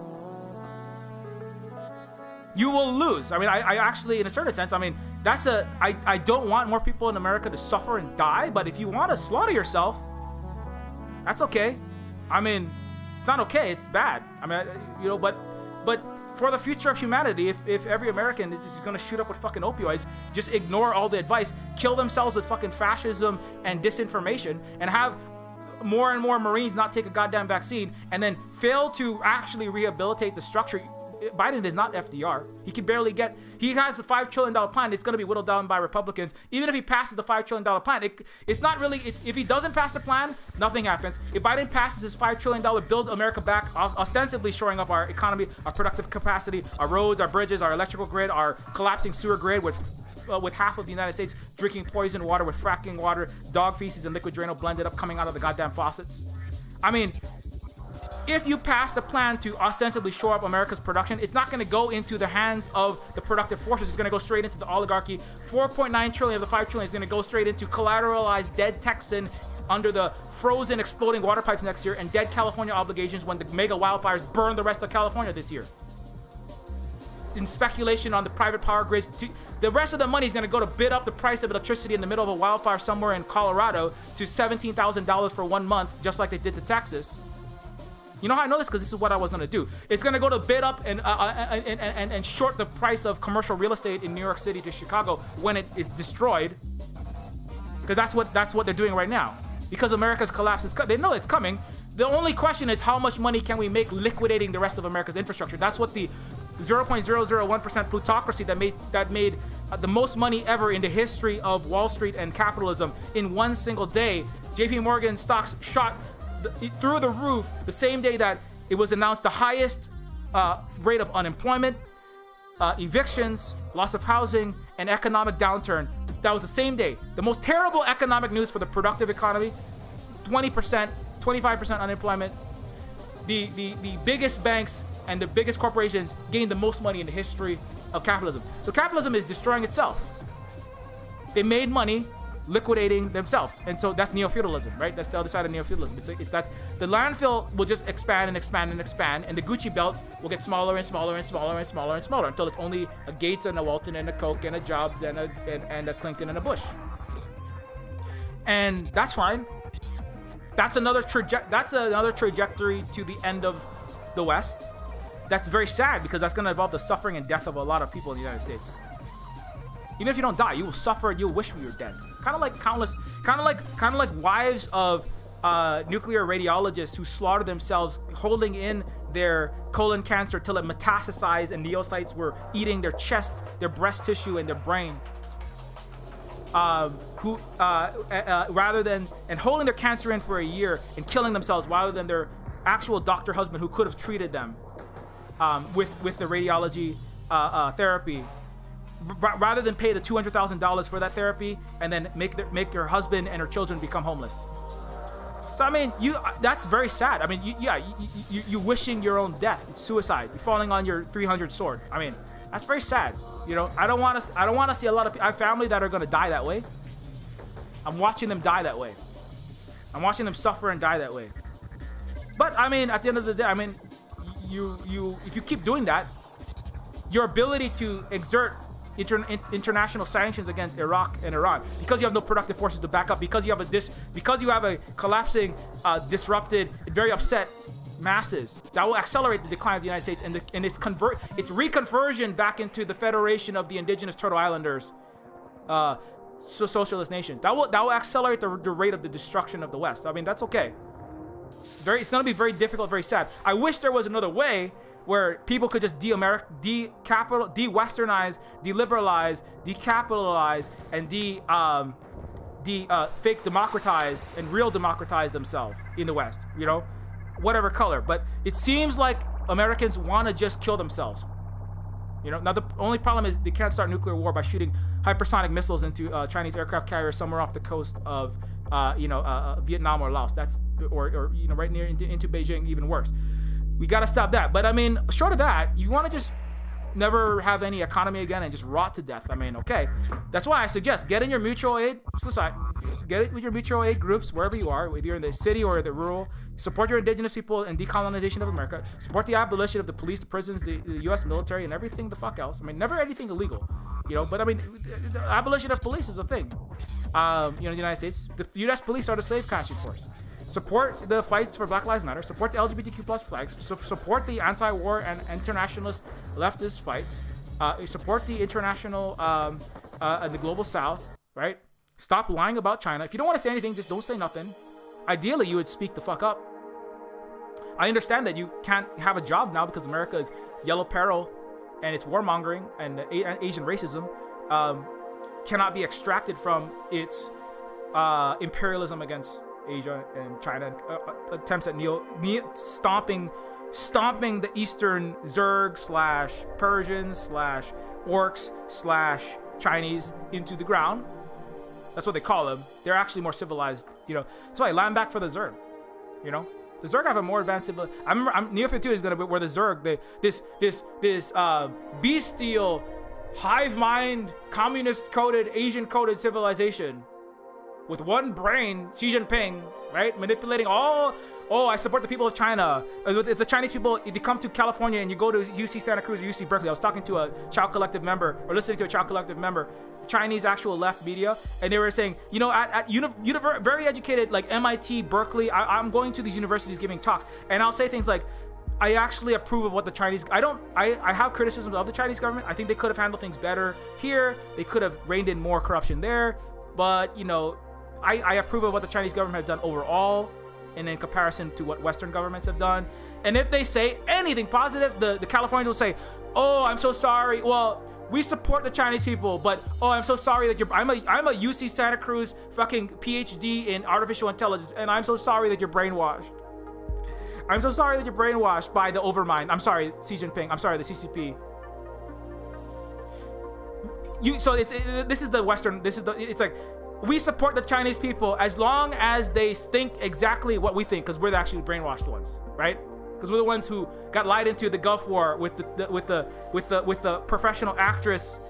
You will lose. I mean, I actually, in a certain sense, I mean, I don't want more people in America to suffer and die, but if you want to slaughter yourself, that's okay. I mean, it's not okay, it's bad. I mean, but for the future of humanity, if every American is going to shoot up with fucking opioids, just ignore all the advice, kill themselves with fucking fascism and disinformation, and have more and more Marines not take a goddamn vaccine, and then fail to actually rehabilitate the structure. Biden is not FDR. He has a $5 trillion plan. It's going to be whittled down by Republicans. Even if he passes the $5 trillion plan, it's not really, if he doesn't pass the plan, nothing happens. If Biden passes his $5 trillion Build America Back, ostensibly shoring up our economy, our productive capacity, our roads, our bridges, our electrical grid, our collapsing sewer grid with half of the United States drinking poison water with fracking water, dog feces and liquid Drano blended up coming out of the goddamn faucets. I mean, if you pass the plan to ostensibly shore up America's production, it's not going to go into the hands of the productive forces. It's going to go straight into the oligarchy. 4.9 trillion of the 5 trillion is going to go straight into collateralized dead Texan under the frozen exploding water pipes next year, and dead California obligations when the mega wildfires burn the rest of California this year. In speculation on the private power grids, the rest of the money is going to go to bid up the price of electricity in the middle of a wildfire somewhere in Colorado to $17,000 for 1 month, just like they did to Texas. You know how I know this? Because this is what I was going to do. It's going to go to bid up and short the price of commercial real estate in New York City to Chicago when it is destroyed. Because that's what they're doing right now. Because America's collapse is they know it's coming. The only question is how much money can we make liquidating the rest of America's infrastructure? That's what the 0.001% plutocracy that made the most money ever in the history of Wall Street and capitalism in one single day. JP Morgan stocks shot through the roof the same day that it was announced the highest rate of unemployment, evictions, loss of housing, and economic downturn. That was the same day. The most terrible economic news for the productive economy, 20%, 25% unemployment. The biggest banks and the biggest corporations gained the most money in the history of capitalism. So capitalism is destroying itself. They made money liquidating themselves, and so that's neo-feudalism, right? That's the other side of neo-feudalism. It's that the landfill will just expand and expand and expand, and the Gucci belt will get smaller and smaller and smaller and smaller and smaller until it's only a Gates and a Walton and a Koch and a Jobs and a Clinton and a Bush. And that's fine. That's another trajectory to the end of the West. That's very sad because that's going to involve the suffering and death of a lot of people in the United States. Even if you don't die, you will suffer and you'll wish you were dead. Kind of like wives of nuclear radiologists who slaughter themselves holding in their colon cancer till it metastasized and neocytes were eating their chest, their breast tissue, and their brain. Rather than holding their cancer in for a year and killing themselves rather than their actual doctor husband who could have treated them with the radiology therapy. Rather than pay the $200,000 for that therapy and then make her husband and her children become homeless. So I mean, that's very sad. I mean, you wishing your own death. It's suicide. You're falling on your 300 sword. I mean, that's very sad. You know, I don't want to see a lot of people. I have family that are going to die that way. I'm watching them die that way. I'm watching them suffer and die that way. But I mean, at the end of the day, I mean, if you keep doing that, your ability to exert international sanctions against Iraq and Iran, because you have no productive forces to back up, because you have a collapsing, disrupted, very upset masses, that will accelerate the decline of the United States and its reconversion back into the Federation of the Indigenous Turtle Islanders, socialist nation. That will accelerate the rate of the destruction of the West. I mean, that's okay. It's going to be very difficult, very sad. I wish there was another way where people could just de-Westernize, de-liberalize, decapitalize, and fake democratize and real democratize themselves in the West, you know, whatever color. But it seems like Americans want to just kill themselves. You know, now the only problem is they can't start nuclear war by shooting hypersonic missiles into Chinese aircraft carriers somewhere off the coast of, Vietnam or Laos. Or right near into Beijing, even worse. We got to stop that. But I mean, short of that, you want to just never have any economy again and just rot to death. I mean, okay. That's why I suggest get in your mutual aid society. Get it with your mutual aid groups wherever you are, whether you're in the city or the rural. Support your indigenous people and decolonization of America. Support the abolition of the police, the prisons, the U.S. military, and everything the fuck else. I mean, never anything illegal, you know. But I mean, the abolition of police is a thing. The United States, the U.S. police are the slave catching force. Support the fights for Black Lives Matter. Support the LGBTQ plus flags. Support the anti-war and internationalist leftist fights. Support the international, the global South, right? Stop lying about China. If you don't want to say anything, just don't say nothing. Ideally, you would speak the fuck up. I understand that you can't have a job now because America is Yellow Peril and it's warmongering and Asian racism cannot be extracted from its imperialism against Asia and China, attempts at stomping the Eastern Zerg / Persians / orcs / Chinese into the ground. That's what they call them. They're actually more civilized, you know. That's why land back for the Zerg, you know. The Zerg have a more advanced civilization. I remember Neofeud 2 is gonna be where the Zerg, this bestial, hive mind, communist coded, Asian coded civilization. With one brain, Xi Jinping, right? Manipulating all. Oh, I support the people of China. If the Chinese people, if you come to California and you go to UC Santa Cruz or UC Berkeley, I was talking to a Child Collective member, or listening to a Child Collective member, Chinese actual left media, and they were saying, you know, at very educated, like MIT, Berkeley, I'm going to these universities giving talks, and I'll say things like, I actually approve of what the Chinese, I have criticisms of the Chinese government. I think they could have handled things better here. They could have reined in more corruption there, but, you know, I approve of what the Chinese government has done overall. in comparison to what Western governments have done. And if they say anything positive, the Californians will say, "Oh, I'm so sorry. Well, we support the Chinese people, but oh, I'm so sorry that I'm a UC Santa Cruz fucking PhD in artificial intelligence, and I'm so sorry that you're brainwashed. I'm so sorry that you're brainwashed by the overmind. I'm sorry, Xi Jinping. I'm sorry, the CCP." It's like, we support the Chinese people as long as they think exactly what we think, because we're actually the brainwashed ones, right? Because we're the ones who got lied into the Gulf War with the professional actress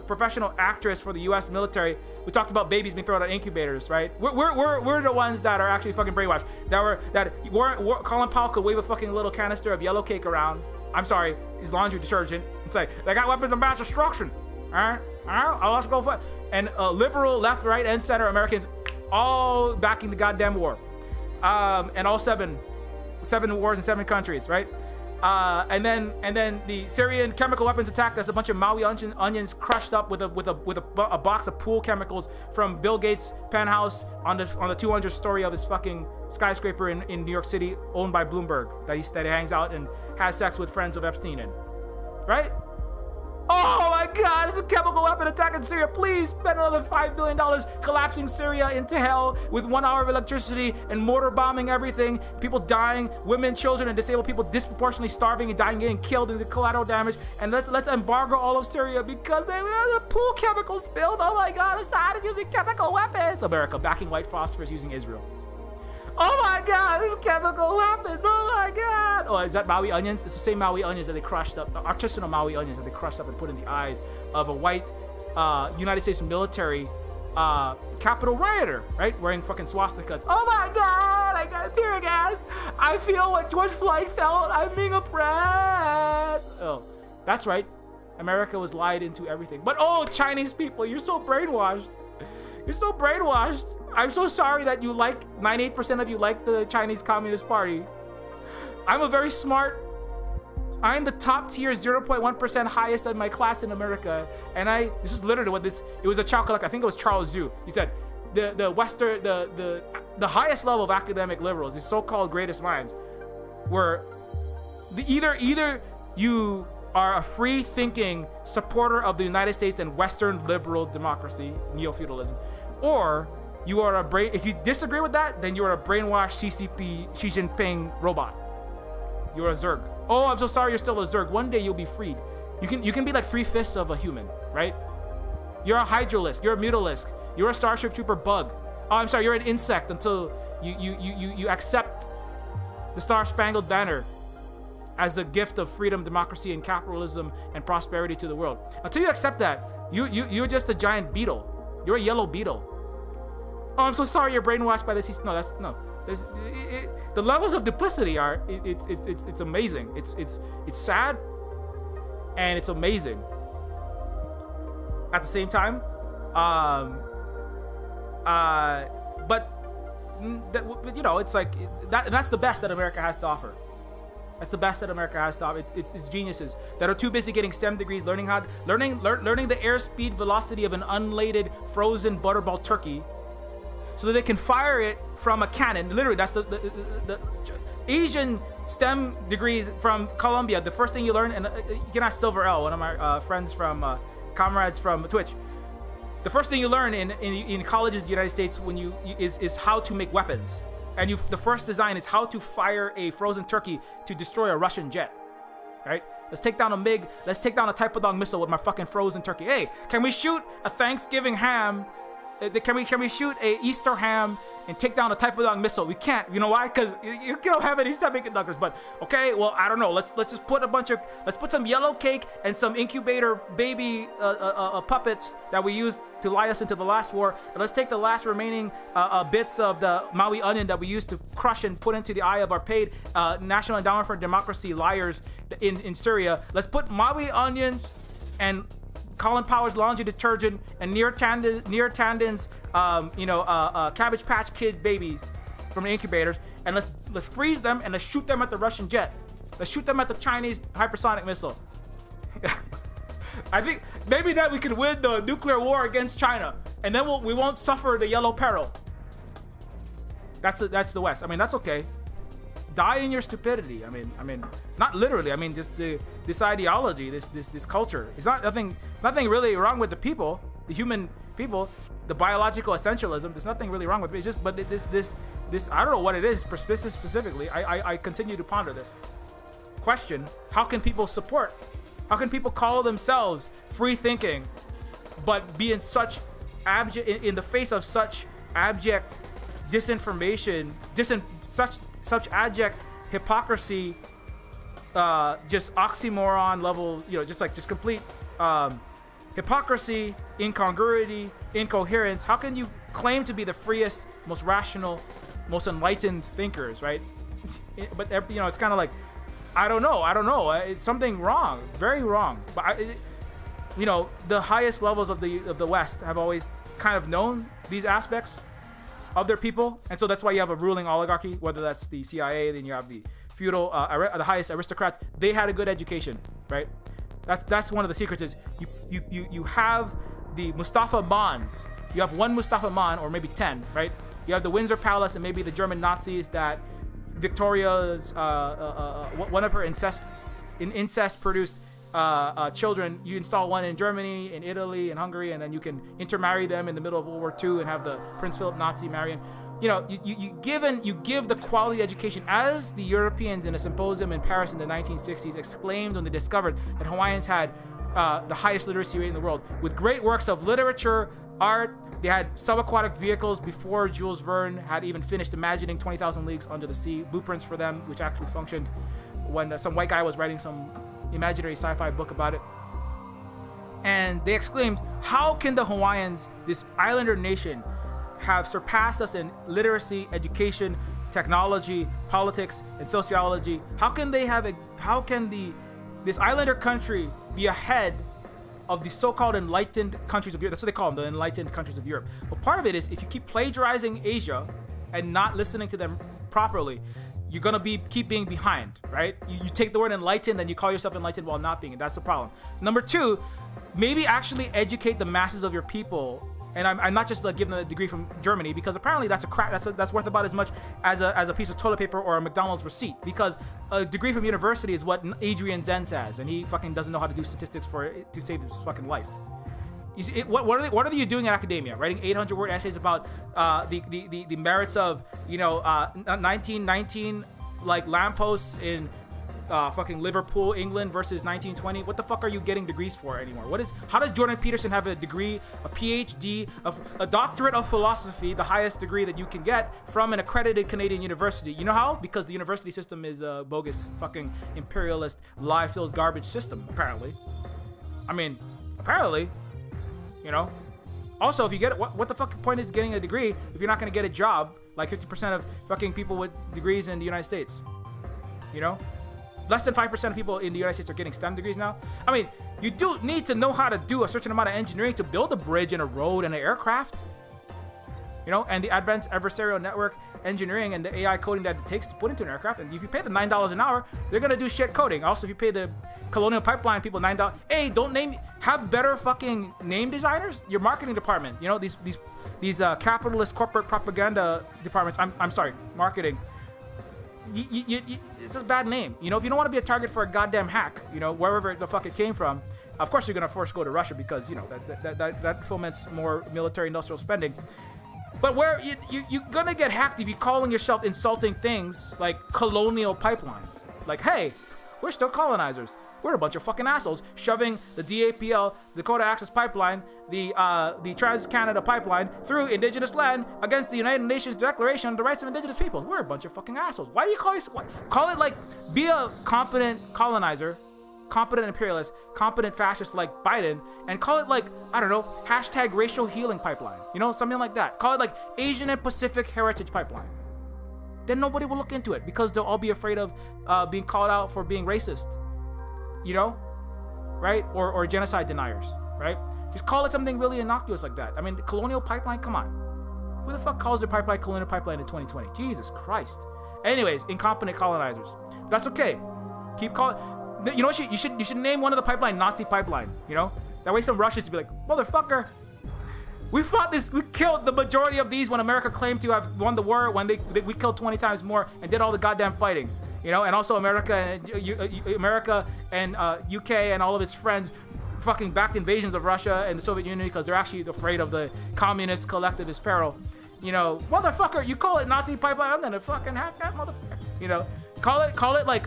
professional actress for the U.S. military. We talked about babies being thrown out of incubators, right? We're the ones that are actually fucking brainwashed. Colin Powell could wave a fucking little canister of yellow cake around. I'm sorry, his laundry detergent. It's like, they got weapons of mass destruction. All right, let's go for it. And liberal, left, right, and center Americans all backing the goddamn war. And all seven wars in 7 countries, right? And then the Syrian chemical weapons attack. That's a bunch of Maui onions crushed up with a box of pool chemicals from Bill Gates' penthouse on the 200th story of his fucking skyscraper in New York City, owned by Bloomberg, that he hangs out and has sex with friends of Epstein in, right? Oh my God, it's a chemical weapon attack in Syria. Please spend another $5 billion collapsing Syria into hell with 1 hour of electricity and mortar bombing everything. People dying, women, children, and disabled people disproportionately starving and dying, getting killed in the collateral damage. And let's embargo all of Syria because the pool chemicals spilled. Oh my God, Assad is using chemical weapons. America backing white phosphorus using Israel. Oh my God, this chemical weapon. Oh my God. Oh, is that Maui onions? It's the same Maui onions that they crushed up, artisanal Maui onions that they crushed up and put in the eyes of a white United States military Capitol rioter, right? Wearing fucking swastikas. Oh my God, I got tear gas. I feel what George Floyd felt. I'm being oppressed. Oh, that's right. America was lied into everything. But oh, Chinese people, you're so brainwashed. You're so brainwashed. I'm so sorry that 98% of you like the Chinese Communist Party. I'm a very smart, I'm the top tier 0.1% highest in my class in America. And this is literally what it was a child collector. I think it was Charles Zhu. He said, the highest level of academic liberals, these so-called greatest minds, were either you are a free-thinking supporter of the United States and Western liberal democracy, neo-feudalism, or you are if you disagree with that, then you are a brainwashed CCP Xi Jinping robot. You're a Zerg. Oh, I'm so sorry, you're still a Zerg. One day you'll be freed. You can be like 3/5 of a human, right? You're a Hydralisk, you're a Mutalisk, you're a Starship Trooper bug. Oh, I'm sorry, you're an insect until you accept the Star-Spangled Banner as the gift of freedom, democracy, and capitalism and prosperity to the world. Until you accept that, you're just a giant beetle. You're a yellow beetle. Oh, I'm so sorry you're brainwashed by this. No, that's no. The levels of duplicity are it's amazing. It's sad and it's amazing. At the same time, but it's like that's the best that America has to offer. That's the best that America has to offer. It's geniuses that are too busy getting STEM degrees, learning the airspeed velocity of an unladen frozen butterball turkey, so that they can fire it from a cannon. Literally, that's the Asian STEM degrees from Columbia. The first thing you learn, and you can ask Silver L, one of my friends from comrades from Twitch. The first thing you learn in colleges in the United States is how to make weapons. And the first design is how to fire a frozen turkey to destroy a Russian jet, right? Let's take down a MiG. Let's take down a Type-O-Dong missile with my fucking frozen turkey. Hey, can we shoot a Thanksgiving ham? Can we shoot a Easter ham and take down a Type-O-Dong missile? We can't. You know why? Because you don't have any semiconductors. But okay, well, I don't know. Let's just put let's put some yellow cake and some incubator baby puppets that we used to lie us into the last war, and let's take the last remaining bits of the Maui onion that we used to crush and put into the eye of our paid National Endowment for Democracy liars in Syria. Let's put Maui onions and Colin Powell's laundry detergent and Near Tandon's Cabbage Patch Kid babies from the incubators, and let's freeze them and let's shoot them at the Russian jet. Let's shoot them at the Chinese hypersonic missile. I think maybe that we can win the nuclear war against China, and then we won't suffer the Yellow Peril. That's the West. I mean, that's okay. Die in your stupidity. I mean, not literally. I mean, just this ideology, this culture. It's nothing really wrong with the people, the human people, the biological essentialism. There's nothing really wrong with it. It's just, but this I don't know what it is specifically. I continue to ponder this question. How can people support? How can people call themselves free thinking, but be in such in the face of such abject disinformation, such abject hypocrisy, just oxymoron level, just complete hypocrisy, incongruity, incoherence. How can you claim to be the freest, most rational, most enlightened thinkers, right? But it's kind of like, I don't know. It's something wrong, very wrong. But the highest levels of the West have always kind of known these aspects of their people, and so that's why you have a ruling oligarchy, whether that's the CIA, then you have the feudal, the highest aristocrats. They had a good education, right? That's one of the secrets is you have the Mustafa Mons. You have one Mustafa Mon, or maybe 10, right? You have the Windsor Palace and maybe the German Nazis that Victoria's one of her incest produced children. You install one in Germany, in Italy, in Hungary, and then you can intermarry them in the middle of World War II and have the Prince Philip Nazi marrying. You give the quality education, as the Europeans in a symposium in Paris in the 1960s exclaimed when they discovered that Hawaiians had the highest literacy rate in the world, with great works of literature, art. They had subaquatic vehicles before Jules Verne had even finished imagining 20,000 Leagues Under the Sea, blueprints for them, which actually functioned when some white guy was writing some imaginary sci-fi book about it. And they exclaimed, how can the Hawaiians, this islander nation, have surpassed us in literacy, education, technology, politics, and sociology? How can this islander country be ahead of the so-called enlightened countries of Europe? That's what they call them, the enlightened countries of Europe. But part of it is, if you keep plagiarizing Asia and not listening to them properly, you're gonna keep being behind, right? You take the word enlightened and you call yourself enlightened while not being, and that's the problem. Number two, maybe actually educate the masses of your people. And I'm not just giving them a degree from Germany, because apparently that's worth about as much as a piece of toilet paper or a McDonald's receipt, because a degree from university is what Adrian Zenz has, and he fucking doesn't know how to do statistics to save his fucking life. What are you doing in academia? Writing 800-word essays about the merits of 1919 like lampposts in fucking Liverpool, England versus 1920. What the fuck are you getting degrees for anymore? How does Jordan Peterson have a degree, a PhD, a doctorate of philosophy, the highest degree that you can get from an accredited Canadian university? You know how? Because the university system is a bogus, fucking imperialist, lie-filled garbage system, apparently. I mean, apparently, Also, if you get it, what the fuck point is getting a degree if you're not gonna get a job? Like 50% of fucking people with degrees in the United States, Less than 5% of people in the United States are getting STEM degrees now. I mean, you do need to know how to do a certain amount of engineering to build a bridge and a road and an aircraft. And the advanced adversarial network engineering and the AI coding that it takes to put into an aircraft. And if you pay them $9 an hour, they're gonna do shit coding. Also, if you pay the Colonial Pipeline people $9, hey, have better fucking name designers. Your marketing department, these capitalist corporate propaganda departments. I'm sorry, marketing. It's a bad name. If you don't want to be a target for a goddamn hack, wherever the fuck it came from, of course you're gonna force go to Russia, because that foments more military industrial spending. But where you're gonna get hacked if you're calling yourself insulting things like Colonial Pipeline. Like, hey, we're still colonizers. We're a bunch of fucking assholes shoving the DAPL, Dakota Access Pipeline, the Trans-Canada Pipeline through indigenous land against the United Nations Declaration on the Rights of Indigenous Peoples. We're a bunch of fucking assholes. Why do you call it like, be a competent colonizer, competent imperialist, competent fascist like Biden, and call it like, I don't know, hashtag racial healing pipeline, something like that. Call it like Asian and Pacific Heritage Pipeline. Then nobody will look into it, because they'll all be afraid of being called out for being racist, right? Or genocide deniers, right? Just call it something really innocuous like that. I mean, the Colonial Pipeline, come on. Who the fuck calls their pipeline Colonial Pipeline in 2020? Jesus Christ. Anyways, incompetent colonizers. That's okay. Keep calling. You know what? You should name one of the pipeline Nazi Pipeline. That way some Russians to be like, motherfucker, We fought this. We killed the majority of these when America claimed to have won the war. When we killed 20 times more and did all the goddamn fighting, you know. And also America and UK and all of its friends fucking backed invasions of Russia and the Soviet Union because they're actually afraid of the communist collectivist peril. You know, motherfucker, you call it Nazi pipeline, I'm gonna fucking have that motherfucker. You know, call it like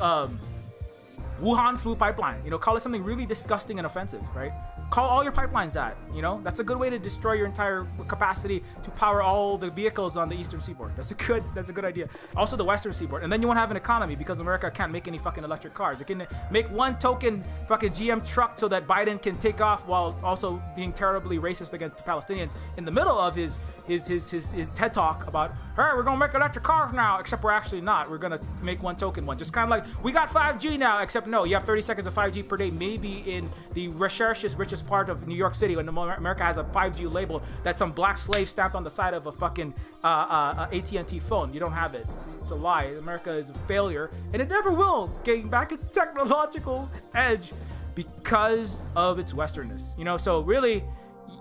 Wuhan flu pipeline. You know, call it something really disgusting and offensive, right? Call all your pipelines that, you know? That's a good way to destroy your entire capacity to power all the vehicles on the eastern seaboard. That's a good idea. Also the western seaboard. And then you won't have an economy because America can't make any fucking electric cars. It can make one token fucking GM truck so that Biden can take off while also being terribly racist against the Palestinians in the middle of his TED talk about, hey, we're gonna make electric cars now, except we're actually not. We're gonna make one token one. Just kind of like, we got 5G now, except no, you have 30 seconds of 5G per day, maybe in the richest part of New York City when America has a 5G label that's some black slave stamped on the side of a fucking AT&T phone. You don't have it. It's a lie. America is a failure, and it never will gain back its technological edge because of its westernness. You know, so really,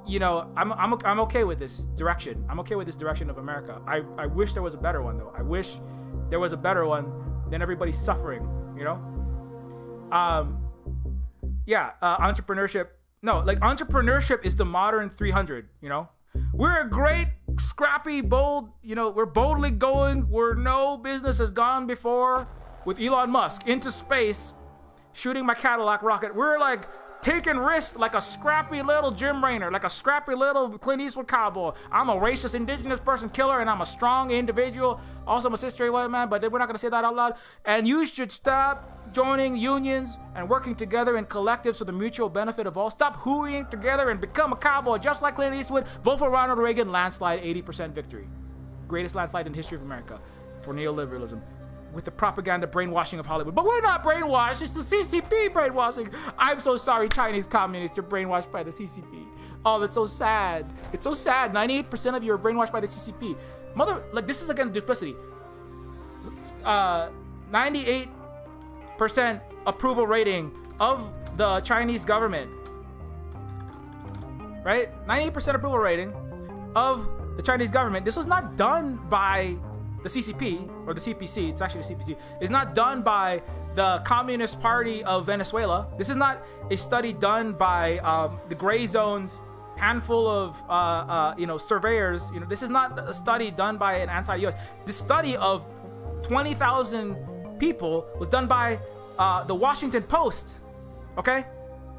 you know, I'm okay with this direction. I'm okay with this direction of America. I wish there was a better one, though. I wish there was a better one than everybody's suffering, you know? Entrepreneurship. No, like, entrepreneurship is the modern 300, you know? We're a great, scrappy, bold, you know, we're boldly going where no business has gone before with Elon Musk into space, shooting my Cadillac rocket. We're like taking risks like a scrappy little Jim Raynor, like a scrappy little Clint Eastwood cowboy. I'm a racist indigenous person killer, and I'm a strong individual. Also, I'm a cis-straight white man, but we're not gonna say that out loud. And you should stop joining unions and working together in collectives for the mutual benefit of all. Stop hooeying together and become a cowboy, just like Clint Eastwood. Vote for Ronald Reagan, landslide, 80% victory. Greatest landslide in the history of America for neoliberalism. With the propaganda brainwashing of Hollywood. But we're not brainwashed, it's the CCP brainwashing. I'm so sorry, Chinese communists, you're brainwashed by the CCP. Oh, that's so sad. It's so sad. 98% of you are brainwashed by the CCP. This is again duplicity. 98% approval rating of the Chinese government. Right? 98% approval rating of the Chinese government. This was not done by the CCP, or the CPC, it's actually the CPC, is not done by the Communist Party of Venezuela. This is not a study done by the gray zones handful of surveyors. You know, this is not a study done by an anti-US. This study of 20,000 people was done by the Washington Post. Okay?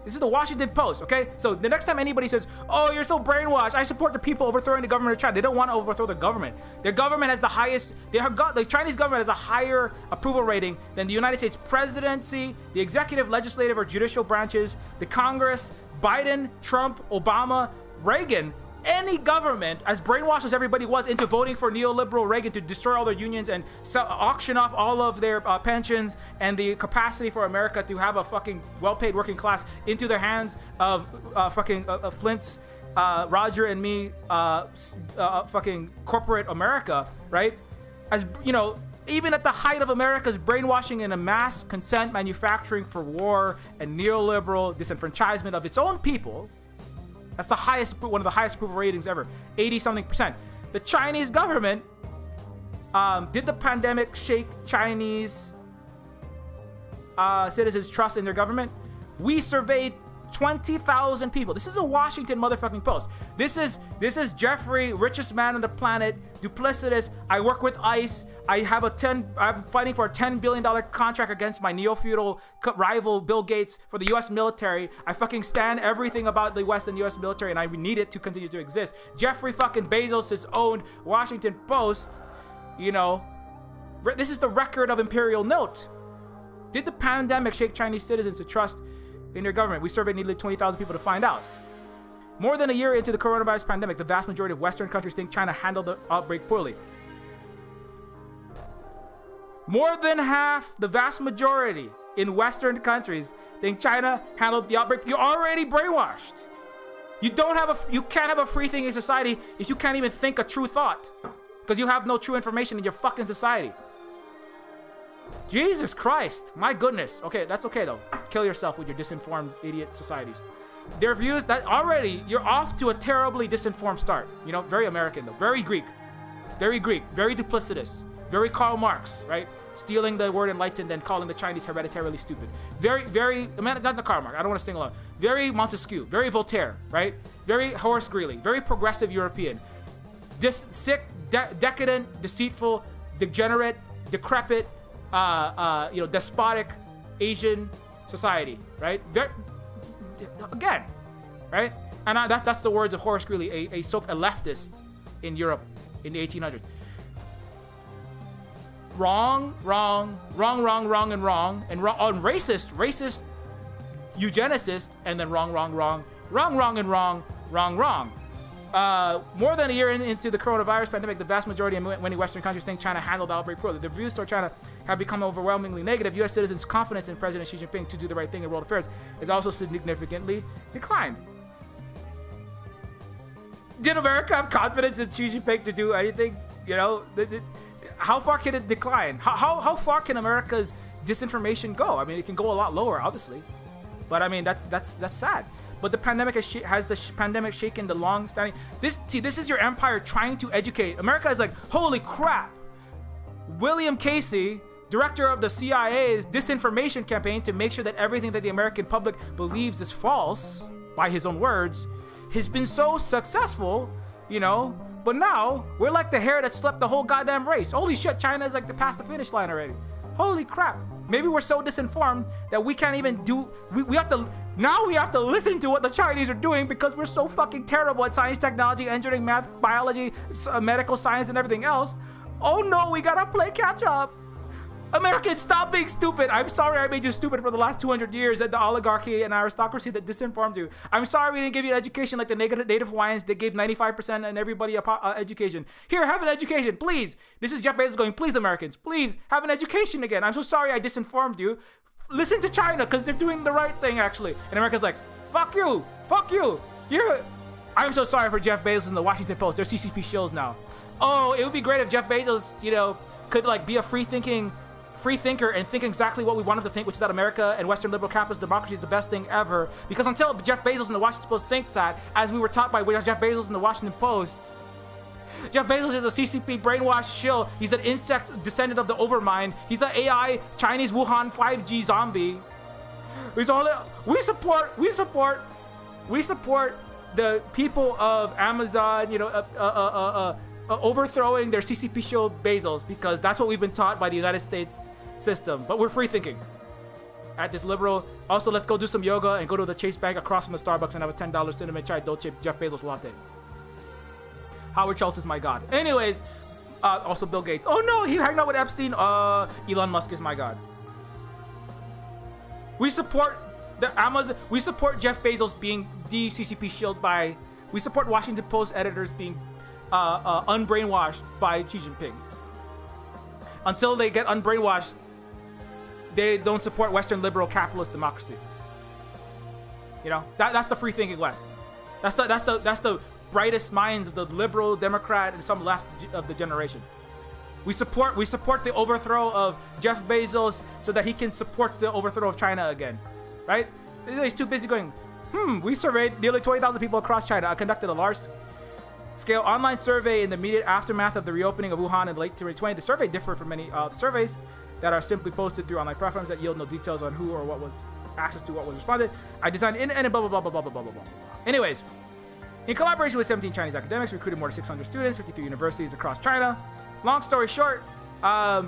This is the Washington Post, okay? So the next time anybody says, oh, you're so brainwashed, I support the people overthrowing the government of China. They don't want to overthrow the government. Their government has the highest, the Chinese government has a higher approval rating than the United States presidency, the executive, legislative, or judicial branches, the Congress, Biden, Trump, Obama, Reagan. Any government, as brainwashed as everybody was into voting for neoliberal Reagan to destroy all their unions and auction off all of their pensions and the capacity for America to have a fucking well-paid working class into the hands of Flint's, Roger and me, fucking corporate America, right? As you know, even at the height of America's brainwashing and a mass consent manufacturing for war and neoliberal disenfranchisement of its own people. That's the highest, one of the highest approval ratings ever, 80-something%. The Chinese government, did the pandemic shake Chinese citizens' trust in their government? We surveyed 20,000 people. This is a Washington motherfucking Post. This is Jeffrey, richest man on the planet, duplicitous. I work with ICE. I'm fighting for a $10 billion contract against my neo-feudal rival Bill Gates for the U.S. military. I fucking stand everything about the West and U.S. military, and I need it to continue to exist. Jeffrey fucking Bezos' owned Washington Post, you know, this is the record of Imperial Note. Did the pandemic shake Chinese citizens to trust in their government? We surveyed nearly 20,000 people to find out. More than a year into the coronavirus pandemic, the vast majority of Western countries think China handled the outbreak poorly. More than half, the vast majority in Western countries think China handled the outbreak. You're already brainwashed. You can't have a free thinking society if you can't even think a true thought, because you have no true information in your fucking society. Jesus Christ, my goodness. Okay, that's okay though. Kill yourself with your disinformed idiot societies. Their views that already you're off to a terribly disinformed start. You know, very American though, very Greek, very duplicitous, very Karl Marx, right? Stealing the word enlightened and calling the Chinese hereditarily stupid. Very, I mean, not the Karl Marx. I don't want to sing along. Very Montesquieu, very Voltaire, right? Very Horace Greeley, very progressive European. This sick, decadent, deceitful, degenerate, decrepit, despotic Asian society, right? Again, right? And that's the words of Horace Greeley, a leftist in Europe in the 1800s. Wrong, and racist, eugenicist, and then wrong, and wrong. More than a year into the coronavirus pandemic, the vast majority of many Western countries think China handled the outbreak poorly. The reviews toward China have become overwhelmingly negative. U.S. citizens' confidence in President Xi Jinping to do the right thing in world affairs is also significantly declined. Did America have confidence in Xi Jinping to do anything? You know, how far can it decline? How far can America's disinformation go? I mean, it can go a lot lower, obviously, but I mean that's sad. But the pandemic has the pandemic shaken the long-standing. This is your empire trying to educate. America is like, holy crap! William Casey, director of the CIA's disinformation campaign to make sure that everything that the American public believes is false, by his own words, has been so successful, you know. But now we're like the hare that slept the whole goddamn race. Holy shit, China is like past the finish line already. Holy crap! Maybe we're so disinformed that we can't even do. We have to listen to what the Chinese are doing because we're so fucking terrible at science, technology, engineering, math, biology, medical science, and everything else. Oh no, we gotta play catch up. Americans, stop being stupid. I'm sorry I made you stupid for the last 200 years at the oligarchy and aristocracy that disinformed you. I'm sorry we didn't give you an education like the native Hawaiians. They gave 95% and everybody education. Here, have an education, please. This is Jeff Bezos going, please, Americans, please have an education again. I'm so sorry I disinformed you. Listen to China because they're doing the right thing, actually. And America's like, fuck you. I'm so sorry for Jeff Bezos and the Washington Post. They're CCP shills now. Oh, it would be great if Jeff Bezos, could like be a free thinker and think exactly what we want him to think, which is that America and Western liberal capitalist democracy is the best thing ever. Because until Jeff Bezos and the Washington Post think that, as we were taught by Jeff Bezos and the Washington Post, Jeff Bezos is a CCP brainwashed shill. He's an insect descendant of the Overmind. He's an AI Chinese Wuhan 5G zombie. We support the people of Amazon, overthrowing their CCP shill Bezos, because that's what we've been taught by the United States system. But we're free thinking at this liberal. Also, let's go do some yoga and go to the Chase Bank across from the Starbucks and have a $10 cinnamon chai dolce Jeff Bezos latte. Howard Schultz is my god. Anyways, also Bill Gates. Oh no, he hanging out with Epstein. Elon Musk is my god. We support the Amazon. We support Jeff Bezos being de-CCP shielded by. We support Washington Post editors being unbrainwashed by Xi Jinping. Until they get unbrainwashed, they don't support Western liberal capitalist democracy. That's the free thinking West. That's the brightest minds of the liberal Democrat and some left of the generation. We support the overthrow of Jeff Bezos so that he can support the overthrow of China again, right? He's too busy going, we surveyed nearly 20,000 people across China. I conducted a large-scale online survey in the immediate aftermath of the reopening of Wuhan in late 2020. The survey differed from many surveys that are simply posted through online platforms that yield no details on who or what was access to what was responded. I designed and blah, blah, blah, blah, blah, blah, blah, blah. Anyways, in collaboration with 17 Chinese academics, we recruited more than 600 students, 53 universities across China. Long story short, the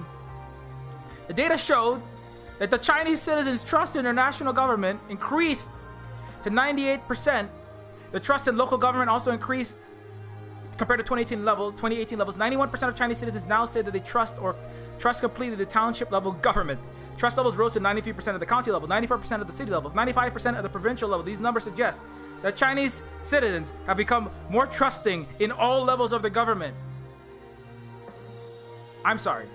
data showed that the Chinese citizens' trust in their national government increased to 98%. The trust in local government also increased compared to 2018 levels. 91% of Chinese citizens now say that they trust completely the township level government. Trust levels rose to 93% of the county level, 94% of the city level, 95% of the provincial level. These numbers suggest that Chinese citizens have become more trusting in all levels of the government. I'm sorry.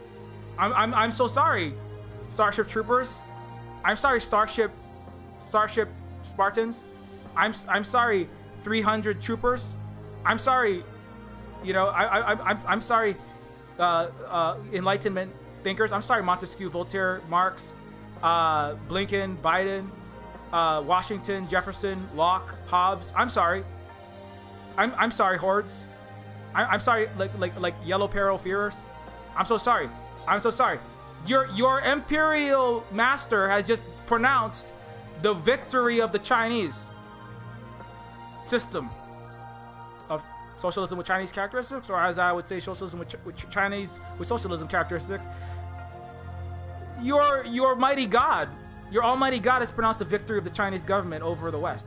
I'm so sorry, Starship Troopers. I'm sorry, Starship Spartans. I'm sorry, 300 Troopers. I'm sorry, I'm sorry, Enlightenment thinkers. I'm sorry, Montesquieu, Voltaire, Marx, Blinken, Biden. Washington, Jefferson, Locke, Hobbes. I'm sorry. I'm sorry, hordes. I'm sorry, like Yellow Peril fearers. I'm so sorry. I'm so sorry. Your imperial master has just pronounced the victory of the Chinese system of socialism with Chinese characteristics, or as I would say, socialism with Chinese with socialism characteristics. Your mighty God, your almighty God has pronounced the victory of the Chinese government over the West,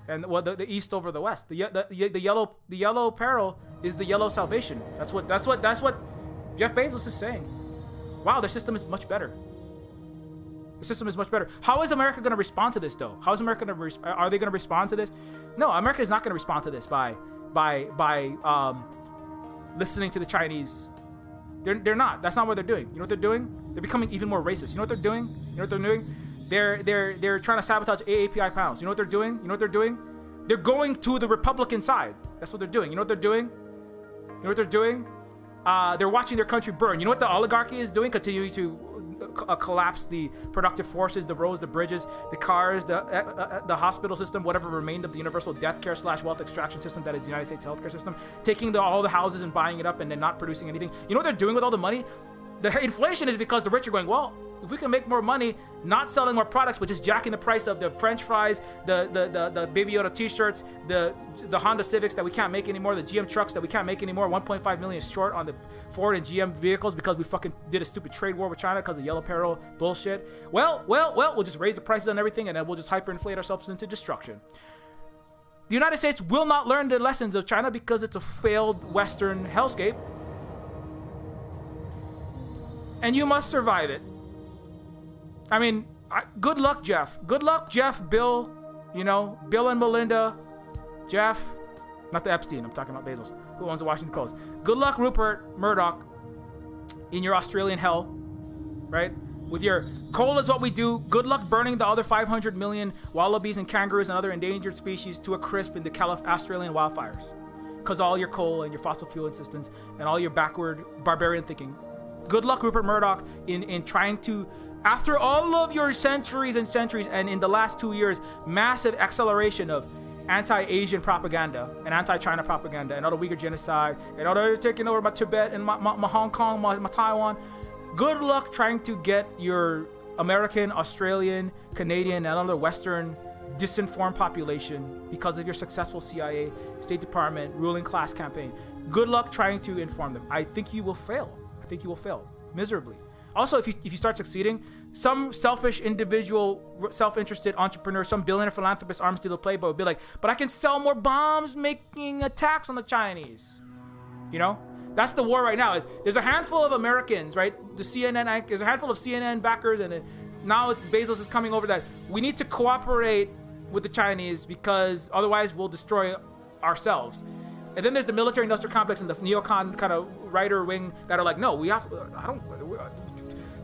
and well, the East over the West. The yellow peril is the yellow salvation. That's what Jeff Bezos is saying. Wow, their system is much better. The system is much better. How is America going to respond to this, though? How is America going to? Are they going to respond to this? No, America is not going to respond to this by listening to the Chinese. They're not. That's not what they're doing. You know what they're doing? They're becoming even more racist. You know what they're doing? You know what they're doing? They're trying to sabotage AAPI panels. You know what they're doing? You know what they're doing? They're going to the Republican side. That's what they're doing. You know what they're doing? You know what they're doing? They're watching their country burn. You know what the oligarchy is doing? Continuing to collapse the productive forces, the roads, the bridges, the cars, the hospital system, whatever remained of the universal death care / wealth extraction system that is the United States healthcare system, taking all the houses and buying it up and then not producing anything. You know what they're doing with all the money? The inflation is because the rich are going, well, if we can make more money not selling more products, but just jacking the price of the French fries, the Baby Yoda t-shirts, the Honda Civics that we can't make anymore, the GM trucks that we can't make anymore, 1.5 million short on the Ford and GM vehicles because we fucking did a stupid trade war with China because of Yellow Peril bullshit. Well, we'll just raise the prices on everything and then we'll just hyperinflate ourselves into destruction. The United States will not learn the lessons of China because it's a failed Western hellscape. And you must survive it. I mean, good luck, Jeff. Good luck, Jeff, Bill, Bill and Melinda, Jeff, not the Epstein, I'm talking about Bezos, who owns the Washington Post. Good luck, Rupert Murdoch, in your Australian hell, right? With your coal is what we do. Good luck burning the other 500 million wallabies and kangaroos and other endangered species to a crisp in the Australian wildfires. Because all your coal and your fossil fuel insistence and all your backward barbarian thinking. Good luck, Rupert Murdoch, in trying to, after all of your centuries and centuries, and in the last 2 years, massive acceleration of anti-Asian propaganda and anti-China propaganda and all the Uyghur genocide and all the taking over my Tibet and my Hong Kong, my Taiwan. Good luck trying to get your American, Australian, Canadian, and other Western disinformed population because of your successful CIA, State Department, ruling class campaign. Good luck trying to inform them. I think you will fail. I think you will fail miserably. Also, if you start succeeding, some selfish individual, self-interested entrepreneur, some billionaire philanthropist arms deal playboy will be like, but I can sell more bombs making attacks on the Chinese. That's the war right now. There's a handful of Americans, right? There's a handful of CNN backers, and now it's Bezos is coming over that we need to cooperate with the Chinese because otherwise we'll destroy ourselves. And then there's the military industrial complex and the neocon kind of writer wing that are like, no,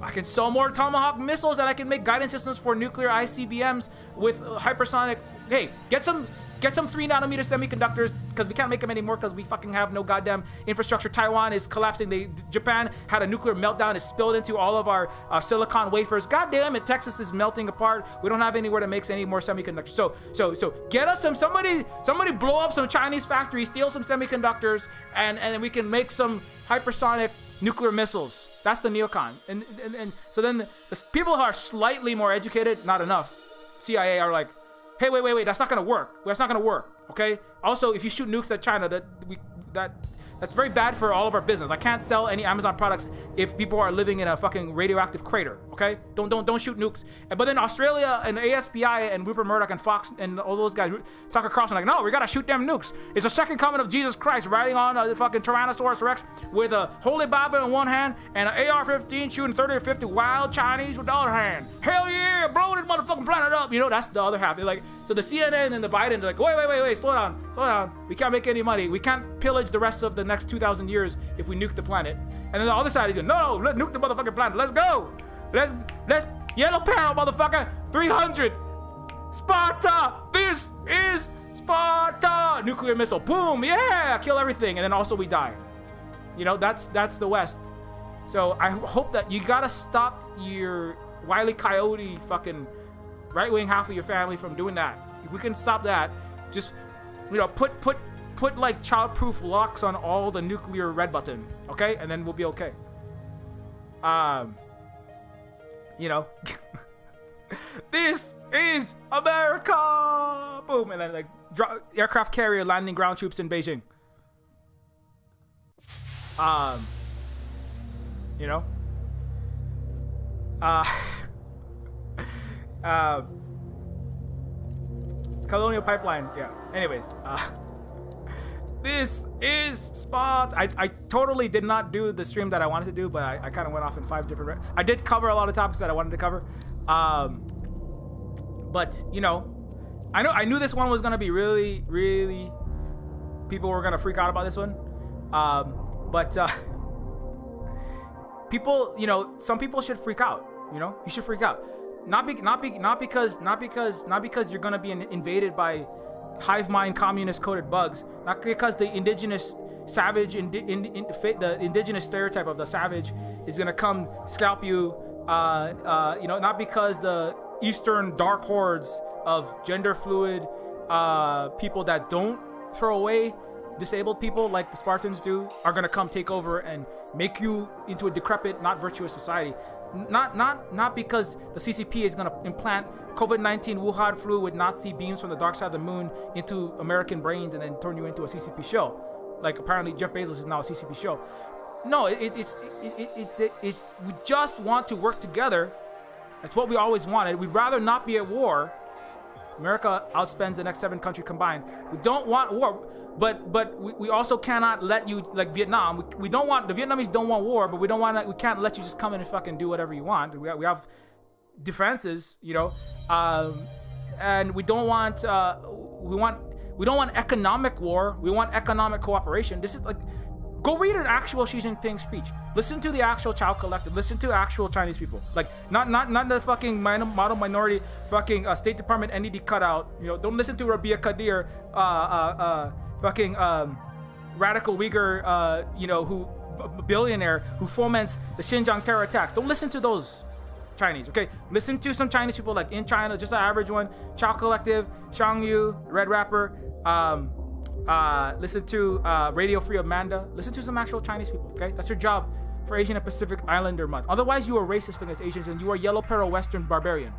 I can sell more Tomahawk missiles and I can make guidance systems for nuclear ICBMs with hypersonic. Hey, get some 3nm semiconductors because we can't make them anymore because we fucking have no goddamn infrastructure. Taiwan is collapsing. Japan had a nuclear meltdown. It spilled into all of our silicon wafers. God damn it, Texas is melting apart. We don't have anywhere to make any more semiconductors. So get us somebody blow up some Chinese factories, steal some semiconductors, and then we can make some hypersonic nuclear missiles. That's the neocon. And so then the people who are slightly more educated, not enough, CIA are like, hey, wait, that's not gonna work. That's not gonna work, okay? Also, if you shoot nukes at China, that's very bad for all of our business. I can't sell any Amazon products if people are living in a fucking radioactive crater, okay? Don't shoot nukes. But then Australia and ASPI and Rupert Murdoch and Fox and all those guys, Tucker Carlson, like, no, we gotta shoot them nukes. It's the second coming of Jesus Christ riding on a fucking Tyrannosaurus Rex with a holy Bible in one hand and an AR-15 shooting 30 or 50 wild Chinese with the other hand. Hell yeah, blow this motherfucking planet up. That's the other half. They're like, so the CNN and the Biden, they're like, wait, slow down. We can't make any money. We can't pillage the rest of the next 2,000 years if we nuke the planet. And then the other side is going, no, let's nuke the motherfucking planet. Let's go. Let's Yellow Peril, motherfucker. 300. Sparta. This is Sparta. Nuclear missile. Boom. Yeah. Kill everything. And then also we die. That's the West. So I hope that you gotta stop your Wile E. Coyote fucking right-wing half of your family from doing that. If we can stop that, just, you know, put like child-proof locks on all the nuclear red button, okay? And then we'll be okay. You know, this is America! Boom! And then like aircraft carrier landing ground troops in Beijing. You know, Colonial Pipeline. Yeah. Anyways, this is Spot. I totally did not do the stream that I wanted to do, but I kind of went off in 5 different. I did cover a lot of topics that I wanted to cover. But you know, I knew this one was gonna be really, really. People were gonna freak out about this one. But people, you know, some people should freak out. You know, you should freak out. Not because you're gonna be invaded by hive mind communist coded bugs. Not because the indigenous savage, the indigenous stereotype of the savage is gonna come scalp you. You know, not because the Eastern dark hordes of gender fluid people that don't throw away disabled people like the Spartans do are gonna come take over and make you into a decrepit, not virtuous society. Not because the CCP is gonna implant COVID-19 Wuhan flu with Nazi beams from the dark side of the moon into American brains and then turn you into a CCP show. Like apparently Jeff Bezos is now a CCP show. No, it's we just want to work together. That's what we always wanted. We'd rather not be at war. America outspends the next 7 countries combined. We don't want war, but we also cannot let you, like Vietnam. We don't want, the Vietnamese don't want war, but we can't let you just come in and fucking do whatever you want. We have defenses, you know, and we don't want economic war. We want economic cooperation. This is like, go read an actual Xi Jinping speech. Listen to the actual Child Collective. Listen to actual Chinese people. Like not the fucking model minority fucking State Department NED cutout. You know, don't listen to Rabia Kadir, fucking radical Uyghur, you know, who billionaire who foments the Xinjiang terror attacks. Don't listen to those Chinese. Okay, listen to some Chinese people like in China, just the average one. Child Collective, Shang Yu, Red Rapper. Listen to Radio Free Amanda. Listen to some actual Chinese people, okay? That's your job for Asian and Pacific Islander Month. Otherwise, you are racist against Asians and you are Yellow Peril Western barbarian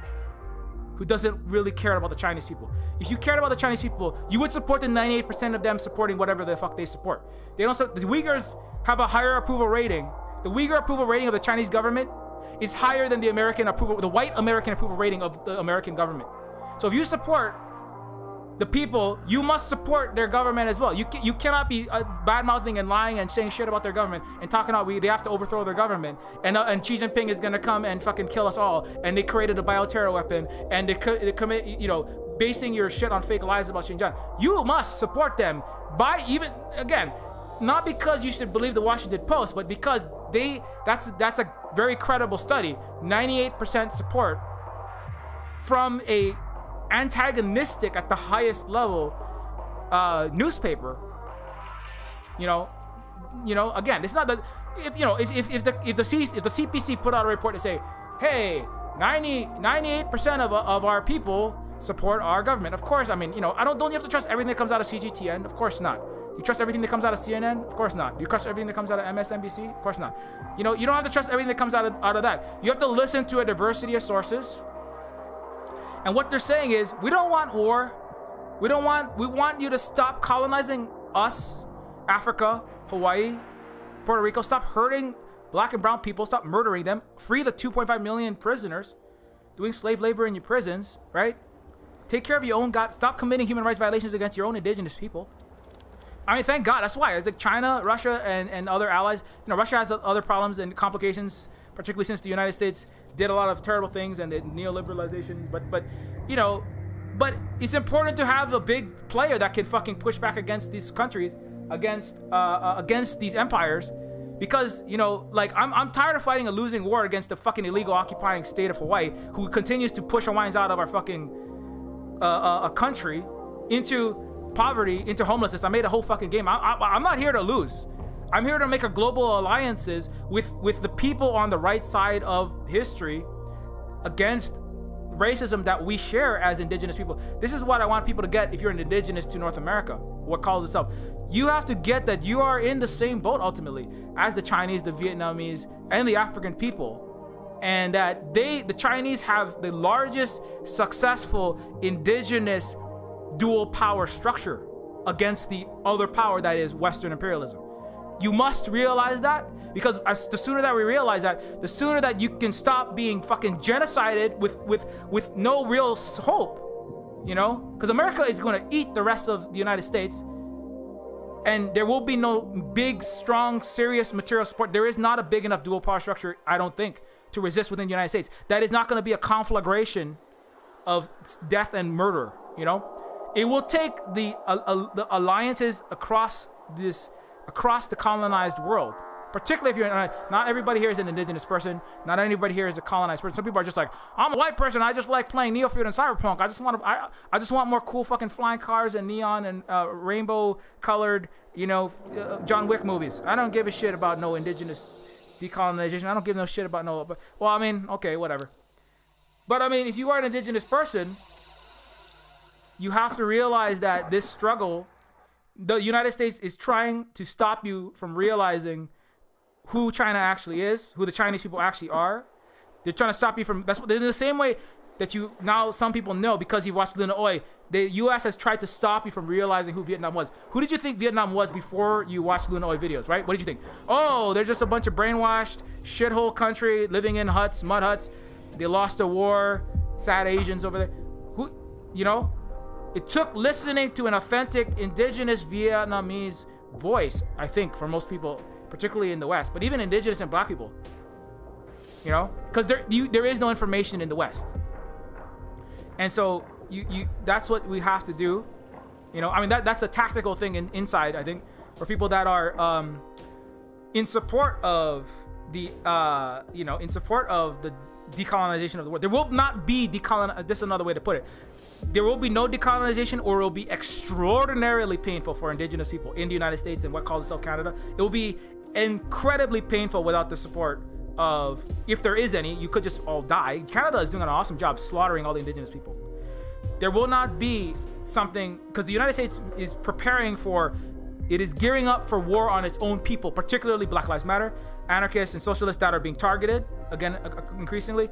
who doesn't really care about the Chinese people. If you cared about the Chinese people, you would support the 98% of them supporting whatever the fuck they support. They don't. The Uyghurs have a higher approval rating. The Uyghur approval rating of the Chinese government is higher than the white American approval rating of the American government. So if you support the people, you must support their government as well. You cannot be bad-mouthing and lying and saying shit about their government and talking about they have to overthrow their government and Xi Jinping is gonna come and fucking kill us all and they created a bioterror weapon and they commit, you know, basing your shit on fake lies about Xinjiang. You must support them by even, again, not because you should believe the Washington Post, but because that's a very credible study. 98% support from a antagonistic at the highest level newspaper. You know, again, it's not that if the CPC put out a report to say, hey, 98% of our people support our government. Of course, I mean, you know, don't you have to trust everything that comes out of CGTN? Of course not. You trust everything that comes out of CNN? Of course not. You trust everything that comes out of MSNBC? Of course not. You know, you don't have to trust everything that comes out of that. You have to listen to a diversity of sources. And what they're saying is, we don't want war. We want you to stop colonizing us, Africa, Hawaii, Puerto Rico. Stop hurting black and brown people. Stop murdering them. Free the 2.5 million prisoners doing slave labor in your prisons, right? Take care of your own God. Stop committing human rights violations against your own indigenous people. I mean, thank God. That's why. It's like China, Russia, and other allies. You know, Russia has other problems and complications, particularly since the United States did a lot of terrible things and the neoliberalization. But you know, but it's important to have a big player that can fucking push back against these countries, against these empires, because you know, like I'm tired of fighting a losing war against the fucking illegal occupying state of Hawaii, who continues to push Hawaiians out of our fucking a country into poverty, into homelessness. I made a whole fucking game. I'm not here to lose. I'm here to make a global alliances with the people on the right side of history against racism that we share as indigenous people. This is what I want people to get if you're an indigenous to North America, what calls itself. You have to get that you are in the same boat ultimately as the Chinese, the Vietnamese, and the African people. And that the Chinese have the largest successful indigenous dual power structure against the other power that is Western imperialism. You must realize that, because the sooner that we realize that, the sooner that you can stop being fucking genocided with no real hope, you know? Because America is going to eat the rest of the United States, and there will be no big, strong, serious material support. There is not a big enough dual power structure, I don't think, to resist within the United States. That is not going to be a conflagration of death and murder, you know? It will take the alliances across the colonized world, particularly if you're not everybody here is an indigenous person, not anybody here is a colonized person. Some people are just like, I'm a white person, I just like playing Neofeud and cyberpunk. I just want more cool fucking flying cars and neon and rainbow colored, you know, John Wick movies. I don't give a shit about no indigenous decolonization. I don't give no shit about no. Well, I mean, okay, whatever. But I mean, if you are an indigenous person, you have to realize that this struggle, the United States is trying to stop you from realizing who China actually is, who the Chinese people actually are. They're trying to stop you from, that's in the same way that you, now some people know because you've watched Luna Oi, the US has tried to stop you from realizing who Vietnam was. Who did you think Vietnam was before you watched Luna Oi videos, right? What did you think? Oh, they're just a bunch of brainwashed shithole country living in huts, mud huts. They lost a war, sad Asians over there. Who, you know? It took listening to an authentic indigenous Vietnamese voice, I think, for most people, particularly in the West, but even indigenous and black people, you know, because there is no information in the West. And so that's what we have to do. You know, I mean, that's a tactical thing inside, I think, for people that are in support of the, in support of the decolonization of the world. There will not be decolonization. This is another way to put it. There will be no decolonization, or it will be extraordinarily painful for indigenous people in the United States and what calls itself Canada. It will be incredibly painful without the support of, if there is any, you could just all die. Canada is doing an awesome job slaughtering all the indigenous people. There will not be something, because the United States is preparing for, it is gearing up for war on its own people, particularly Black Lives Matter, anarchists and socialists that are being targeted, again, increasingly.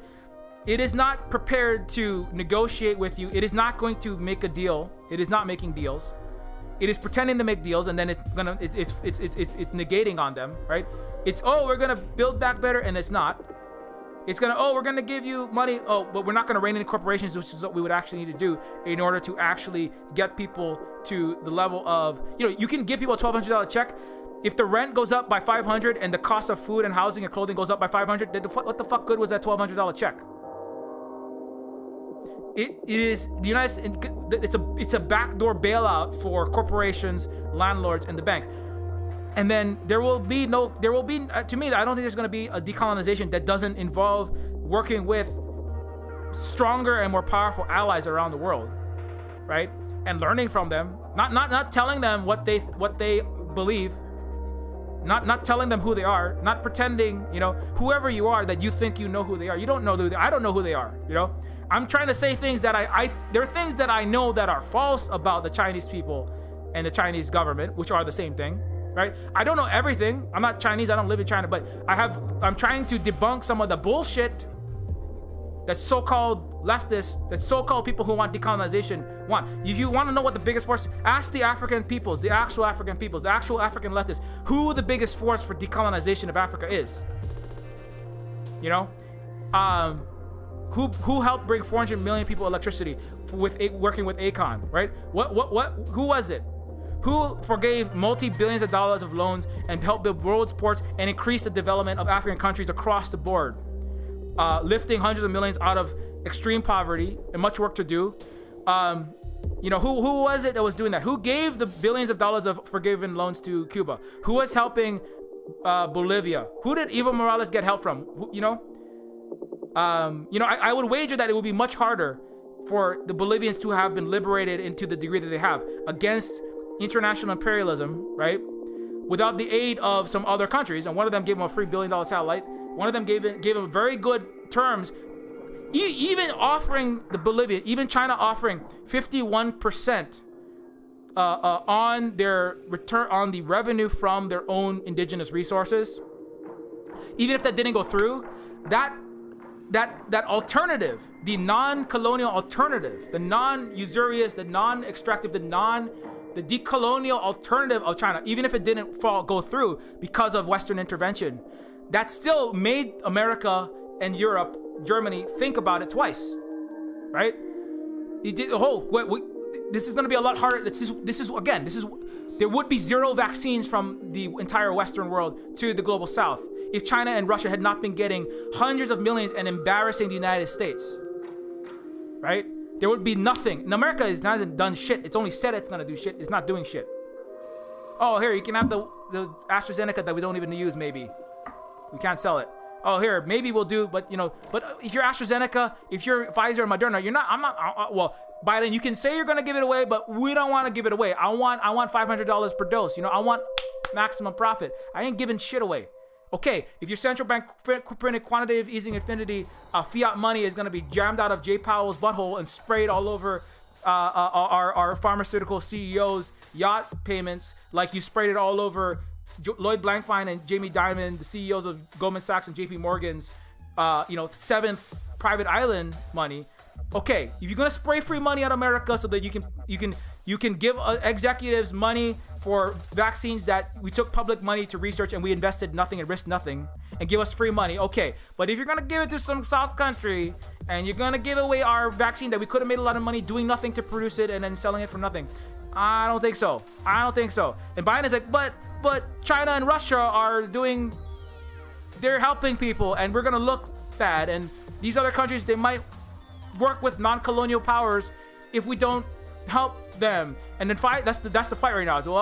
It is not prepared to negotiate with you. It is not going to make a deal. It is not making deals. It is pretending to make deals, and then it's negating on them, right? It's, oh, we're gonna build back better, and it's not. It's gonna, oh, we're gonna give you money, oh, but we're not gonna rein in corporations, which is what we would actually need to do in order to actually get people to the level of, you know, you can give people a $1,200 check. If the rent goes up by $500 and the cost of food and housing and clothing goes up by $500, what the fuck good was that $1,200 check? It is the United States. It's a backdoor bailout for corporations, landlords, and the banks. And then to me, I don't think there's going to be a decolonization that doesn't involve working with stronger and more powerful allies around the world, right? And learning from them, not telling them what they believe, not telling them who they are, not pretending, you know, whoever you are, that you think you know who they are. You don't know who they are. I don't know who they are, you know. I'm trying to say things that there are things that I know that are false about the Chinese people and the Chinese government, which are the same thing, right? I don't know everything. I'm not Chinese. I don't live in China, but I'm trying to debunk some of the bullshit that so-called leftists, that so-called people who want decolonization want. If you want to know what the biggest force, ask the African peoples, the actual African peoples, the actual African leftists, who the biggest force for decolonization of Africa is. You know? Who helped bring 400 million people electricity working with Akon, right? Who was it? Who forgave multi-billions of dollars of loans and helped build roads, ports, and increase the development of African countries across the board, lifting hundreds of millions out of extreme poverty and much work to do? You know, who was it that was doing that? Who gave the billions of dollars of forgiven loans to Cuba? Who was helping Bolivia? Who did Evo Morales get help from? I would wager that it would be much harder for the Bolivians to have been liberated into the degree that they have against international imperialism, right? Without the aid of some other countries. And one of them gave them a free $1 billion satellite. One of them gave them very good terms. even offering the Bolivia, even China offering 51% on their return on the revenue from their own indigenous resources. Even if that didn't go through, that alternative, the non-colonial alternative, the non-usurious, the non-extractive, the decolonial alternative of China, even if it didn't go through because of Western intervention, that still made America and Europe, Germany, think about it twice, right? This is going to be a lot harder. There would be zero vaccines from the entire Western world to the global South if China and Russia had not been getting hundreds of millions and embarrassing the United States, right? There would be nothing. And America hasn't done shit. It's only said it's going to do shit. It's not doing shit. Oh, here, you can have the AstraZeneca that we don't even use, maybe. We can't sell it. Oh, here, maybe we'll do, but if you're AstraZeneca, if you're Pfizer or Moderna, well, Biden, you can say you're going to give it away, but we don't want to give it away. I want $500 per dose. I want maximum profit. I ain't giving shit away. Okay, if your central bank printed quantitative easing infinity fiat money is going to be jammed out of Jay Powell's butthole and sprayed all over our pharmaceutical CEOs' yacht payments, like you sprayed it all over Lloyd Blankfein and Jamie Dimon, the CEOs of Goldman Sachs and JP Morgan's, seventh private island money. Okay, if you're gonna spray free money out of America so that you can give executives money for vaccines that we took public money to research and we invested nothing and risked nothing, and give us free money, okay. But if you're gonna give it to some South country and you're gonna give away our vaccine that we could have made a lot of money doing nothing to produce it and then selling it for nothing, I don't think so. And Biden is like, but China and Russia are they're helping people and we're gonna look bad, and these other countries, they might work with non-colonial powers if we don't help them, and then fight. That's the fight right now. So,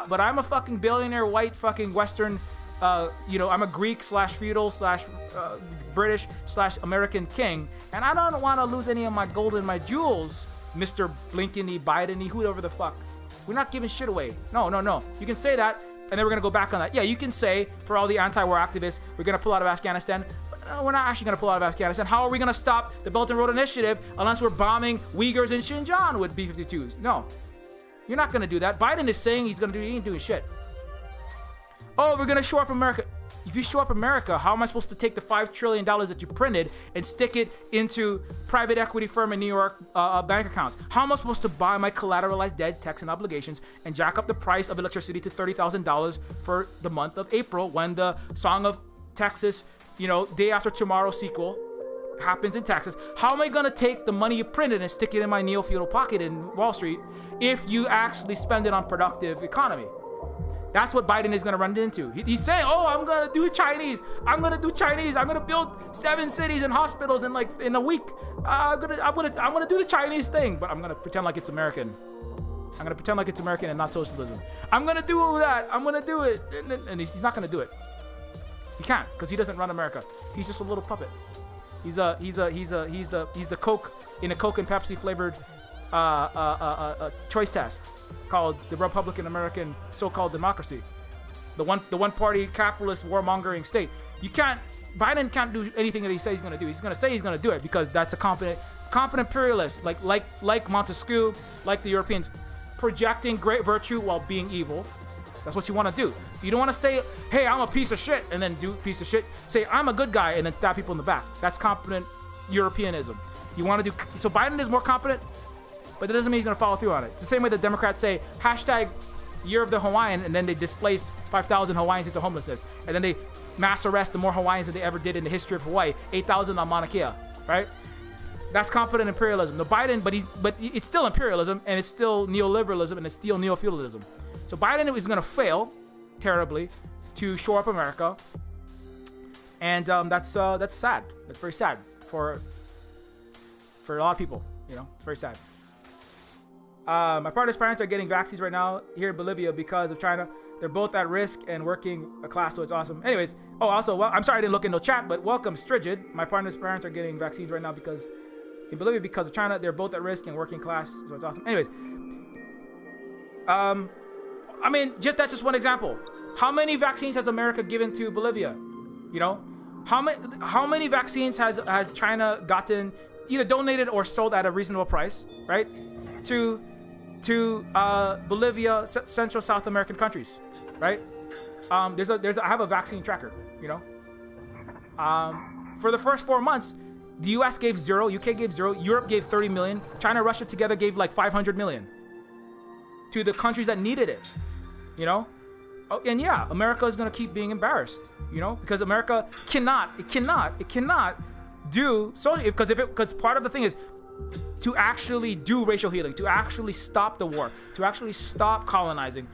but I'm a fucking billionaire white fucking Western, I'm a Greek / feudal / British / American king, and I don't want to lose any of my gold and my jewels, Mr. Blinkeny, Bideny, whoever the fuck. We're not giving shit away. No. You can say that, and then we're gonna go back on that. Yeah, you can say for all the anti-war activists, we're gonna pull out of Afghanistan. We're not actually going to pull out of Afghanistan. How are we going to stop the Belt and Road Initiative unless we're bombing Uyghurs in Xinjiang with B-52s? No. You're not going to do that. Biden is saying he ain't doing shit. Oh, we're going to shore up America. If you shore up America, how am I supposed to take the $5 trillion that you printed and stick it into private equity firm in New York bank accounts? How am I supposed to buy my collateralized debt, tax, and obligations and jack up the price of electricity to $30,000 for the month of April when the Song of Texas, Day After Tomorrow sequel happens in Texas? How am I going to take the money you printed and stick it in my neo-feudal pocket in Wall Street if you actually spend it on productive economy? That's what Biden is going to run into. He's saying, oh, I'm going to do Chinese. I'm going to build 7 cities and hospitals in a week. I'm going to do the Chinese thing, but I'm going to pretend like it's American. I'm going to pretend like it's American and not socialism. I'm going to do that. I'm going to do it. And he's not going to do it. He can't, because he doesn't run America. He's just a little puppet. He's the Coke in a Coke and Pepsi flavored choice test called the Republican American so-called democracy. The one party capitalist warmongering state. Biden can't do anything that he says he's gonna do. He's gonna say he's gonna do it because that's a competent imperialist, like Montesquieu, like the Europeans, projecting great virtue while being evil. That's what you want to do. You don't want to say, hey, I'm a piece of shit, and then do piece of shit. Say, I'm a good guy, and then stab people in the back. That's competent Europeanism. You want to do... So Biden is more competent, but that doesn't mean he's going to follow through on it. It's the same way the Democrats say, hashtag Year of the Hawaiian, and then they displace 5,000 Hawaiians into homelessness. And then they mass arrest the more Hawaiians than they ever did in the history of Hawaii. 8,000 on Mauna Kea, right? That's competent imperialism. The Biden, but it's still imperialism, and it's still neoliberalism, and it's still neo-feudalism. So Biden is going to fail terribly to shore up America, and that's sad. That's very sad for a lot of people. It's very sad. My partner's parents are getting vaccines right now here in Bolivia because of China. They're both at risk and working class, so it's awesome. Anyways, I'm sorry I didn't look in no chat, but welcome, Strigid. My partner's parents are getting vaccines right now in Bolivia because of China. They're both at risk and working class, so it's awesome. Anyways, that's just one example. How many vaccines has America given to Bolivia? How many vaccines has China gotten either donated or sold at a reasonable price, right? To Bolivia, Central South American countries, right? I have a vaccine tracker, you know. For the first 4 months, the US gave 0, UK gave 0, Europe gave 30 million, China, Russia together gave like 500 million to the countries that needed it, you know. Oh, and yeah, America is gonna keep being embarrassed, you know, because America cannot do so, because part of the thing is to actually do racial healing, to actually stop the war, to actually stop colonizing,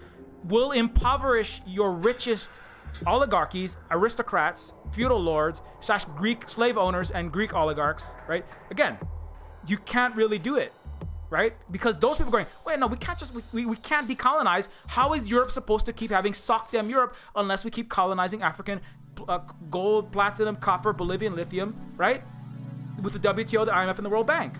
will impoverish your richest oligarchies, aristocrats, feudal lords, / Greek slave owners and Greek oligarchs, right? Again, you can't really do it, right? Because those people are going, wait, no, we can't decolonize. How is Europe supposed to keep having sock them Europe unless we keep colonizing African gold, platinum, copper, Bolivian lithium, right? With the WTO, the IMF, and the World Bank,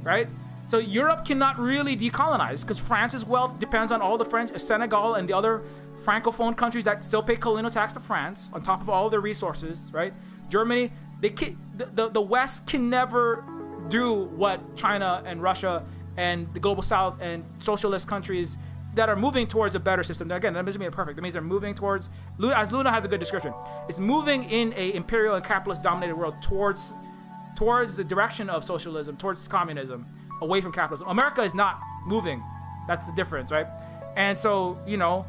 right? So Europe cannot really decolonize because France's wealth depends on all the French, Senegal, and the other francophone countries that still pay colonial tax to France on top of all of their resources, right? Germany, the West can never do what China and Russia and the global South and socialist countries that are moving towards a better system. Now, again, that doesn't mean they're perfect. That means they're moving towards, as Luna has a good description, it's moving in a imperial and capitalist dominated world towards the direction of socialism, towards communism, away from capitalism. America is not moving. That's the difference, right? And so, you know,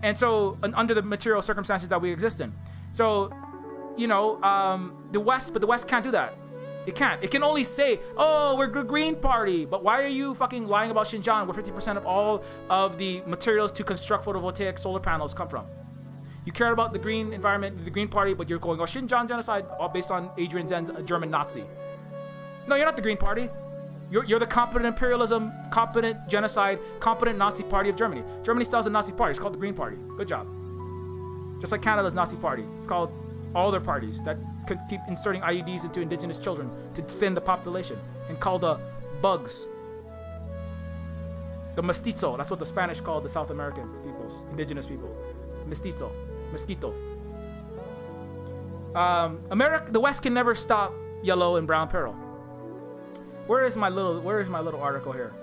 under the material circumstances that we exist in. So, you know, the West can't do that. It can't. It can only say, oh, we're the Green Party. But why are you fucking lying about Xinjiang, where 50% of all of the materials to construct photovoltaic solar panels come from? You care about the green environment, the Green Party, but you're going, oh, Xinjiang genocide, all based on Adrian Zen's German Nazi. No, you're not the Green Party. You're the competent imperialism, competent genocide, competent Nazi party of Germany. Germany still has a Nazi party. It's called the Green Party. Good job. Just like Canada's Nazi party. It's called all their parties that could keep inserting IEDs into indigenous children to thin the population and call the bugs. The mestizo. That's what the Spanish called the South American peoples, indigenous people. Mestizo. Mosquito. The West can never stop Yellow and Brown Peril. Where is my little article here?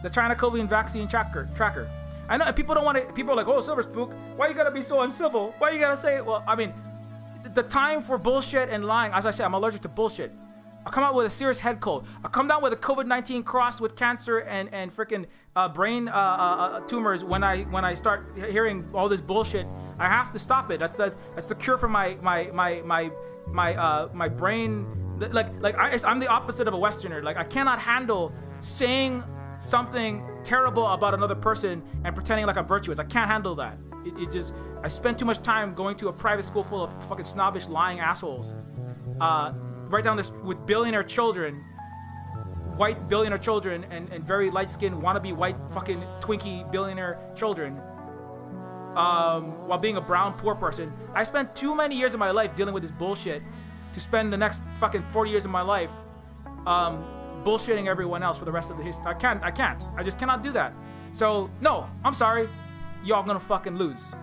The China COVID vaccine tracker. I know people don't want to. People are like, oh, Silver Spook, why you gotta be so uncivil? Why you gotta say it? Well, I mean, the time for bullshit and lying. As I said, I'm allergic to bullshit. I'll come out with a serious head cold. I'll come down with a COVID-19 cross with cancer and freaking brain tumors when I start hearing all this bullshit. I have to stop it. That's the cure for my brain. I'm the opposite of a Westerner. Like, I cannot handle saying something terrible about another person and pretending like I'm virtuous. I can't handle that. I spend too much time going to a private school full of fucking snobbish, lying assholes. Right down this with billionaire children, white billionaire children, and very light-skinned, wannabe white fucking Twinkie billionaire children, while being a brown poor person. I spent too many years of my life dealing with this bullshit to spend the next fucking 40 years of my life bullshitting everyone else for the rest of the history. I can't. I just cannot do that. So, no, I'm sorry. Y'all gonna fucking lose.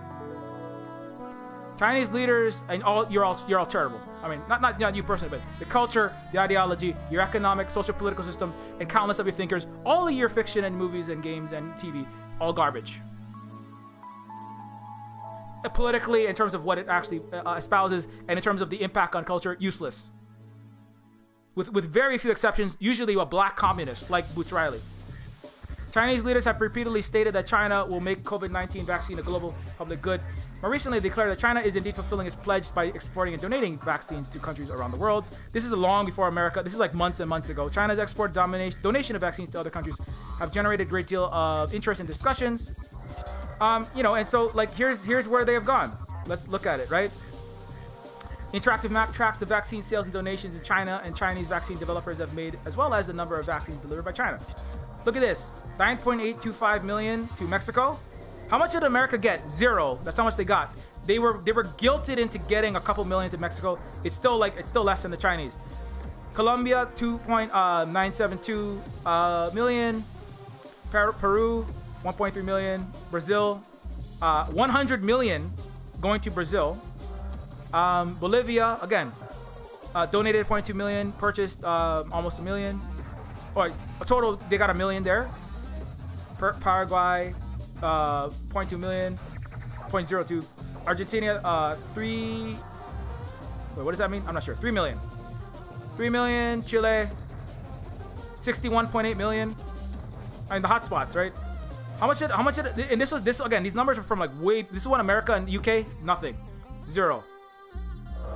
Chinese leaders and you're all terrible. I mean, not you personally, but the culture, the ideology, your economic, social, political systems, and countless of your thinkers, all of your fiction and movies and games and TV, all garbage. Politically, in terms of what it actually espouses, and in terms of the impact on culture, useless. With very few exceptions, usually a black communist like Boots Riley. Chinese leaders have repeatedly stated that China will make COVID-19 vaccine a global public good. More recently, they declared that China is indeed fulfilling its pledge by exporting and donating vaccines to countries around the world. This is long before America. This is like months and months ago. China's export donation of vaccines to other countries have generated a great deal of interest and discussions. And so like here's where they have gone. Let's look at it, right? Interactive map tracks the vaccine sales and donations in China and Chinese vaccine developers have made, as well as the number of vaccines delivered by China. Look at this, 9.825 million to Mexico. How much did America get? 0. That's how much they got. They were guilted into getting a couple million to Mexico. It's still less than the Chinese. Colombia, 2.972 million. Peru, 1.3 million. Brazil, 100 million going to Brazil. Bolivia, again, donated 0.2 million, purchased almost $1 million. Or a total, they got $1 million there. Paraguay, 0.2 million, 0.02. Argentina, 3. Wait, what does that mean? I'm not sure. 3 million. 3 million. Chile, 61.8 million. I mean, the hotspots, right? How much did, and this again, these numbers are from like way, this is what America and UK, nothing. 0.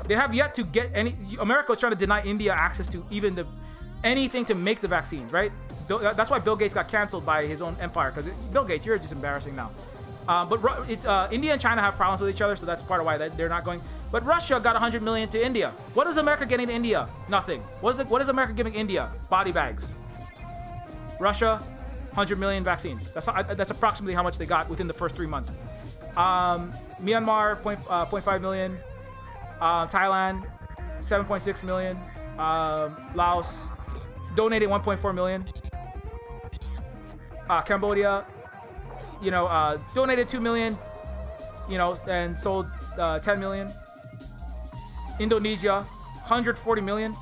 They have yet to get any, America was trying to deny India access to even anything to make the vaccines, right? That's why Bill Gates got canceled by his own empire, because Bill Gates, you're just embarrassing now. But it's India and China have problems with each other, so that's part of why they're not going. But Russia got 100 million to India. What is America getting to India? Nothing. What is America giving India? Body bags. Russia, 100 million vaccines. That's approximately how much they got within the first 3 months. Myanmar, 0.5 million. Thailand, 7.6 million. Laos, donated 1.4 million. Cambodia, donated 2 million, and sold 10 million. Indonesia, 140 million.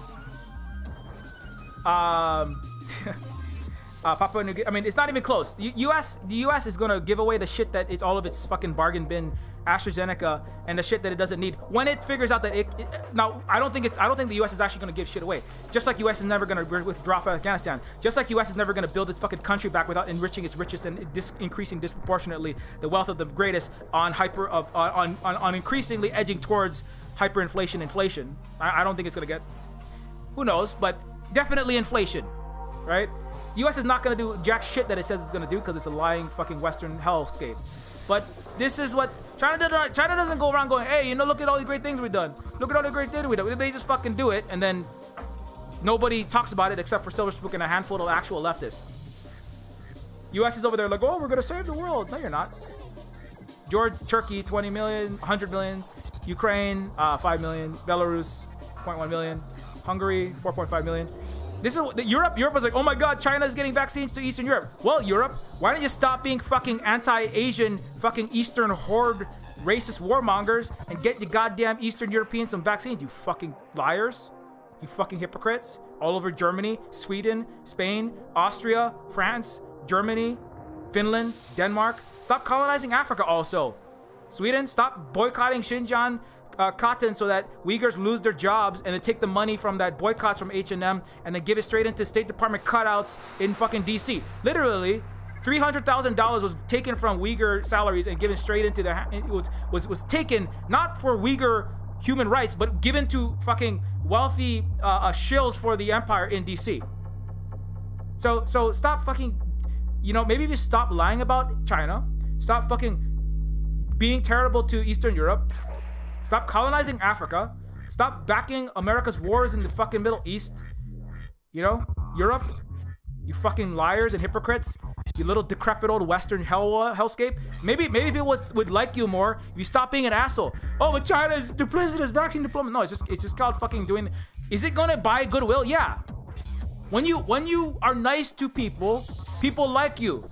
Papua New Guinea, I mean, it's not even close. The US is gonna give away the shit that it's all of its fucking bargain bin AstraZeneca and the shit that it doesn't need when it figures out that now I don't think the US is actually gonna give shit away. Just like US is never gonna withdraw from Afghanistan. Just like US is never gonna build its fucking country back without enriching its richest and increasing disproportionately the wealth of the greatest on increasingly edging towards hyperinflation. I don't think it's gonna get, who knows, but definitely inflation, right? The US is not gonna do jack shit that it says it's gonna do because it's a lying fucking Western hellscape. But this is what China doesn't go around going, hey, look at all the great things we've done. Look at all the great things we've done. They just fucking do it, and then nobody talks about it except for Silver Spook and a handful of actual leftists. US is over there like, oh, we're gonna save the world. No, you're not. Turkey, 20 million, 100 million. Ukraine, 5 million. Belarus, 0.1 million. Hungary, 4.5 million. This is Europe. Europe was like, oh my god, China is getting vaccines to Eastern Europe. Well, Europe, why don't you stop being fucking anti-Asian, fucking Eastern horde, racist warmongers, and get the goddamn Eastern Europeans some vaccines, you fucking liars, you fucking hypocrites. All over Germany, Sweden, Spain, Austria, France, Germany, Finland, Denmark. Stop colonizing Africa also. Sweden, stop boycotting Xinjiang cotton so that Uyghurs lose their jobs and then take the money from that boycotts from H&M and then give it straight into State Department cutouts in fucking DC. Literally, $300,000 was taken from Uyghur salaries and given straight into the was taken not for Uyghur human rights but given to fucking wealthy shills for the empire in DC. So stop fucking, maybe if you stop lying about China, stop fucking being terrible to Eastern Europe, stop colonizing Africa, stop backing America's wars in the fucking Middle East, Europe, you fucking liars and hypocrites, you little decrepit old Western hellscape. Maybe people would like you more if you stop being an asshole. Oh, but China is duplicitous, vaccine diplomacy. No, it's just called fucking doing. Is it gonna buy goodwill? Yeah. When you are nice to people like you,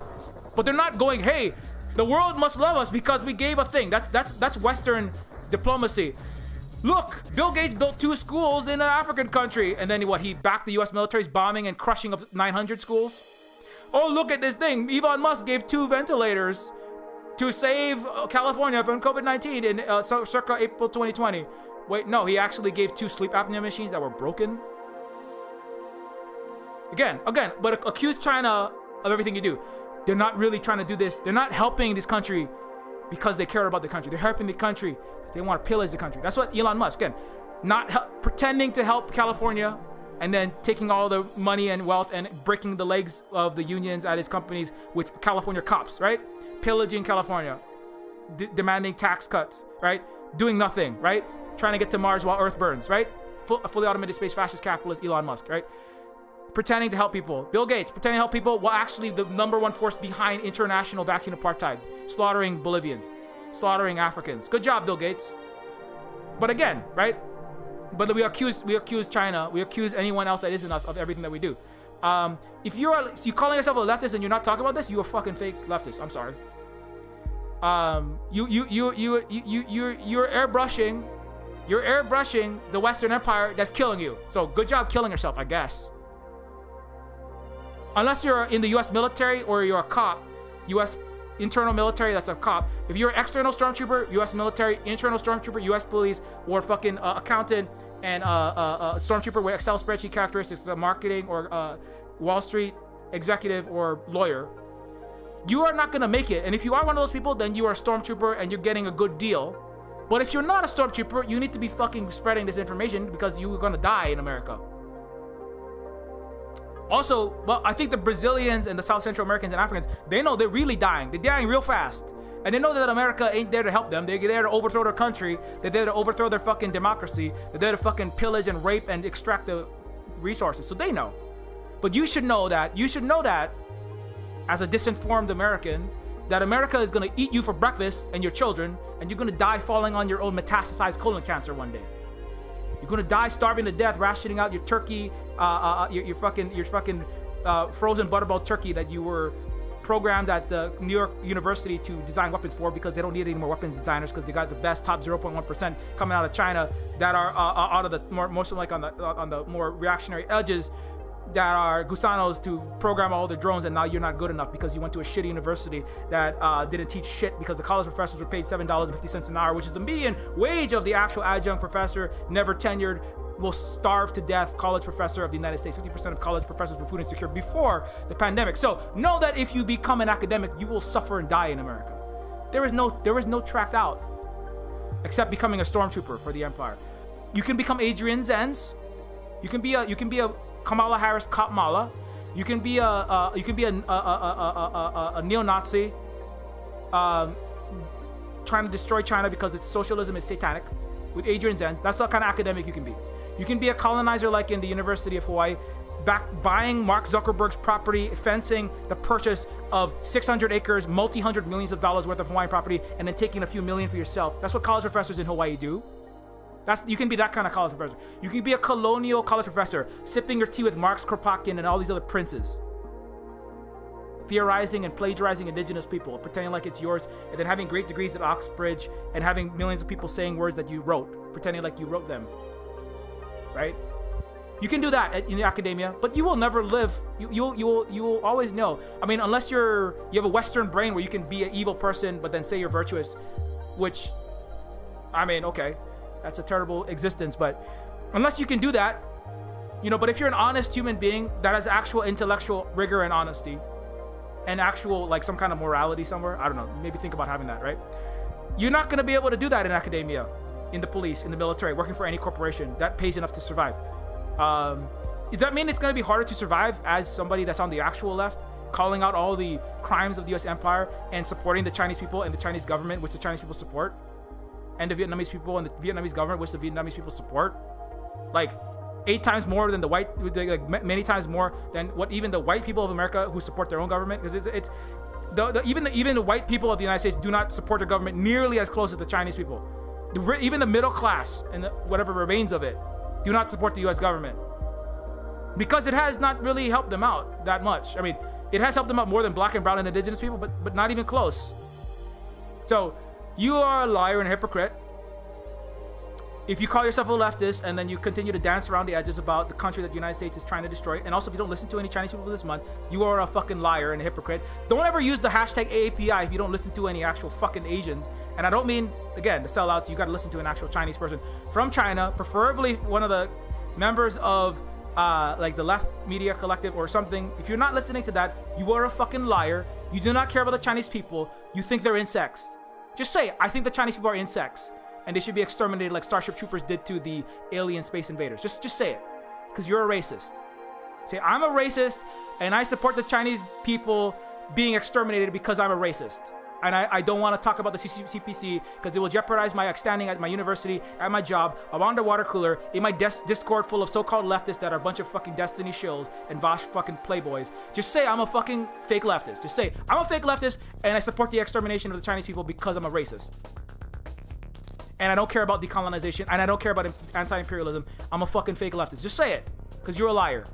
but they're not going, hey, the world must love us because we gave a thing. That's Western diplomacy. Look, Bill Gates built 2 schools in an African country, and then he backed the U.S. military's bombing and crushing of 900 schools. Oh, look at this thing. Elon Musk gave 2 ventilators to save California from COVID-19 in circa April 2020. Wait, no, he actually gave 2 sleep apnea machines that were broken. Again, but accuse China of everything you do. They're not really trying to do this. They're not helping this country because they care about the country. They're helping the country because they want to pillage the country. That's what Elon Musk, again, pretending to help California and then taking all the money and wealth and breaking the legs of the unions at his companies with California cops, right? Pillaging California, demanding tax cuts, right? Doing nothing, right? Trying to get to Mars while Earth burns, right? Fully automated space fascist capitalist Elon Musk, right? Pretending to help people. Bill Gates, pretending to help people while actually the #1 force behind international vaccine apartheid, slaughtering Bolivians, slaughtering Africans. Good job, Bill Gates. But again, right? But we accuse China, we accuse anyone else that isn't us of everything that we do. If you calling yourself a leftist and you're not talking about this, you're a fucking fake leftist. I'm sorry. You're airbrushing You're airbrushing the Western Empire that's killing you. So good job killing yourself, I guess. Unless you're in the U.S. military or you're a cop, U.S. internal military that's a cop. If you're an external stormtrooper, U.S. military, internal stormtrooper, U.S. police, or fucking accountant and stormtrooper with Excel spreadsheet characteristics, marketing or Wall Street executive or lawyer, you are not gonna make it. And if you are one of those people, then you are a stormtrooper and you're getting a good deal. But if you're not a stormtrooper, you need to be fucking spreading this information because you're gonna die in America. Also, well, I think the Brazilians and the South Central Americans and Africans, they know they're really dying. They're dying real fast. And they know that America ain't there to help them. They're there to overthrow their country. They're there to overthrow their fucking democracy. They're there to fucking pillage and rape and extract the resources. So they know. But you should know that. You should know that as a disinformed American, that America is going to eat you for breakfast and your children, and you're going to die falling on your own metastasized colon cancer one day. You're going to die starving to death, rationing out your turkey, your fucking frozen butterball turkey that you were programmed at the New York University to design weapons for, because they don't need any more weapons designers because they got the best top 0.1% coming out of China that are out of the most like on the more reactionary edges, that are gusanos to program all the drones. And now you're not good enough because you went to a shitty university that didn't teach shit, because the college professors were paid $7.50 an hour, which is the median wage of the actual adjunct professor, never tenured, will starve to death college professor of the United States. 50% of college professors were food insecure before the pandemic. So know that if you become an academic, you will suffer and die in America. There is no track out except becoming a stormtrooper for the Empire. You can become Adrian Zenz. You can be a Kamala Harris cop Mala. You can be a neo-Nazi trying to destroy China because its socialism is satanic with Adrian Zenz. That's the kind of academic you can be. You can be a colonizer like in the University of Hawaii, buying Mark Zuckerberg's property, fencing the purchase of 600 acres, multi-hundred millions of dollars worth of Hawaiian property, and then taking a few million for yourself. That's what college professors in Hawaii do. You can be that kind of college professor. You can be a colonial college professor, sipping your tea with Marx Kropotkin and all these other princes, theorizing and plagiarizing indigenous people, pretending like it's yours, and then having great degrees at Oxbridge and having millions of people saying words that you wrote, pretending like you wrote them. Right? You can do that in the academia, but you will never live. You will always know. I mean, unless you have a Western brain where you can be an evil person, but then say you're virtuous, which, I mean, okay. That's a terrible existence, but unless you can do that, but if you're an honest human being that has actual intellectual rigor and honesty and actual, like, some kind of morality somewhere, I don't know, maybe think about having that, right? You're not going to be able to do that in academia, in the police, in the military, working for any corporation that pays enough to survive. Does that mean it's going to be harder to survive as somebody that's on the actual left, calling out all the crimes of the U.S. empire and supporting the Chinese people and the Chinese government, which the Chinese people support? And the Vietnamese people and the Vietnamese government, which the Vietnamese people support, like 8 times more than the white, like many times more than what even the white people of America who support their own government, because even the white people of the United States do not support their government nearly as close as the Chinese people. Even the middle class and whatever remains of it do not support the U.S. government because it has not really helped them out that much. I mean, it has helped them out more than black and brown and indigenous people, but not even close. So you are a liar and a hypocrite if you call yourself a leftist and then you continue to dance around the edges about the country that the United States is trying to destroy. And also, if you don't listen to any Chinese people this month, you are a fucking liar and a hypocrite. Don't ever use the hashtag AAPI if you don't listen to any actual fucking Asians. And I don't mean, again, the sellouts. You got to listen to an actual Chinese person from China, preferably one of the members of like the left media collective or something. If you're not listening to that, you are a fucking liar. You do not care about the Chinese people. You think they're insects. Just say, I think the Chinese people are insects and they should be exterminated like Starship Troopers did to the alien space invaders. Just say it, because you're a racist. Say, I'm a racist and I support the Chinese people being exterminated because I'm a racist. And I don't want to talk about the CPC because it will jeopardize my standing at my university, at my job, around the water cooler, in my Discord full of so-called leftists that are a bunch of fucking Destiny shills and Vosh fucking playboys. Just say I'm a fucking fake leftist. Just say I'm a fake leftist and I support the extermination of the Chinese people because I'm a racist. And I don't care about decolonization and I don't care about anti-imperialism. I'm a fucking fake leftist. Just say it, because you're a liar.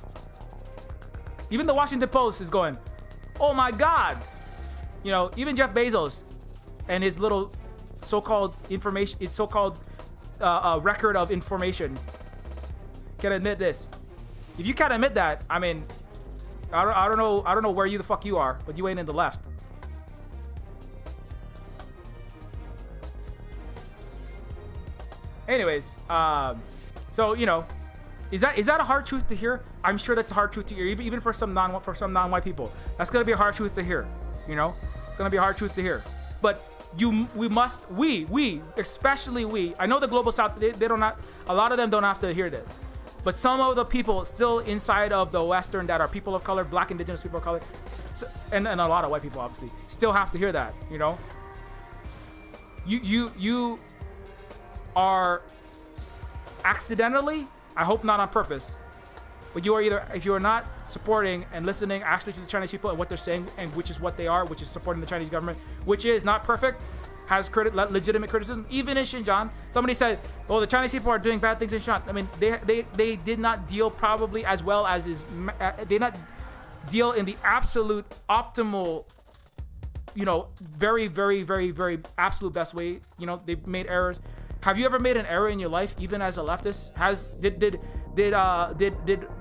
Even the Washington Post is going, oh my God. Even Jeff Bezos and his little so-called information, it's so-called record of information can admit this. If you can't admit that, I mean, I don't know where you the fuck you are, but you ain't in the left. Anyways, so you know, is that a hard truth to hear? I'm sure that's a hard truth to hear, even for some non-white people. That's gonna be a hard truth to hear. You know, it's gonna be a hard truth to hear. But we, especially we. I know the global South, they don't not. A lot of them don't have to hear that. But some of the people still inside of the Western that are people of color, Black, Indigenous people of color, and a lot of white people obviously still have to hear that. You know, you are accidentally, I hope not on purpose, but you are either, if you are not supporting and listening actually to the Chinese people and what they're saying, and which is what they are, which is supporting the Chinese government, which is not perfect, has legitimate criticism. Even in Xinjiang, somebody said, "Oh, the Chinese people are doing bad things in Xinjiang." I mean, they did not deal probably as well as is. They not deal in the absolute optimal, you know, very, very, very, very absolute best way. You know, they made errors. Have you ever made an error in your life, even as a leftist? Did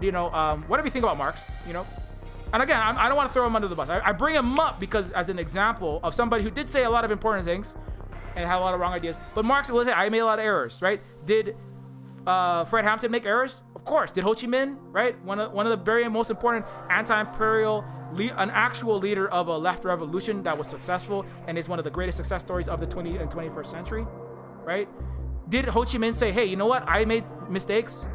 you know? Whatever you think about Marx, you know. And again, I don't want to throw him under the bus. I bring him up because as an example of somebody who did say a lot of important things and had a lot of wrong ideas. But Marx will say, I made a lot of errors, right? Did Fred Hampton make errors? Of course. Did Ho Chi Minh, right? One of the very most important anti-imperial, an actual leader of a left revolution that was successful and is one of the greatest success stories of the 20th and 21st century, right? Did Ho Chi Minh say, hey, you know what? I made mistakes?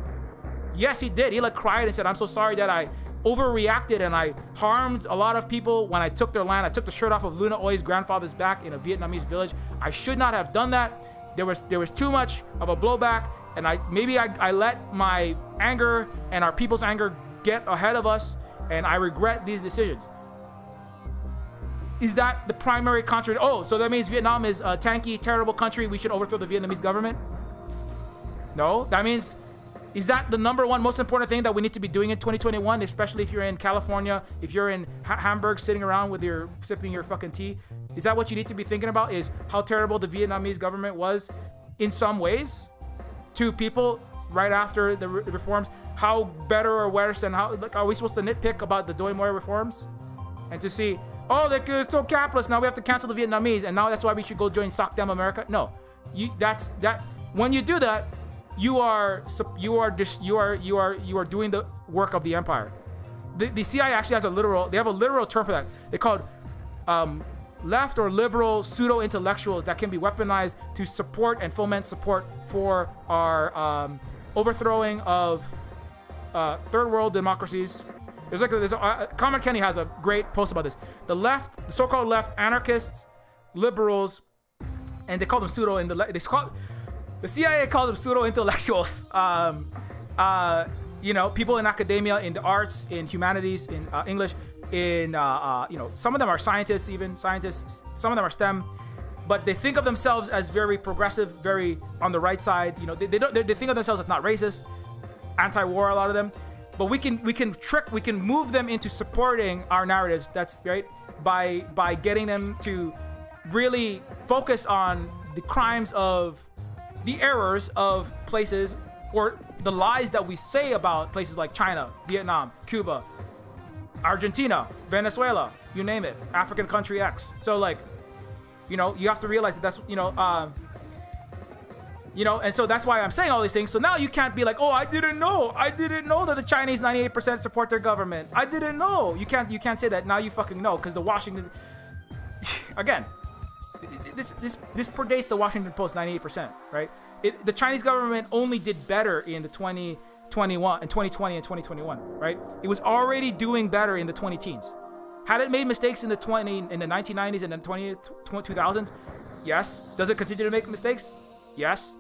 Yes, he did. He like cried and said, I'm so sorry that I overreacted and I harmed a lot of people when I took their land. I took the shirt off of Luna Oi's grandfather's back in a Vietnamese village. I should not have done that. There was too much of a blowback, and I let my anger and our people's anger get ahead of us, and I regret these decisions. Is that the primary contradiction? Oh, so that means Vietnam is a tanky, terrible country. We should overthrow the Vietnamese government? No, that means, is that the number one most important thing that we need to be doing in 2021, especially if you're in California, if you're in Hamburg sitting around with sipping your fucking tea? Is that what you need to be thinking about, is how terrible the Vietnamese government was in some ways to people right after the reforms? How better or worse, and how, like, are we supposed to nitpick about the Doi Moi reforms? And to see, oh, they're still capitalist, now we have to cancel the Vietnamese, and now that's why we should go join Sock Them America? No, when you do that, you are doing the work of the empire. The CIA actually has a literal term for that. They call it left or liberal pseudo intellectuals that can be weaponized to support and foment support for our overthrowing of third world democracies. Conrad Kenny has a great post about this. The left, the so-called left, anarchists, liberals, and they call them the CIA calls them pseudo-intellectuals. You know, people in academia, in the arts, in humanities, in English, in you know, some of them are scientists, some of them are STEM, but they think of themselves as very progressive, very on the right side. You know, they think of themselves as not racist, anti-war, a lot of them. But we can move them into supporting our narratives. That's right, by getting them to really focus on the crimes of the errors of places, or the lies that we say about places like China, Vietnam, Cuba, Argentina, Venezuela, you name it, African country X. So, like, you know, you have to realize that that's, you know, and so that's why I'm saying all these things. So now you can't be like, oh, I didn't know that the Chinese 98% support their government. I didn't know. You can't say that. Now you fucking know, because the Washington, again, this predates the Washington Post 98%, right? The Chinese government only did better in the 2020 and 2021, right? It was already doing better in the 2010s. Had it made mistakes in the 1990s and the 2000s? Yes. Does it continue to make mistakes? Yes.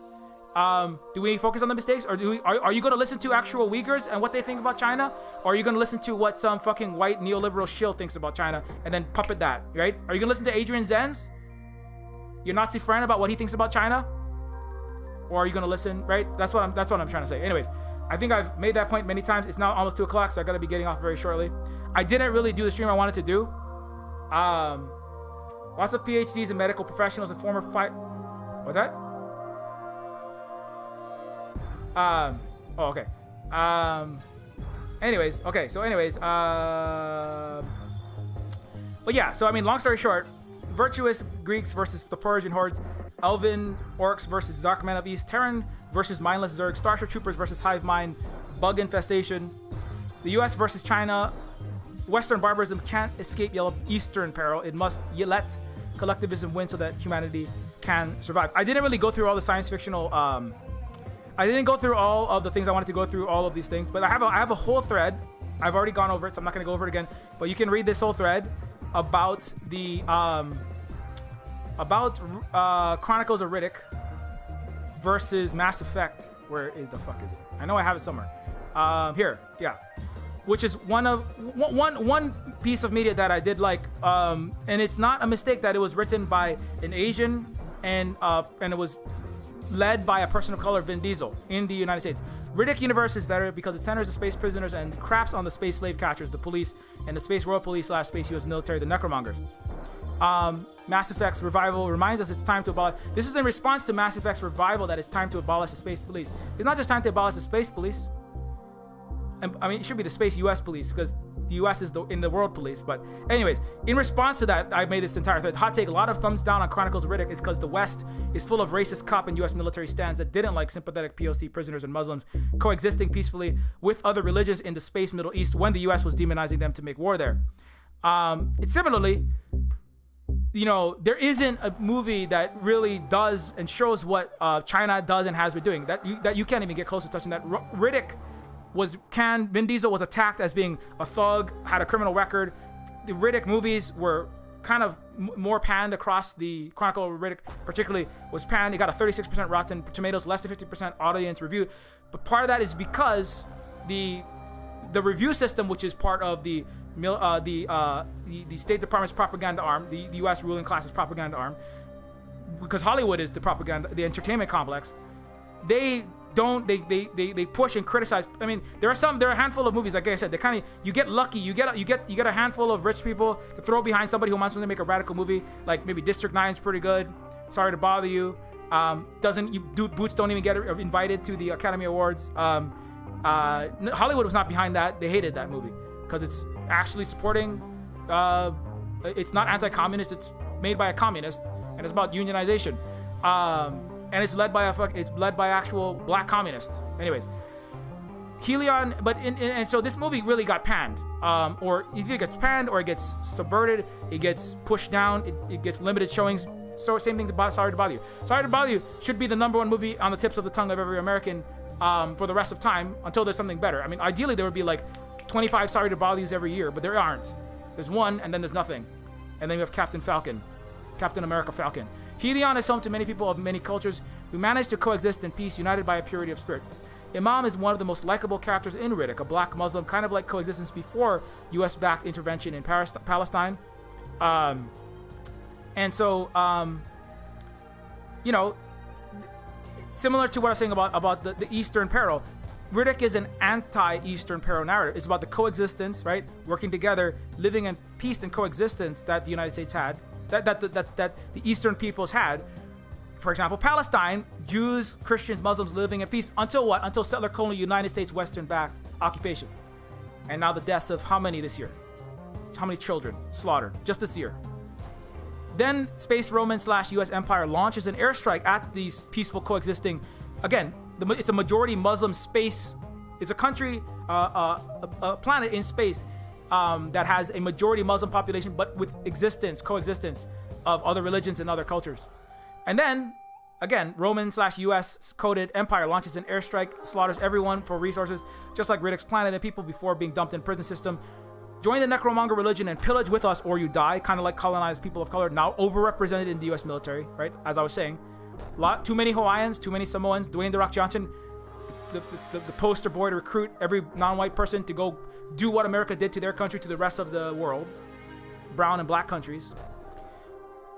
Do we focus on the mistakes, or are you going to listen to actual Uyghurs and what they think about China, or are you going to listen to what some fucking white neoliberal shill thinks about China and then puppet that, right? Are you going to listen to Adrian Zenz, your Nazi friend, about what he thinks about China? Or are you going to listen, right? That's what I'm trying to say. Anyways, I think I've made that point many times. It's now almost 2 o'clock, so I got to be getting off very shortly. I didn't really do the stream I wanted to do. Lots of PhDs and medical professionals and former fight. What's that? Oh, okay. Anyways, okay. So, but yeah. So I mean, long story short, virtuous Greeks versus the Persian hordes, Elven orcs versus Zarkmen of East, Terran versus mindless Zerg, Starship Troopers versus Hive Mind, Bug Infestation, the U.S. versus China. Western barbarism can't escape Eastern peril. It must let collectivism win so that humanity can survive. I didn't really go through all the science fictional. I didn't go through all of the things I wanted to go through, all of these things, but I have a whole thread. I've already gone over it, so I'm not going to go over it again. But you can read this whole thread about the Chronicles of Riddick versus Mass Effect. Where is the fucking? I know I have it somewhere. Here, yeah. Which is one piece of media that I did like, and it's not a mistake that it was written by an Asian and it was led by a person of color, Vin Diesel, in the United States. Riddick universe is better because it centers the space prisoners and craps on the space slave catchers, the police, and the space royal police / space US military, the necromongers. Mass Effect's revival reminds us it's time to abolish. This is in response to Mass Effect's revival that it's time to abolish the space police. It's not just time to abolish the space police. And, I mean, it should be the space US police because the US is in the world police. But anyways, in response to that, I made this entire thread. Hot take, a lot of thumbs down on Chronicles of Riddick is because the West is full of racist cop and US military stands that didn't like sympathetic POC prisoners and Muslims coexisting peacefully with other religions in the space Middle East when the US was demonizing them to make war there. It's similarly, you know, there isn't a movie that really does and shows what China does and has been doing. That you can't even get close to touching that. Riddick Vin Diesel was attacked as being a thug, had a criminal record. The Riddick movies were kind of more panned across the Chronicle of Riddick, particularly was panned. It got a 36% Rotten Tomatoes, less than 50% audience review. But part of that is because the review system, which is part of the State Department's propaganda arm, the U.S. ruling class's propaganda arm, because Hollywood is the entertainment complex. They push and criticize. I mean, there are a handful of movies, like I said, they kind of, you get lucky, you get a handful of rich people to throw behind somebody who wants to make a radical movie, like maybe District 9 is pretty good, Sorry to Bother You, Boots don't even get invited to the Academy Awards. Hollywood was not behind that. They hated that movie because it's actually supporting, it's not anti-communist, it's made by a communist, and it's about unionization. And it's led by actual black communists. Anyways, Helion, and so this movie really got panned, or either it gets panned or it gets subverted, it gets pushed down, it gets limited showings. So same thing to Sorry to Bother You. Sorry to Bother You should be the #1 movie on the tips of the tongue of every American for the rest of time until there's something better. I mean, ideally there would be like 25 Sorry to Bother Yous every year, but there aren't. There's one, and then there's nothing, and then you have Captain America Falcon. Helion is home to many people of many cultures who manage to coexist in peace, united by a purity of spirit. Imam is one of the most likable characters in Riddick, a black Muslim, kind of like coexistence before U.S.-backed intervention in Palestine. And so, you know, similar to what I was saying about the Eastern Peril, Riddick is an anti-Eastern Peril narrative. It's about the coexistence, right? Working together, living in peace and coexistence that the United States had. That the Eastern peoples had. For example, Palestine, Jews, Christians, Muslims living in peace until what? Until settler colonial United States Western-backed occupation. And now the deaths of how many this year? How many children slaughtered just this year? Then Space Roman / US Empire launches an airstrike at these peaceful coexisting. Again, it's a majority Muslim space. It's a country, a planet in space. That has a majority Muslim population, but with coexistence of other religions and other cultures. And then, again, Roman / US coded empire launches an airstrike, slaughters everyone for resources, just like Riddick's planet and people before being dumped in prison system. Join the necromonger religion and pillage with us or you die, kind of like colonized people of color, now overrepresented in the US military, right? As I was saying, too many Hawaiians, too many Samoans, Dwayne "The Rock" Johnson, the poster boy to recruit every non-white person to go do what America did to their country to the rest of the world, brown and black countries.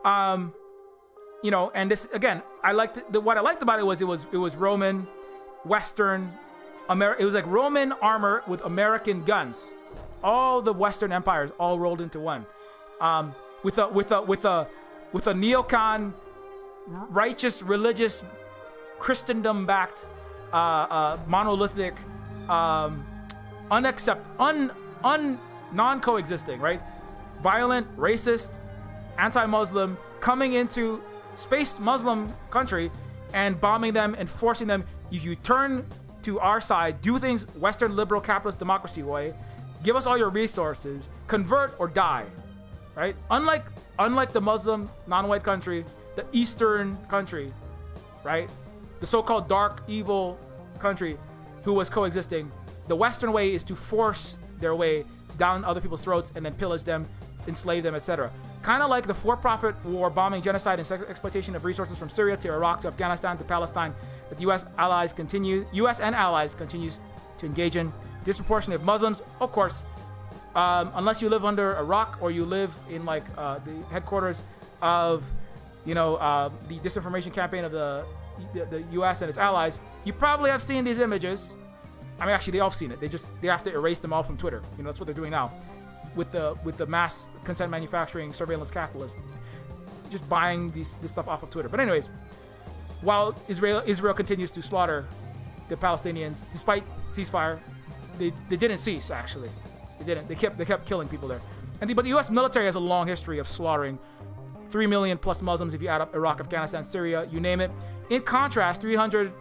You know, and this again, what I liked about it was Roman, Western, it was like Roman armor with American guns, all the Western empires all rolled into one, with a neocon, righteous, religious, Christendom-backed monolithic, non-coexisting, right? Violent, racist, anti-Muslim coming into space Muslim country and bombing them and forcing them. If you turn to our side, do things Western liberal capitalist democracy way, give us all your resources, convert or die, right? Unlike the Muslim non-white country, the Eastern country, right? The so-called dark, evil country who was coexisting. The Western way is to force their way down other people's throats and then pillage them, enslave them, etc. Kind of like the for-profit war, bombing, genocide, and exploitation of resources from Syria to Iraq to Afghanistan to Palestine that the U.S. and allies continues to engage in. Disproportionate Muslims, of course, unless you live under a rock or you live in like the headquarters of, the disinformation campaign of the U.S. and its allies, you probably have seen these images. I mean, actually, they all have seen it. They have to erase them all from Twitter. That's what they're doing now, with the mass consent manufacturing surveillance capitalists, just buying this stuff off of Twitter. But anyways, while Israel continues to slaughter the Palestinians despite ceasefire, they didn't cease. Actually, they didn't. They kept killing people there. But the U.S. military has a long history of slaughtering 3 million plus Muslims if you add up Iraq, Afghanistan, Syria, you name it. In contrast, 300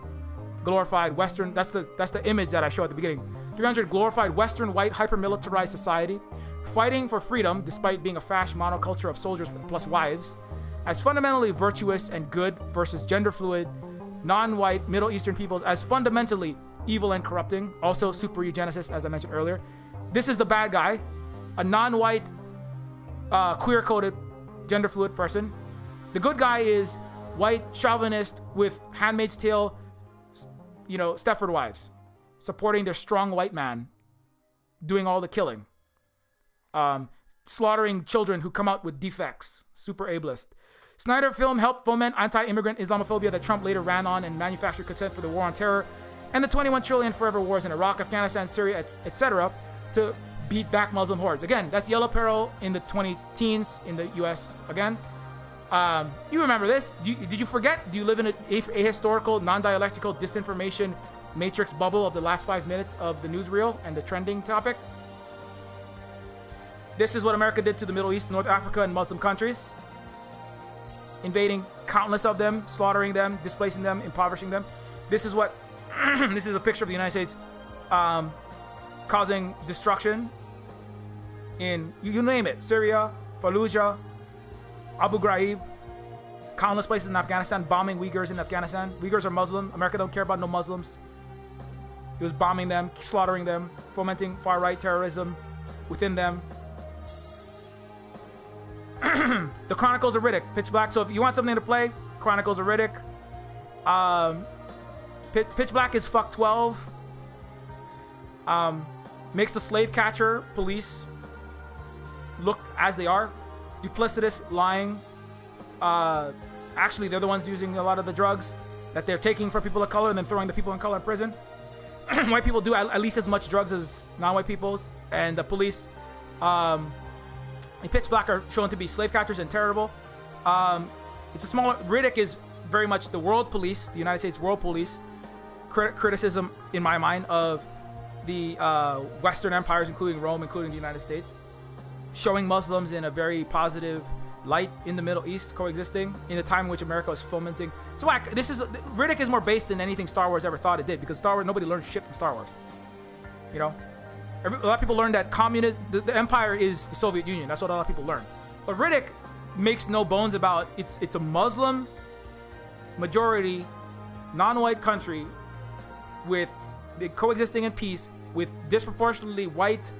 glorified Western, that's the image that I show at the beginning. 300 glorified Western white hyper-militarized society fighting for freedom despite being a fash monoculture of soldiers plus wives, as fundamentally virtuous and good versus gender fluid, non-white Middle Eastern peoples as fundamentally evil and corrupting, also super eugenicist as I mentioned earlier. This is the bad guy, a non-white, queer-coded, gender fluid person. The good guy is white chauvinist with Handmaid's Tale, Stepford wives, supporting their strong white man, doing all the killing, slaughtering children who come out with defects, super ableist. Snyder film helped foment anti-immigrant Islamophobia that Trump later ran on and manufactured consent for the war on terror and the 21 trillion forever wars in Iraq, Afghanistan, Syria, etc. to beat back Muslim hordes. Again, that's Yellow Peril in the 2010s in the US again. You remember this? Did you forget? Do you live in a ahistorical, non-dialectical disinformation matrix bubble of the last 5 minutes of the newsreel and the trending topic? This is what America did to the Middle East, North Africa, and Muslim countries. Invading countless of them, slaughtering them, displacing them, impoverishing them. This is what, this is a picture of the United States causing destruction in, you name it, Syria, Fallujah, Abu Ghraib, countless places in Afghanistan, bombing Uyghurs in Afghanistan. Uyghurs are Muslim. America don't care about no Muslims. He was bombing them, slaughtering them, fomenting far-right terrorism within them. The Chronicles of Riddick, Pitch Black. So if you want something to play, Chronicles of Riddick. Pitch Black is fuck 12. Makes the slave catcher police look as they are. Duplicitous, lying. Actually, they're the ones using a lot of the drugs that they're taking for people of color and then throwing the people of color in prison. White people do at least as much drugs as non-white people's, and the police in Pitch Black are shown to be slave catchers and terrible. It's a smaller. Riddick is very much the world police, the United States world police. Criticism, in my mind, of the Western empires, including Rome, including the United States, showing Muslims in a very positive light in the Middle East, coexisting in a time in which America was fomenting. So Riddick is more based than anything Star Wars ever thought it did, because Star Wars, nobody learned shit from Star Wars. A lot of people learned that the empire is the Soviet Union. That's what a lot of people learn. But Riddick makes no bones about it's a Muslim majority, non-white country with coexisting in peace with disproportionately white,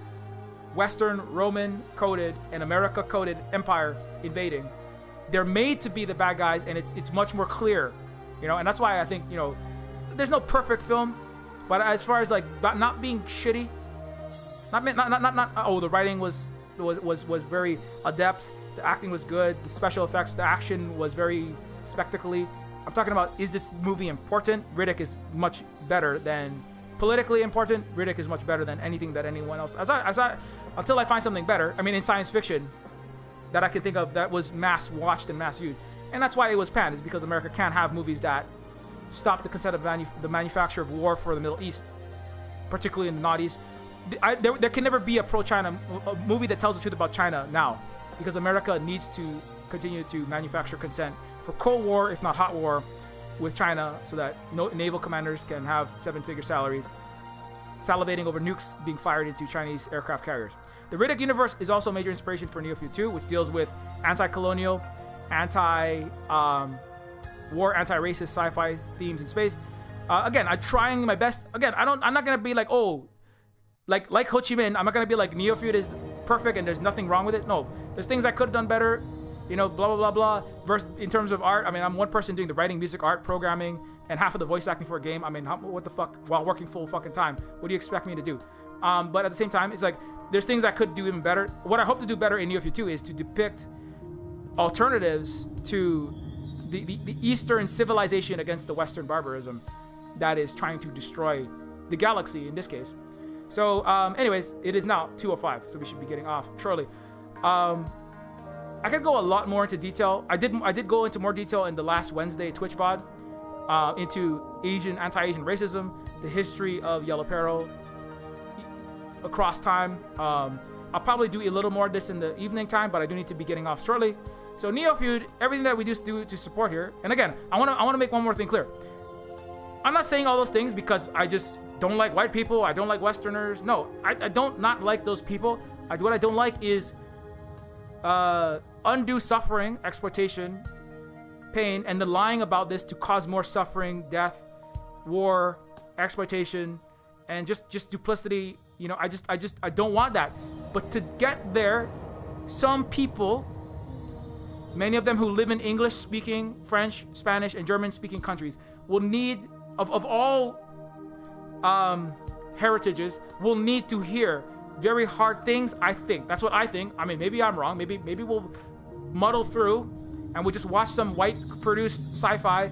Western, Roman-coded, and America-coded empire invading. They're made to be the bad guys, and it's much more clear, and that's why I think, there's no perfect film, but as far as like not being shitty, the writing was very adept, the acting was good, the special effects, the action was very spectacularly. I'm talking about, is this movie important? Riddick is much better than politically important. Riddick is much better than anything that anyone else. Until I find something better. I mean, in science fiction, that I can think of that was mass watched and mass viewed, and that's why it was panned. Is because America can't have movies that stop the consent of the manufacture of war for the Middle East, particularly in the noughties. There can never be a pro-China movie that tells the truth about China now, because America needs to continue to manufacture consent for Cold War, if not hot war, with China, so that naval commanders can have 7-figure salaries, salivating over nukes being fired into Chinese aircraft carriers. The Riddick universe is also a major inspiration for Neofeud 2, which deals with anti-colonial, war, anti-racist sci-fi themes in space. Again, I'm trying my best. Again, I'm not gonna be like, oh, like Ho Chi Minh. I'm not gonna be like Neofeud is perfect and there's nothing wrong with it. No, there's things I could have done better. You know, blah blah blah blah. Versus in terms of art, I mean, I'm one person doing the writing, music, art, programming, and half of the voice acting for a game. I mean, what the fuck? While working full fucking time, what do you expect me to do? But at the same time, it's like there's things I could do even better. What I hope to do better in Neofeud 2 is to depict alternatives to the Eastern civilization against the Western barbarism that is trying to destroy the galaxy in this case. So, anyways, it is now 2:05, so we should be getting off shortly. I could go a lot more into detail. I did go into more detail in the last Wednesday Twitch VOD, into anti-Asian racism, the history of Yellow Peril across time. I'll probably do a little more of this in the evening time, but I do need to be getting off shortly. So Neofeud, everything that we do to support here, and again, I want to make one more thing clear. I'm not saying all those things because I just don't like white people. I don't like Westerners. No, I don't not like those people. What I don't like is undue suffering, exploitation, pain, and the lying about this to cause more suffering, death, war, exploitation, and just duplicity. You know, I don't want that. But to get there, some people, many of them who live in English-speaking, French, Spanish, and German-speaking countries, will need of all heritages will need to hear very hard things. I think that's what I think. I mean, maybe I'm wrong. Maybe we'll muddle through and we'll just watch some white-produced sci-fi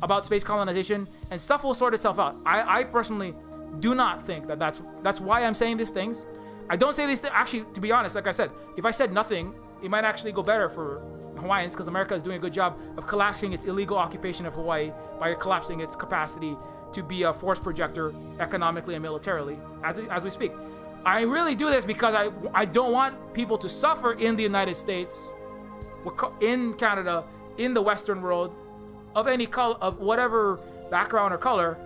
about space colonization and stuff will sort itself out. I personally do not think that's why I'm saying these things. I don't say these things. Actually, to be honest, like I said, if I said nothing, it might actually go better for Hawaiians because America is doing a good job of collapsing its illegal occupation of Hawaii by collapsing its capacity to be a force projector economically and militarily as we speak. I really do this because I don't want people to suffer in the United States, in Canada, in the Western world, of any color, of whatever background or color,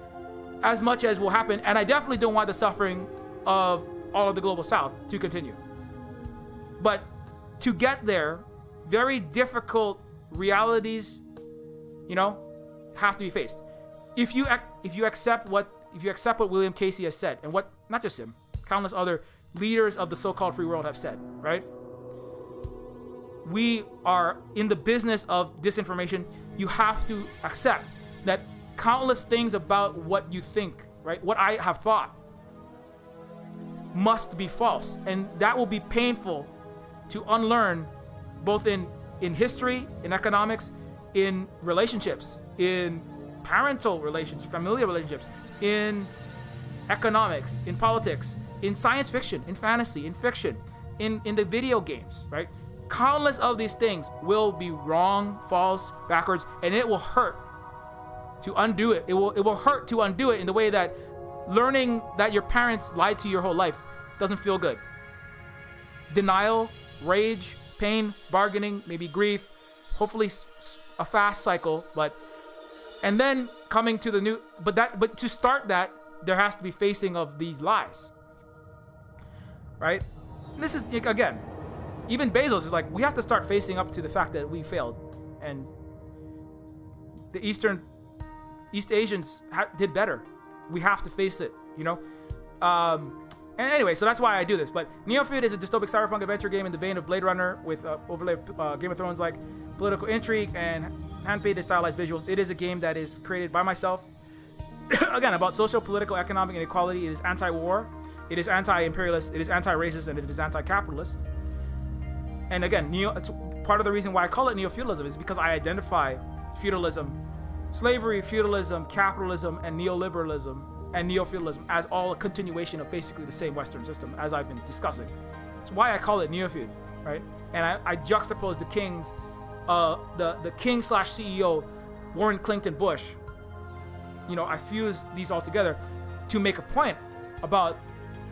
as much as will happen. And I definitely don't want the suffering of all of the global South to continue. But to get there, very difficult realities, have to be faced. If you accept what William Casey has said, and what not just him, countless other leaders of the so-called free world have said, right? We are in the business of disinformation. You have to accept that countless things about what you think, right? What I have thought must be false, and that will be painful to unlearn, both in history, in economics, in relationships, in parental relations, familial relationships, in economics, in politics, in science fiction, in fantasy, in fiction, in the video games, right? Countless of these things will be wrong, false, backwards, and it will hurt to undo it. It will hurt to undo it in the way that learning that your parents lied to you your whole life doesn't feel good. Denial, rage, pain, bargaining, maybe grief, hopefully a fast cycle, and then coming to the new, but to start that, there has to be facing of these lies, right? This is, again, even Bezos is like, we have to start facing up to the fact that we failed, and the East Asians did better. We have to face it, And anyway, so that's why I do this. But Neofeud is a dystopic cyberpunk adventure game in the vein of Blade Runner with overlay of Game of Thrones like political intrigue and hand-painted stylized visuals. It is a game that is created by myself. Again, about social, political, economic inequality. It is anti-war. It is anti-imperialist. It is anti-racist, and it is anti-capitalist. And again, it's part of the reason why I call it neo-feudalism is because I identify feudalism, slavery, feudalism, capitalism, and neoliberalism and neo-feudalism as all a continuation of basically the same Western system as I've been discussing. It's why I call it Neofeud, right? And I juxtapose the kings, the king/CEO, Warren Clinton Bush, I fuse these all together to make a point about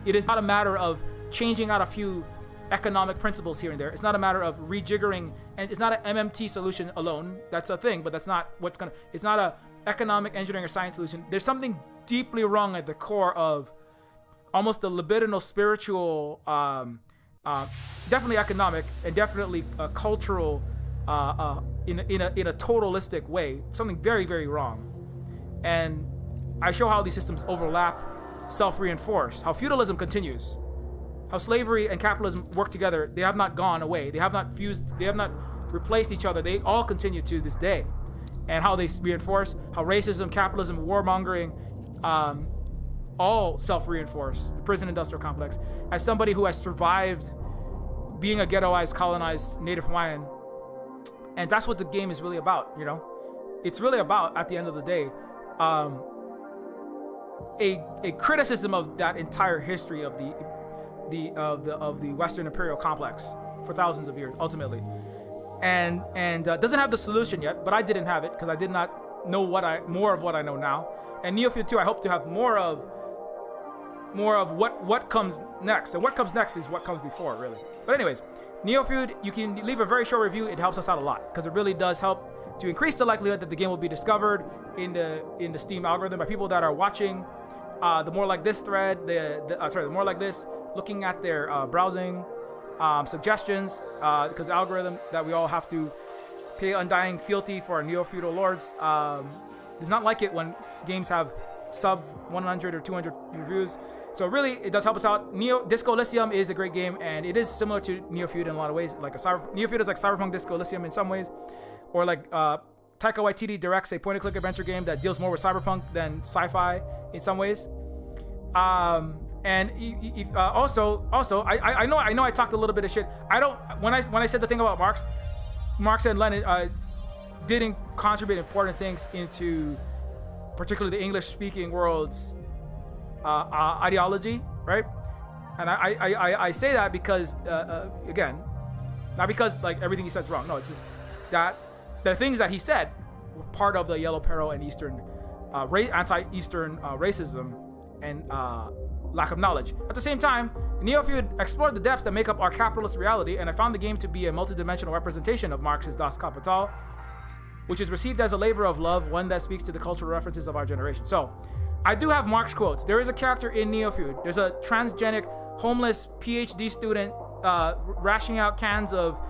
it is not a matter of changing out a few economic principles here and there. It's not a matter of rejiggering, and it's not an MMT solution alone. That's a thing, but that's not it's not a economic, engineering, or science solution. There's something deeply wrong at the core of almost the libidinal, spiritual, definitely economic, and definitely cultural, in a totalistic way. Something very, very wrong. And I show how these systems overlap, self-reinforce, how feudalism continues, how slavery and capitalism work together. They have not gone away. They have not fused. They have not replaced each other. They all continue to this day. And how they reinforce, how racism, capitalism, warmongering, all self-reinforce the prison industrial complex. As somebody who has survived being a ghettoized, colonized Native Hawaiian, and that's what the game is really about. It's really about, at the end of the day, a criticism of that entire history of the Western imperial complex for thousands of years, ultimately, and doesn't have the solution yet. But I didn't have it because I did not know more of what I know now. And Neofeud 2, I hope to have more of what comes next, and what comes next is what comes before, really. But anyways, Neofeud, you can leave a very short review. It helps us out a lot because it really does help to increase the likelihood that the game will be discovered in the Steam algorithm by people that are watching the more like this thread, the more like this, looking at their browsing suggestions, because the algorithm that we all have to pay undying fealty for our neo-feudal lords does not like it when games have sub 100 or 200 reviews. So really, it does help us out. Disco Elysium is a great game, and it is similar to Neofeud in a lot of ways. Neofeud is like Cyberpunk Disco Elysium in some ways, or like Taika Waititi directs a point-and-click adventure game that deals more with cyberpunk than sci-fi in some ways. And also, I know I talked a little bit of shit. When I said the thing about Marx and Lenin didn't contribute important things into particularly the English-speaking world's ideology, right? And I say that because again, not because like everything he said is wrong. No, it's just that the things that he said were part of the Yellow Peril and Eastern anti-Eastern racism and lack of knowledge. At the same time, Neofeud explored the depths that make up our capitalist reality, and I found the game to be a multidimensional representation of Marx's Das Kapital, which is received as a labor of love, one that speaks to the cultural references of our generation. So, I do have Marx quotes. There is a character in Neofeud. There's a transgenic, homeless PhD student rationing out cans of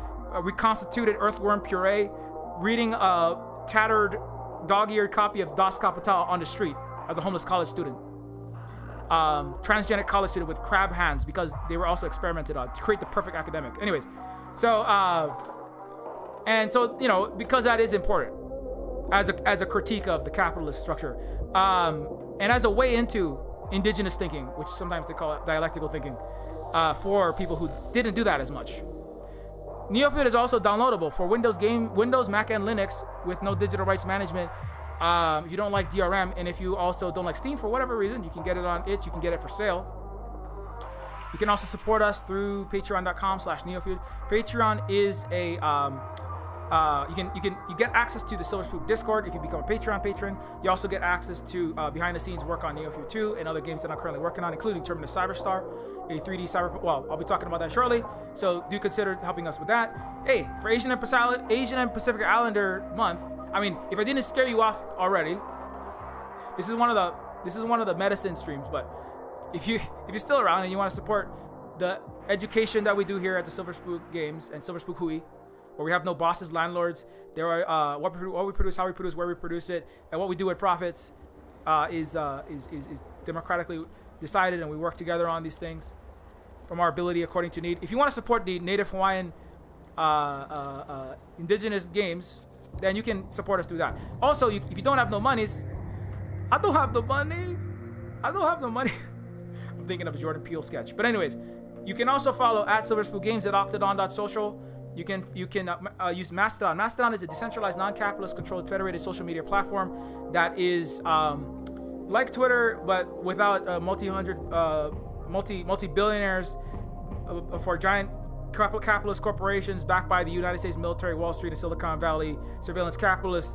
reconstituted earthworm puree, reading a tattered, dog-eared copy of Das Kapital on the street as a homeless college student. Transgenic college student with crab hands because they were also experimented on to create the perfect academic. Anyways, so because that is important as a critique of the capitalist structure, and as a way into indigenous thinking, which sometimes they call it dialectical thinking, for people who didn't do that as much. Neofeud is also downloadable for Windows, Mac, and Linux with no digital rights management. If you don't like DRM, and if you also don't like Steam for whatever reason, you can get it on itch. You can get it for sale. You can also support us through patreon.com/Neofeud. Patreon is a you get access to the Silver Spook Discord if you become a Patreon patron. You also get access to behind the scenes work on Neofeud 2 and other games that I'm currently working on, including Terminus Cyberstar, a 3D cyberpunk. Well, I'll be talking about that shortly. So do consider helping us with that. Hey, for Asian and Pacific Islander month. I mean, if I didn't scare you off already, this is one of the medicine streams. But if you're still around and you want to support the education that we do here at the Silver Spook Games and Silver Spook Hui, where we have no bosses, landlords, there are what we produce, how we produce, where we produce it, and what we do with profits is democratically decided, and we work together on these things from our ability according to need. If you want to support the Native Hawaiian indigenous games, then you can support us through that. Also, if you don't have no monies, I don't have the money. I'm thinking of a Jordan Peele sketch. But anyways, you can also follow at Silver Spook Games at octodon.social. You can use Mastodon. Mastodon is a decentralized, non-capitalist controlled federated social media platform that is like Twitter, but without multi-billionaires for giant capitalist corporations backed by the United States military, Wall Street, and Silicon Valley surveillance capitalists.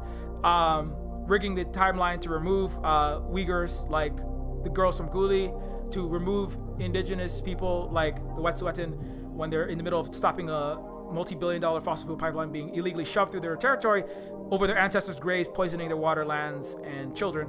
rigging the timeline to remove Uyghurs like the girls from Guli, to remove indigenous people like the Wet'suwet'en when they're in the middle of stopping a multi-billion-dollar fossil fuel pipeline being illegally shoved through their territory over their ancestors' graves, poisoning their water, lands, and children.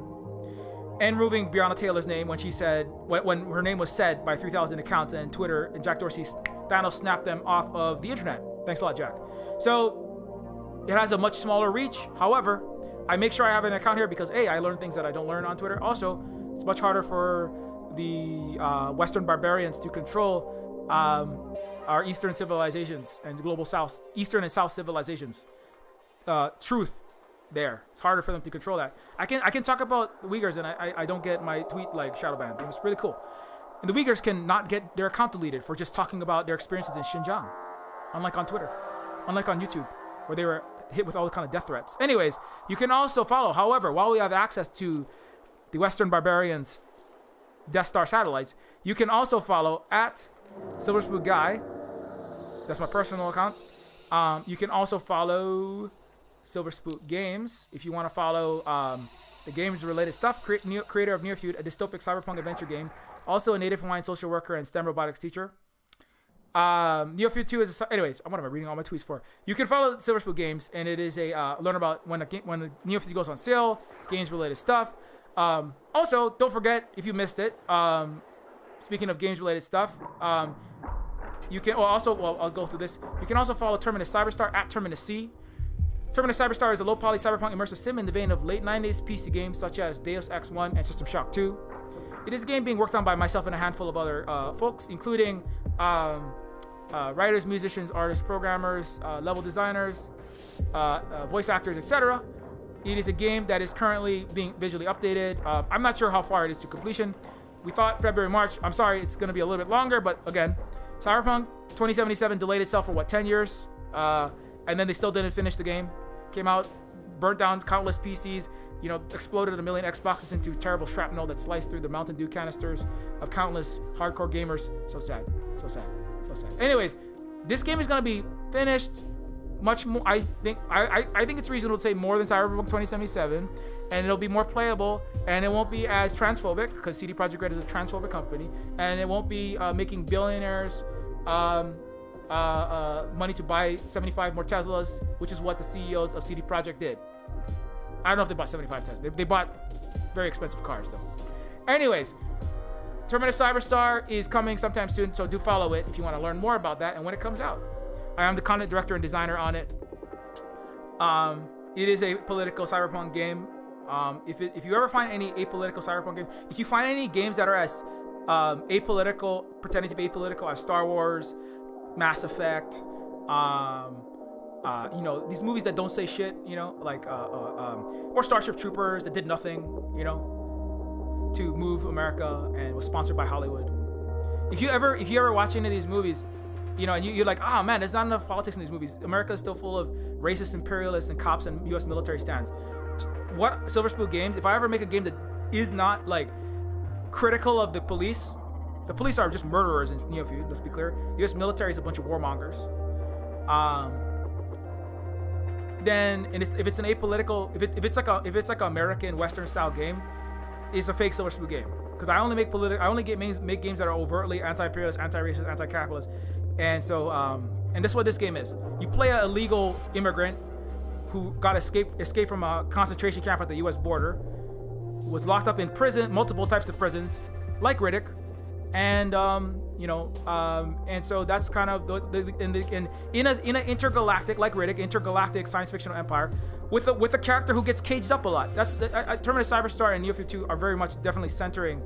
And removing Breonna Taylor's name when she said, when her name was said by 3,000 accounts and Twitter, and Jack Dorsey, Thanos snapped them off of the internet. Thanks a lot, Jack. So it has a much smaller reach. However, I make sure I have an account here because A, I learn things that I don't learn on Twitter. Also, it's much harder for the Western barbarians to control our Eastern civilizations and global South, Eastern and South civilizations. Truth there. It's harder for them to control that. I can talk about the Uyghurs and I don't get my tweet like shadow banned. It was really cool. And the Uyghurs can not get their account deleted for just talking about their experiences in Xinjiang. Unlike on Twitter. Unlike on YouTube, where they were hit with all the kind of death threats. Anyways, you can also follow, however, while we have access to the Western barbarians' Death Star satellites, you can also follow at Silver Spook Guy. That's my personal account. You can also follow Silver Spook Games if you want to follow the games-related stuff. Creator of Neofeud, a dystopic cyberpunk adventure game. Also a native Hawaiian social worker and STEM robotics teacher. Neofeud 2 is anyways, what am I reading all my tweets for? You can follow Silver Spook Games, and it is a learn about when the Neofeud goes on sale, games-related stuff. Also, don't forget, if you missed it, speaking of games-related stuff, you can I'll go through this. You can also follow Terminus Cyberstar at Terminus C. Terminus Cyberstar is a low-poly cyberpunk immersive sim in the vein of late 90s PC games such as Deus Ex 1 and System Shock 2. It is a game being worked on by myself and a handful of other folks, including writers, musicians, artists, programmers, level designers, voice actors, etc. It is a game that is currently being visually updated. I'm not sure how far it is to completion. We thought February, March. I'm sorry, it's going to be a little bit longer, but again, Cyberpunk 2077 delayed itself for 10 years? And then they still didn't finish the game. Came out, burnt down countless PCs, exploded 1 million Xboxes into terrible shrapnel that sliced through the Mountain Dew canisters of countless hardcore gamers. So sad, so sad, so sad. Anyways, this game is going to be finished much more. I think it's reasonable to say more than Cyberpunk 2077, and it'll be more playable, and it won't be as transphobic because CD Projekt Red is a transphobic company, and it won't be making billionaires money to buy 75 more Teslas, which is what the CEOs of CD Projekt did. I don't know if they bought 75 Teslas. They bought very expensive cars though. Anyways, Terminus Cyberstar is coming sometime soon, so do follow it if you want to learn more about that and when it comes out. I am the content director and designer on it. It is a political cyberpunk game. If you ever find any apolitical cyberpunk game, if you find any games that are as apolitical, pretending to be apolitical as Star Wars, Mass Effect, these movies that don't say shit, or Starship Troopers that did nothing, to move America and was sponsored by Hollywood. If you ever watch any of these movies, and you're like, oh man, there's not enough politics in these movies. America is still full of racist imperialists and cops and U.S. military stands. What Silver Spook Games, if I ever make a game that is not like critical of the police are just murderers in Neofeud, let's be clear. U.S. military is a bunch of warmongers. If it's an apolitical, if it's like an American Western style game, it's a fake Silver Spook game. Because I only make games that are overtly anti-imperialist, anti-racist, anti-capitalist. And so, and that's what this game is. You play an illegal immigrant who got escaped from a concentration camp at the U.S. border, was locked up in prison, multiple types of prisons, like Riddick, and and so that's kind of in an intergalactic, like Riddick, intergalactic science fictional empire with a character who gets caged up a lot. That's Terminus Cyberstar and Neofeud 2 are very much definitely centering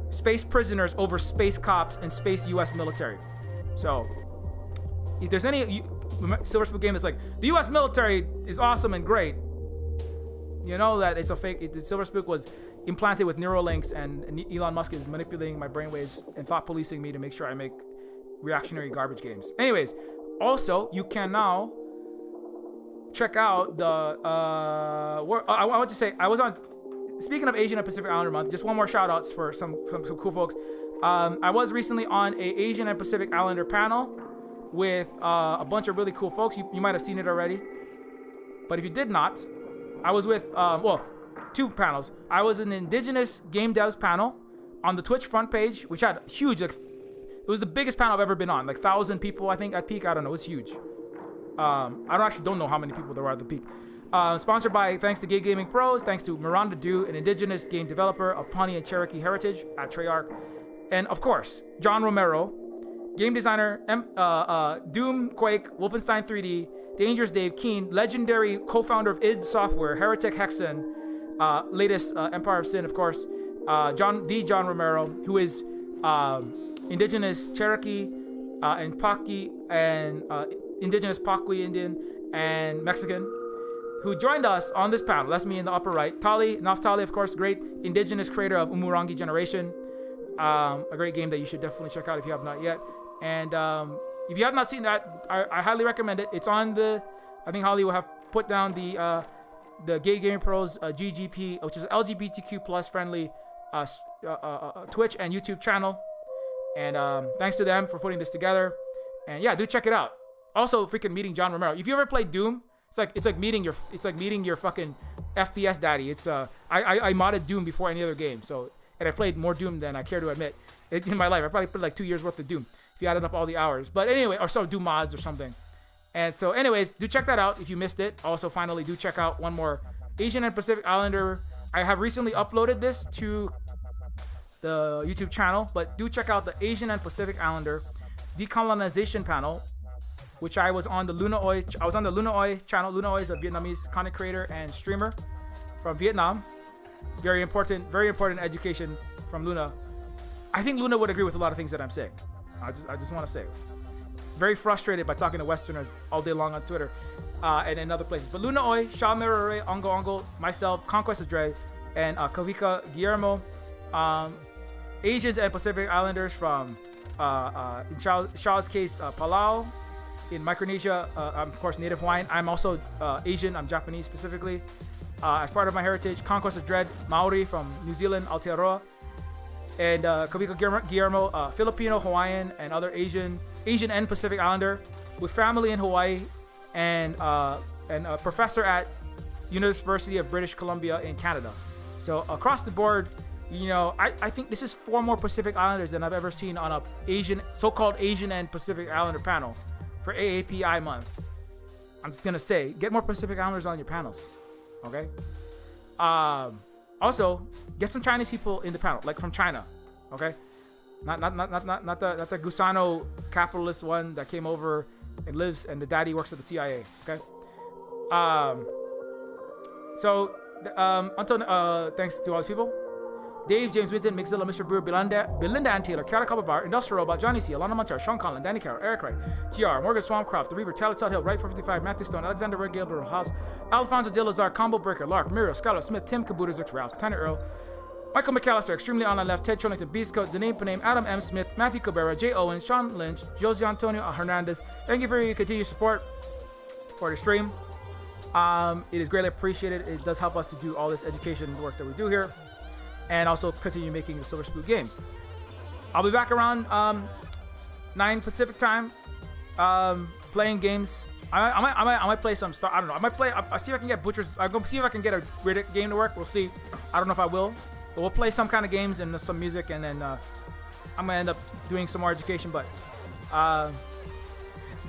space prisoners over space cops and space U.S. military. So if there's any Silver Spook game that's like the U.S. military is awesome and great, you know that it's a fake. Silver Spook was implanted with Neuralinks, and Elon Musk is manipulating my brainwaves and thought policing me to make sure I make reactionary garbage games. Anyways, also you can now check out the I want to say I was on. Speaking of Asian and Pacific Islander Month, just one more shout outs for some cool folks. I was recently on a Asian and Pacific Islander panel with a bunch of really cool folks. You might have seen it already, but if you did not, I was with two panels. I was in the Indigenous Game Devs panel on the Twitch front page, which had huge, like, it was the biggest panel I've ever been on, like 1,000 people, I think, at peak. I don't know, it was huge. I don't know how many people there were at the peak. Sponsored by, thanks to Gay Gaming Pros, thanks to Miranda Dew, an Indigenous game developer of Pawnee and Cherokee heritage at Treyarch, and of course, John Romero, game designer, Doom, Quake, Wolfenstein 3D, Dangerous Dave, Keen, legendary co-founder of id Software, Heretic Hexen, latest Empire of Sin, of course, John Romero, who is Indigenous Cherokee and Paki and Indigenous Paqui Indian and Mexican, who joined us on this panel. That's me in the upper right. Naftali, of course, great Indigenous creator of Umurangi Generation, a great game that you should definitely check out if you have not yet. And if you have not seen that, I highly recommend it. It's on the, I think Holly will have put down the Gay Gaming Pros GGP, which is LGBTQ plus friendly Twitch and YouTube channel. And thanks to them for putting this together. And yeah, do check it out. Also, freaking meeting John Romero. If you ever played Doom, it's like meeting your fucking FPS daddy. It's I modded Doom before any other game, and I played more Doom than I care to admit in my life. I probably played like 2 years worth of Doom if you added up all the hours. But anyway, or so Doom mods or something. And so, anyways, do check that out if you missed it. Also, finally, do check out one more Asian and Pacific Islander. I have recently uploaded this to the YouTube channel, but do check out the Asian and Pacific Islander decolonization panel, which I was on the Luna Oi. I was on the Luna Oi channel. Luna Oi is a Vietnamese content creator and streamer from Vietnam. Very important education from Luna. I think Luna would agree with a lot of things that I'm saying. I just want to say, very frustrated by talking to Westerners all day long on Twitter and in other places. But Luna Oi, Sha Merore, Ongo Ongo, myself, Conquest of Dread, and Kavika Guillermo, Asians and Pacific Islanders from, in Shaw's case, Palau. In Micronesia, I'm of course native Hawaiian. I'm also Asian. I'm Japanese specifically. As part of my heritage, Conquest of Dread, Maori from New Zealand, Aotearoa, and Kavika Guillermo, Filipino, Hawaiian, and other Asian and Pacific Islander with family in Hawaii, and a professor at University of British Columbia in Canada. So across the board, I think this is 4 more Pacific Islanders than I've ever seen on a so-called Asian and Pacific Islander panel for AAPI month. I'm just gonna say, get more Pacific Islanders on your panels, okay? Also, get some Chinese people in the panel, like from China, okay? Not the Gusano capitalist one that came over and lives, and the daddy works at the CIA, okay? Until thanks to all these people. Dave, James Winton, Mixzilla, Mr. Brewer, Belinda Ann Taylor, Kiara Kababar, Industrial Robot, Johnny C, Alana Montar, Sean Conlon, Danny Carroll, Eric Wright, TR, Morgan Swampcroft, The Reaver, Tyler Todd Hill, Wright 455, Matthew Stone, Alexander Red Gilbert House, Alfonso De Lazar, Combo Breaker, Lark, Muriel, Skylar Smith, Tim Kabuta, Zix, Ralph, Tanner Earl, Michael McAllister, Extremely Online Left, Ted Chorlington, Beast Code, Danae Paname, Adam M. Smith, Matthew Cabrera, Jay Owens, Sean Lynch, Jose Antonio Hernandez. Thank you for your continued support for the stream. It is greatly appreciated. It does help us to do all this education work that we do here, and also continue making the Silver Spoon games. I'll be back around 9 Pacific time, playing games. I might play some Star. I don't know. I might play. I'll see if I can get Butcher's. I'm gonna see if I can get a Riddick game to work. We'll see. I don't know if I will, but we'll play some kind of games and some music, and then I'm gonna end up doing some more education. But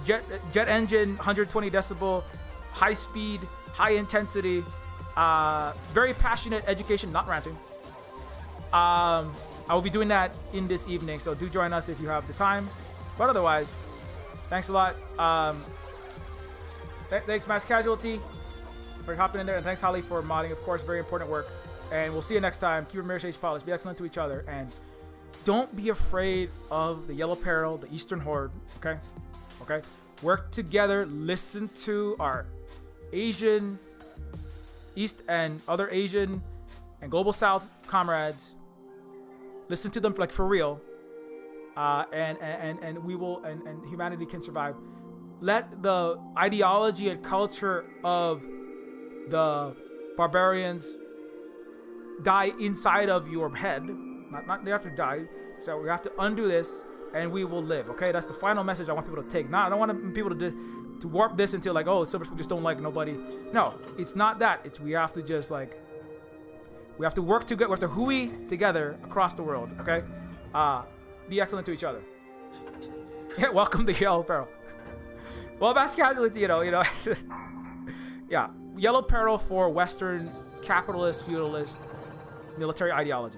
jet engine, 120 decibel, high speed, high intensity, very passionate education, not ranting. I will be doing that in this evening, so do join us if you have the time. But otherwise, thanks a lot. Thanks, Mass Casualty, for hopping in there, and thanks, Holly, for modding. Of course, very important work. And we'll see you next time. Keep your marriage age polish. Be excellent to each other, and don't be afraid of the Yellow Peril, the Eastern Horde. Okay. Work together. Listen to our Asian East and other Asian and Global South comrades. Listen to them like for real, and we will, and humanity can survive. Let the ideology and culture of the barbarians die inside of your head. Not they have to die. So we have to undo this, and we will live. Okay, that's the final message I want people to take. I don't want people to warp this into like, oh, Silver Spoon just don't like nobody. No, it's not that. It's we have to just like We have to work together. We have to hui together across the world. Okay. Be excellent to each other. Yeah. Welcome to Yellow Peril. Well, mass casualty. You know. Yeah. Yellow Peril for Western capitalist feudalist military ideology.